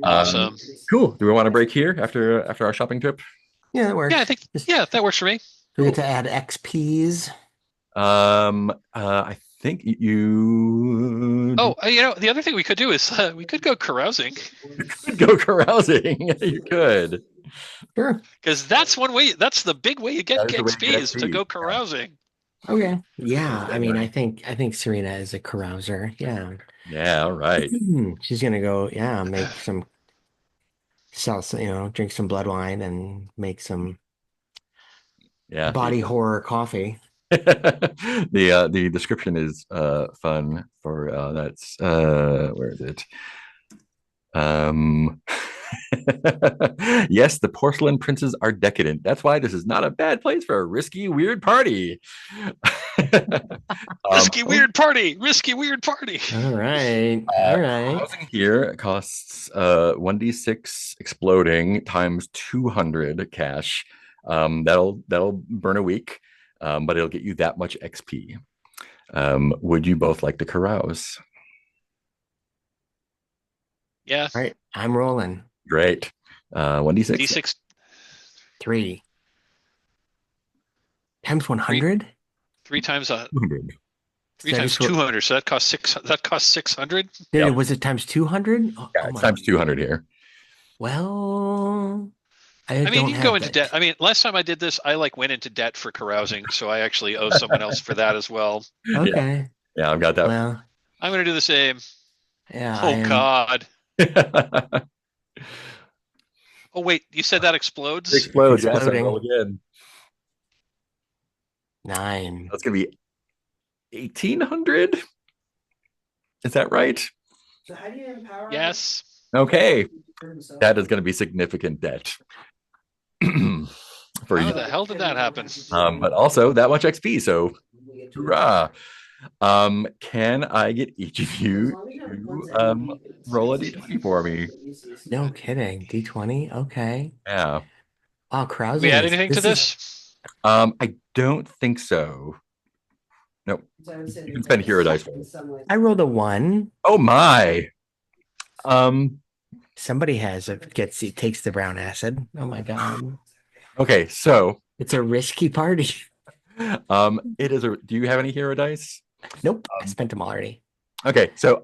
Awesome. cool. Do we want to break here after our shopping trip? Yeah, that works. Yeah, that works for me. We get to add XPs. I think you Oh, the other thing we could do is we could go carousing could go carousing. You could. Sure. because that's one way. That's the big way you get That is the way to XP get is to XP. go Yeah. carousing. Okay. Yeah, I mean, I think Serena is a carouser. Yeah. Yeah, all right. She's gonna go, yeah, sell some, drink some blood wine and make some Yeah. body horror coffee. The description is fun for that's where is it? Um yes, the porcelain princes are decadent. That's why this is not a bad place for a risky, weird party. Risky weird party. Risky weird party. All right. All right. Housing here costs 1d6 exploding times 200 cash. That'll burn a week, but it'll get you that much XP. Would you both like to carouse? Yeah. All right. I'm rolling. Great. 1d6. D6 3 times 100. 3 times 200. 3 times 200. So that costs 600. Dude, was it times 200? Yeah, it's times 200 here. Well, I mean, you can go into debt. I mean, last time I did this, I went into debt for carousing, so I actually owe someone else for that as well. Okay. Yeah, I've got that. Well, I'm going to do the same. yeah. Oh, God. Oh, wait, you said that explodes? It explodes. Yeah, so Exploding. roll again. 9. That's gonna be 1,800. Is that right? So how do you empower? Yes. Okay, that is going to be significant debt for How you. the hell did that happen? But also that much XP. So, hurrah! Can I get each of you to roll a d20 for me? No kidding. D20. Okay. Yeah. Wow, Did carousing. we add anything to this? I don't think so. Nope. You can spend hero dice. I rolled a 1. Oh my. Somebody takes the brown acid. Oh my God. Okay, so It's a risky party. it is a. Do you have any hero dice? Nope. I spent them already. Okay, so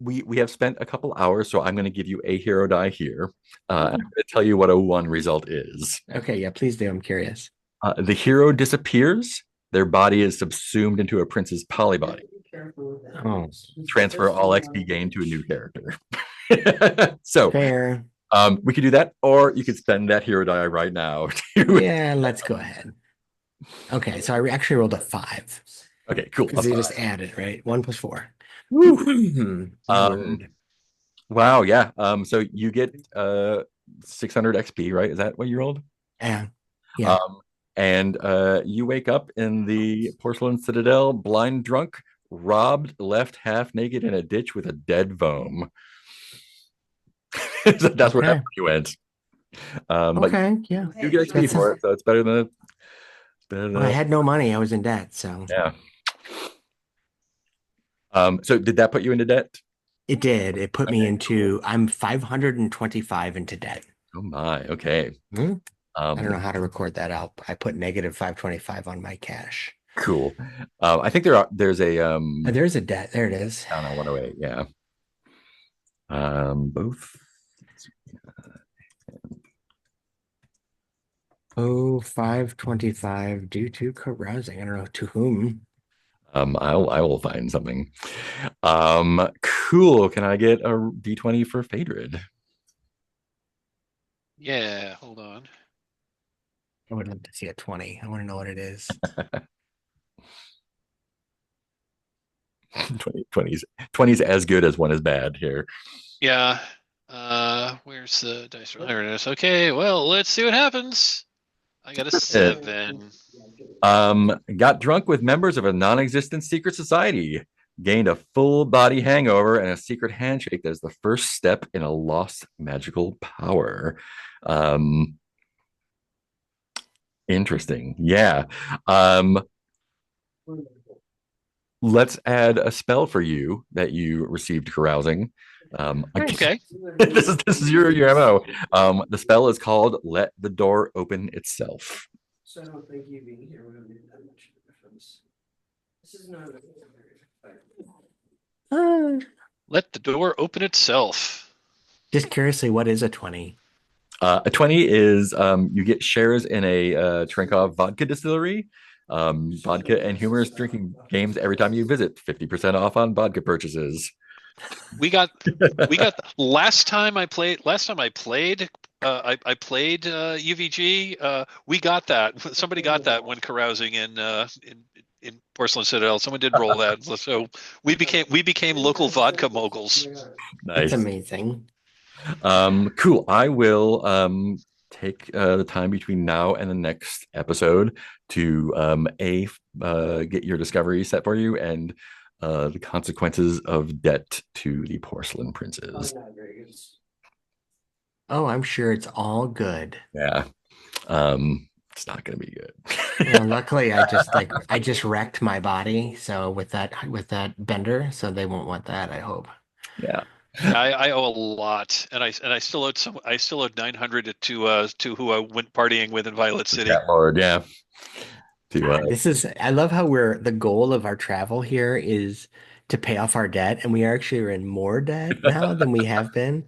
we have spent a couple hours, so I'm going to give you a hero die here. I'm Oh. going to tell you what a one result is. Okay, yeah, please do. I'm curious. The hero disappears. Their body is subsumed into a prince's polybody. Be careful with that. Oh, Transfer all XP gained to a new character. So fair. we could do that, or you could spend that hero die right now. Yeah, let's go ahead. Okay, so I actually rolled a 5 Okay, cool. because they just added, right? 1 plus 4. Woo. My word. Wow, yeah. So you get 600 XP, right? Is that what you rolled? Yeah. Yeah. And you wake up in the Porcelain Citadel, blind drunk, robbed, left half naked in a ditch with a dead vome. So that's where Okay. you went. But Okay. Yeah. you get XP That's for it, so it's better than Well, I had no money. I was in debt, so yeah. So did that put you into debt? it did. It put me Okay, into I'm 525 into debt. Oh my, okay. Hmm? I don't know Um, how to record that out. I put negative 525 on my cash. cool. I think there's a There's a debt. There it is. down on 108, yeah. Both. Oh, 525 due to carousing. I don't know to whom. I will find something. Cool. Can I get a D20 for Phaedrid? Yeah, hold on. I would love to see a 20. I want to know what it is. 20's as good as one is bad here. Yeah. Where's the dice roll? There it is. Okay, well, let's see what happens. I got a 7. Got drunk with members of a non-existent secret society. Gained a full body hangover and a secret handshake that is the first step in a lost magical power. Interesting. Yeah. Let's add a spell for you that you received carousing. Okay. This is your MO. The spell is called Let the Door Open Itself. So I don't think you being here would have made that much of a difference. This is not a Let the door open itself. Just curiously, what is a 20? A 20 is you get shares in a Trenkov vodka distillery. Vodka and humorous drinking games every time you visit. 50% off on vodka purchases. We got last time I played I played UVG. We got that. Somebody got that when carousing in Porcelain Citadel. Someone did roll that. So we became local vodka moguls. That's Nice. amazing. Cool. I will take the time between now and the next episode to get your discovery set for you and the consequences of debt to the porcelain princes. Oh, I'm sure it's all good. Yeah. It's not gonna be good. Yeah, luckily I just wrecked my body, so with that bender, so they won't want that, I hope. Yeah. I owe a lot, and I still owed 900 to who I went partying with in Violet City. Cat Lord, yeah. I love how the goal of our travel here is to pay off our debt, and we actually are in more debt now than we have been.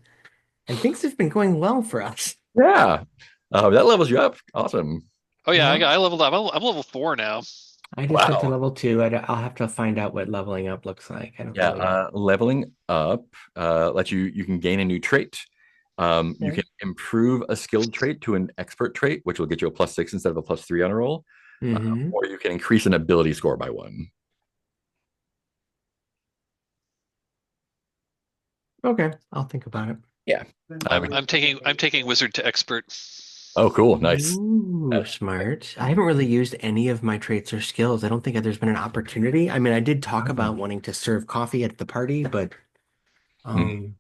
And things have been going well for us. Yeah. That levels you up. Awesome. Oh yeah, Yeah. I leveled up. I'm level 4 now. I just went to level 2. I'll have to find out what leveling up looks like. I don't know yet. Leveling up lets you can gain a new trait. You can improve a skilled trait to an expert trait, which will get you a +6 instead of a +3 on a roll. Mhm. Or you can increase an ability score by 1. Okay, I'll think about it. Yeah. I'm taking wizard to expert. Oh, cool. Nice. Ooh, smart. I haven't really used any of my traits or skills. I don't think there's been an opportunity. I mean, I did talk about wanting to serve coffee at the party, but didn't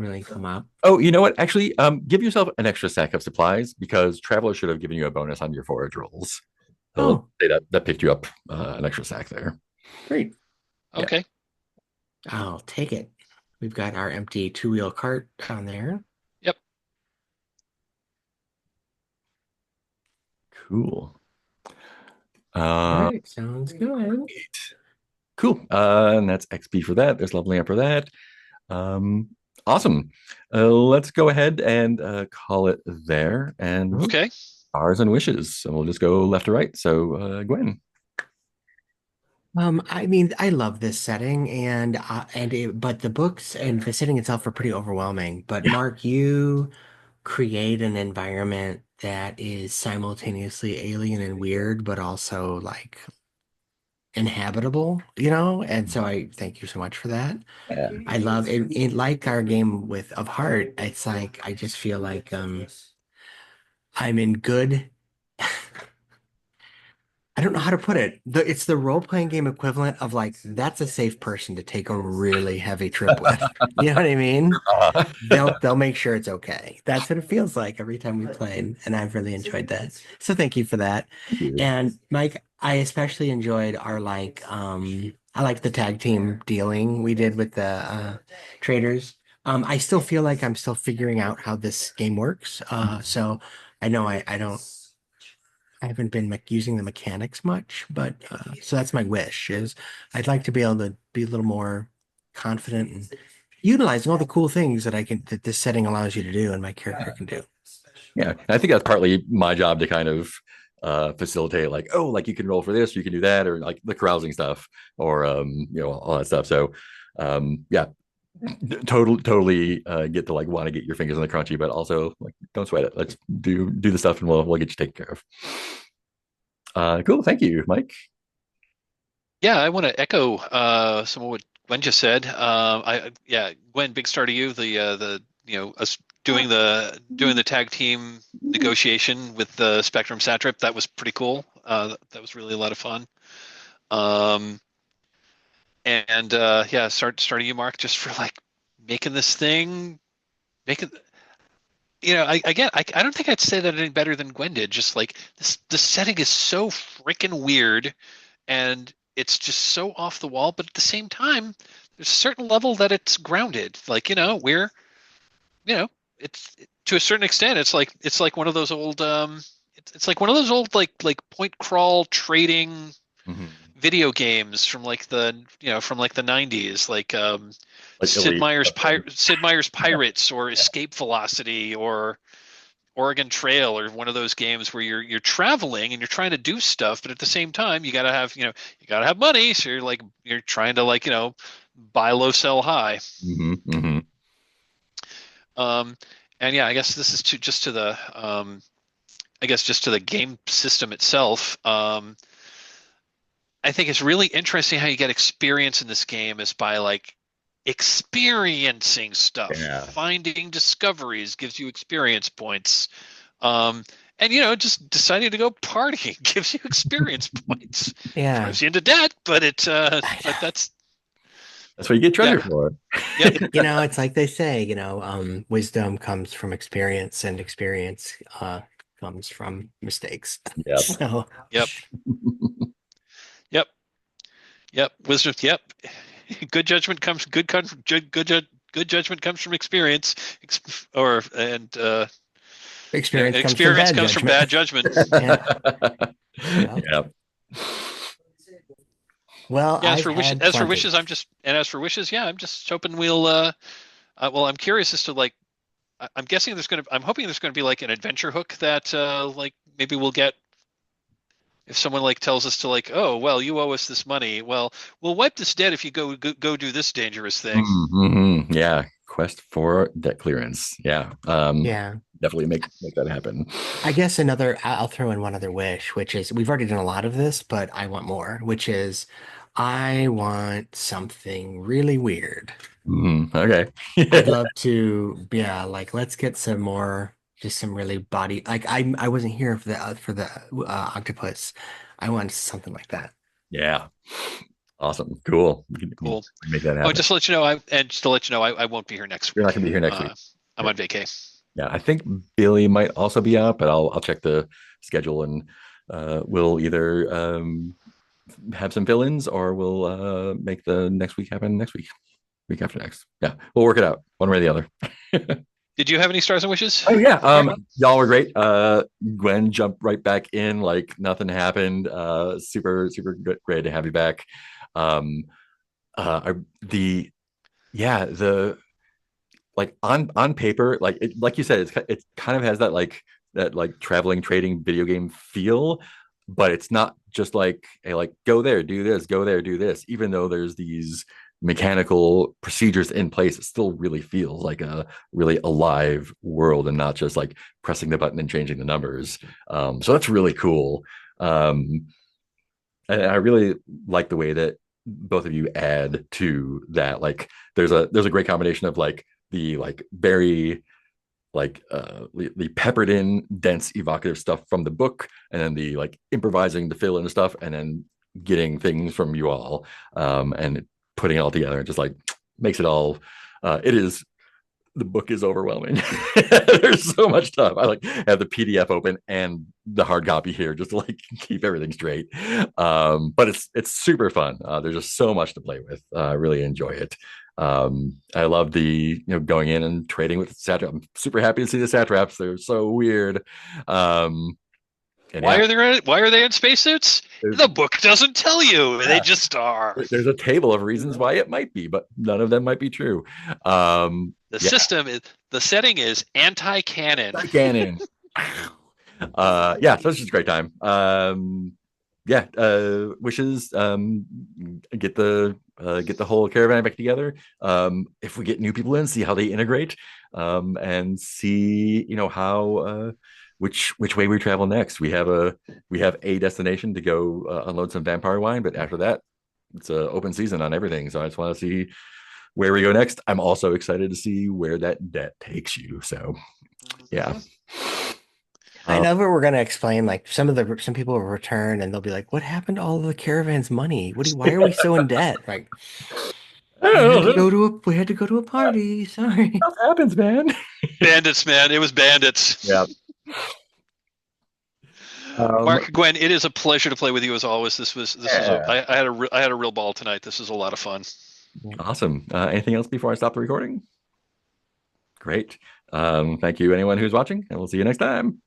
really come up. Oh, you know what? Actually, give yourself an extra stack of supplies because Traveler should have given you a bonus on your forage rolls. So that picked you up an extra stack there. Great. Okay. I'll take it. We've got our empty 2-wheel cart down there. Yep. Cool. All right, sounds good. Cool. And that's XP for that. There's leveling up for that. Um, awesome. Let's go ahead and call it there. And Okay. stars and wishes. And we'll just go left to right. So, Gwen. I mean, I love this setting, but the books and the setting itself are pretty overwhelming. But Yeah. Mark, you create an environment that is simultaneously alien and weird, but also like inhabitable, And so I thank you so much for that. Yeah. I love it, like our game with of Heart. It's like I just feel like I'm in good. I don't know how to put it. It's the role-playing game equivalent of like that's a safe person to take a really heavy trip with. You know what I mean? Uh, They'll make sure it's okay. That's what it feels like every time we play, and I've really enjoyed that. So thank you for that. thank you. And Mike, I especially enjoyed our I like the tag team dealing we did with the traders. I still feel like I'm still figuring out how this game works. So I know I haven't been using the mechanics much, but so that's my wish is I'd like to be able to be a little more confident and utilizing all the cool things that this setting allows you to do and my character can do. Yeah, I think that's partly my job to kind of facilitate, like, oh, like you can roll for this, you can do that, or like the carousing stuff, or all that stuff. So, yeah, totally get to like want to get your fingers on the crunchy, but also like don't sweat it. Let's do the stuff, and we'll get you taken care of. Cool, thank you, Mike. Yeah, I want to echo some of what Gwen just said. Gwen, big star to you. Us doing the tag team negotiation with the Spectrum Satrap. That was pretty cool. That was really a lot of fun. Um, yeah, starting you, Mark, just for like making this thing, making I don't think I'd say that any better than Gwen did. Just like this, the setting is so freaking weird and it's just so off the wall, but at the same time, there's a certain level that it's grounded. Like, you know, it's to a certain extent, it's like one of those old it's like one of those old like point crawl trading Mhm. video games from like the 90s, like Like elite. Sid Meier's Pirates or Escape Velocity or Oregon Trail, or one of those games where you're traveling and you're trying to do stuff, but at the same time you gotta have money, so you're trying to buy low, sell high. Hmm. Hmm. Um, and yeah, I guess this is just to the I guess just to the game system itself. I think it's really interesting how you get experience in this game is by like experiencing stuff. Yeah. Finding discoveries gives you experience points. And just deciding to go partying gives you experience points. Yeah. Throws you into debt, but I but know. That's what you get treasure yeah, for. yep, It's like they say, wisdom comes from experience and experience comes from mistakes. Yep. So, yep, yep, yep. Wisdom, yep. Good judgment comes good judgment comes from experience, or and experience comes from experience bad comes from judgment. bad judgment. Yeah. Well, Yep. well, Yeah, I've had as for plenty. wishes, yeah, I'm just hoping we'll well, I'm curious as to like I'm hoping there's gonna be like an adventure hook that like maybe we'll get if someone like tells us to like, oh, well, you owe us this money. Well, we'll wipe this debt if you go do this dangerous thing. Mm-hmm. Yeah. Quest for debt clearance. Yeah. Yeah. Definitely make that happen. I guess I'll throw in one other wish, which is we've already done a lot of this, but I want more, which is I want something really weird. Okay. I'd love to, yeah, like let's get some more, just some really body. Like I wasn't here for the octopus. I want something like that. Yeah. Awesome. Cool. We can Cool. make that Oh, happen. just to let you know, I won't be here next You're not week. gonna be here next week. I'm on vacay. Yeah, I think Billy might also be out, but I'll check the schedule and we'll either have some fill-ins or we'll make the next week happen next week, week after next. Yeah, we'll work it out one way or the other. Did you have any stars and wishes? Oh yeah, Mark? y'all were great. Gwen jumped right back in like nothing happened. Super good, great to have you back. Um, the yeah, the like on paper, like like you said, it kind of has that like traveling trading video game feel, but it's not just like, hey, like go there, do this, go there, do this. Even though there's these mechanical procedures in place, it still really feels like a really alive world and not just like pressing the button and changing the numbers. So that's really cool. Um, and I really like the way that both of you add to that. Like there's a great combination of like the like very the peppered in dense evocative stuff from the book, and then the like improvising to fill in stuff, and then getting things from you all, and putting it all together. It just like makes it all it is the book is overwhelming. There's so much stuff. I like have the PDF open and the hard copy here just to like keep everything straight. But it's super fun. There's just so much to play with. I really enjoy it. I love the going in and trading with Satrap. I'm super happy to see the Satraps. They're so weird. And Why yeah, are they in spacesuits? The book doesn't tell you. yeah, They just are. there's a table of reasons why it might be, but none of them might be true. The Yeah, system is the setting is anti-canon. Canon. Yeah, so it's just a great time. Yeah, wishes get the whole caravan back together. If we get new people in, see how they integrate, and see how which way we travel next. We have a destination to go unload some vampire wine, but after that, it's an open season on everything. So I just want to see where we go next. I'm also excited to see where that debt takes you. So yeah. I know that we're gonna explain like some people will return and they'll be like, "What happened to all of the caravan's money? Why are we so in debt?" Like I don't know. we had to go to a party. Sorry. Stuff happens, man. Bandits, man. It was bandits. Yeah. Mark, Gwen, it is a pleasure to play with you as always. I had a real ball tonight. This is a lot of fun. Awesome. Anything else before I stop the recording? Great. Thank you, anyone who's watching, and we'll see you next time.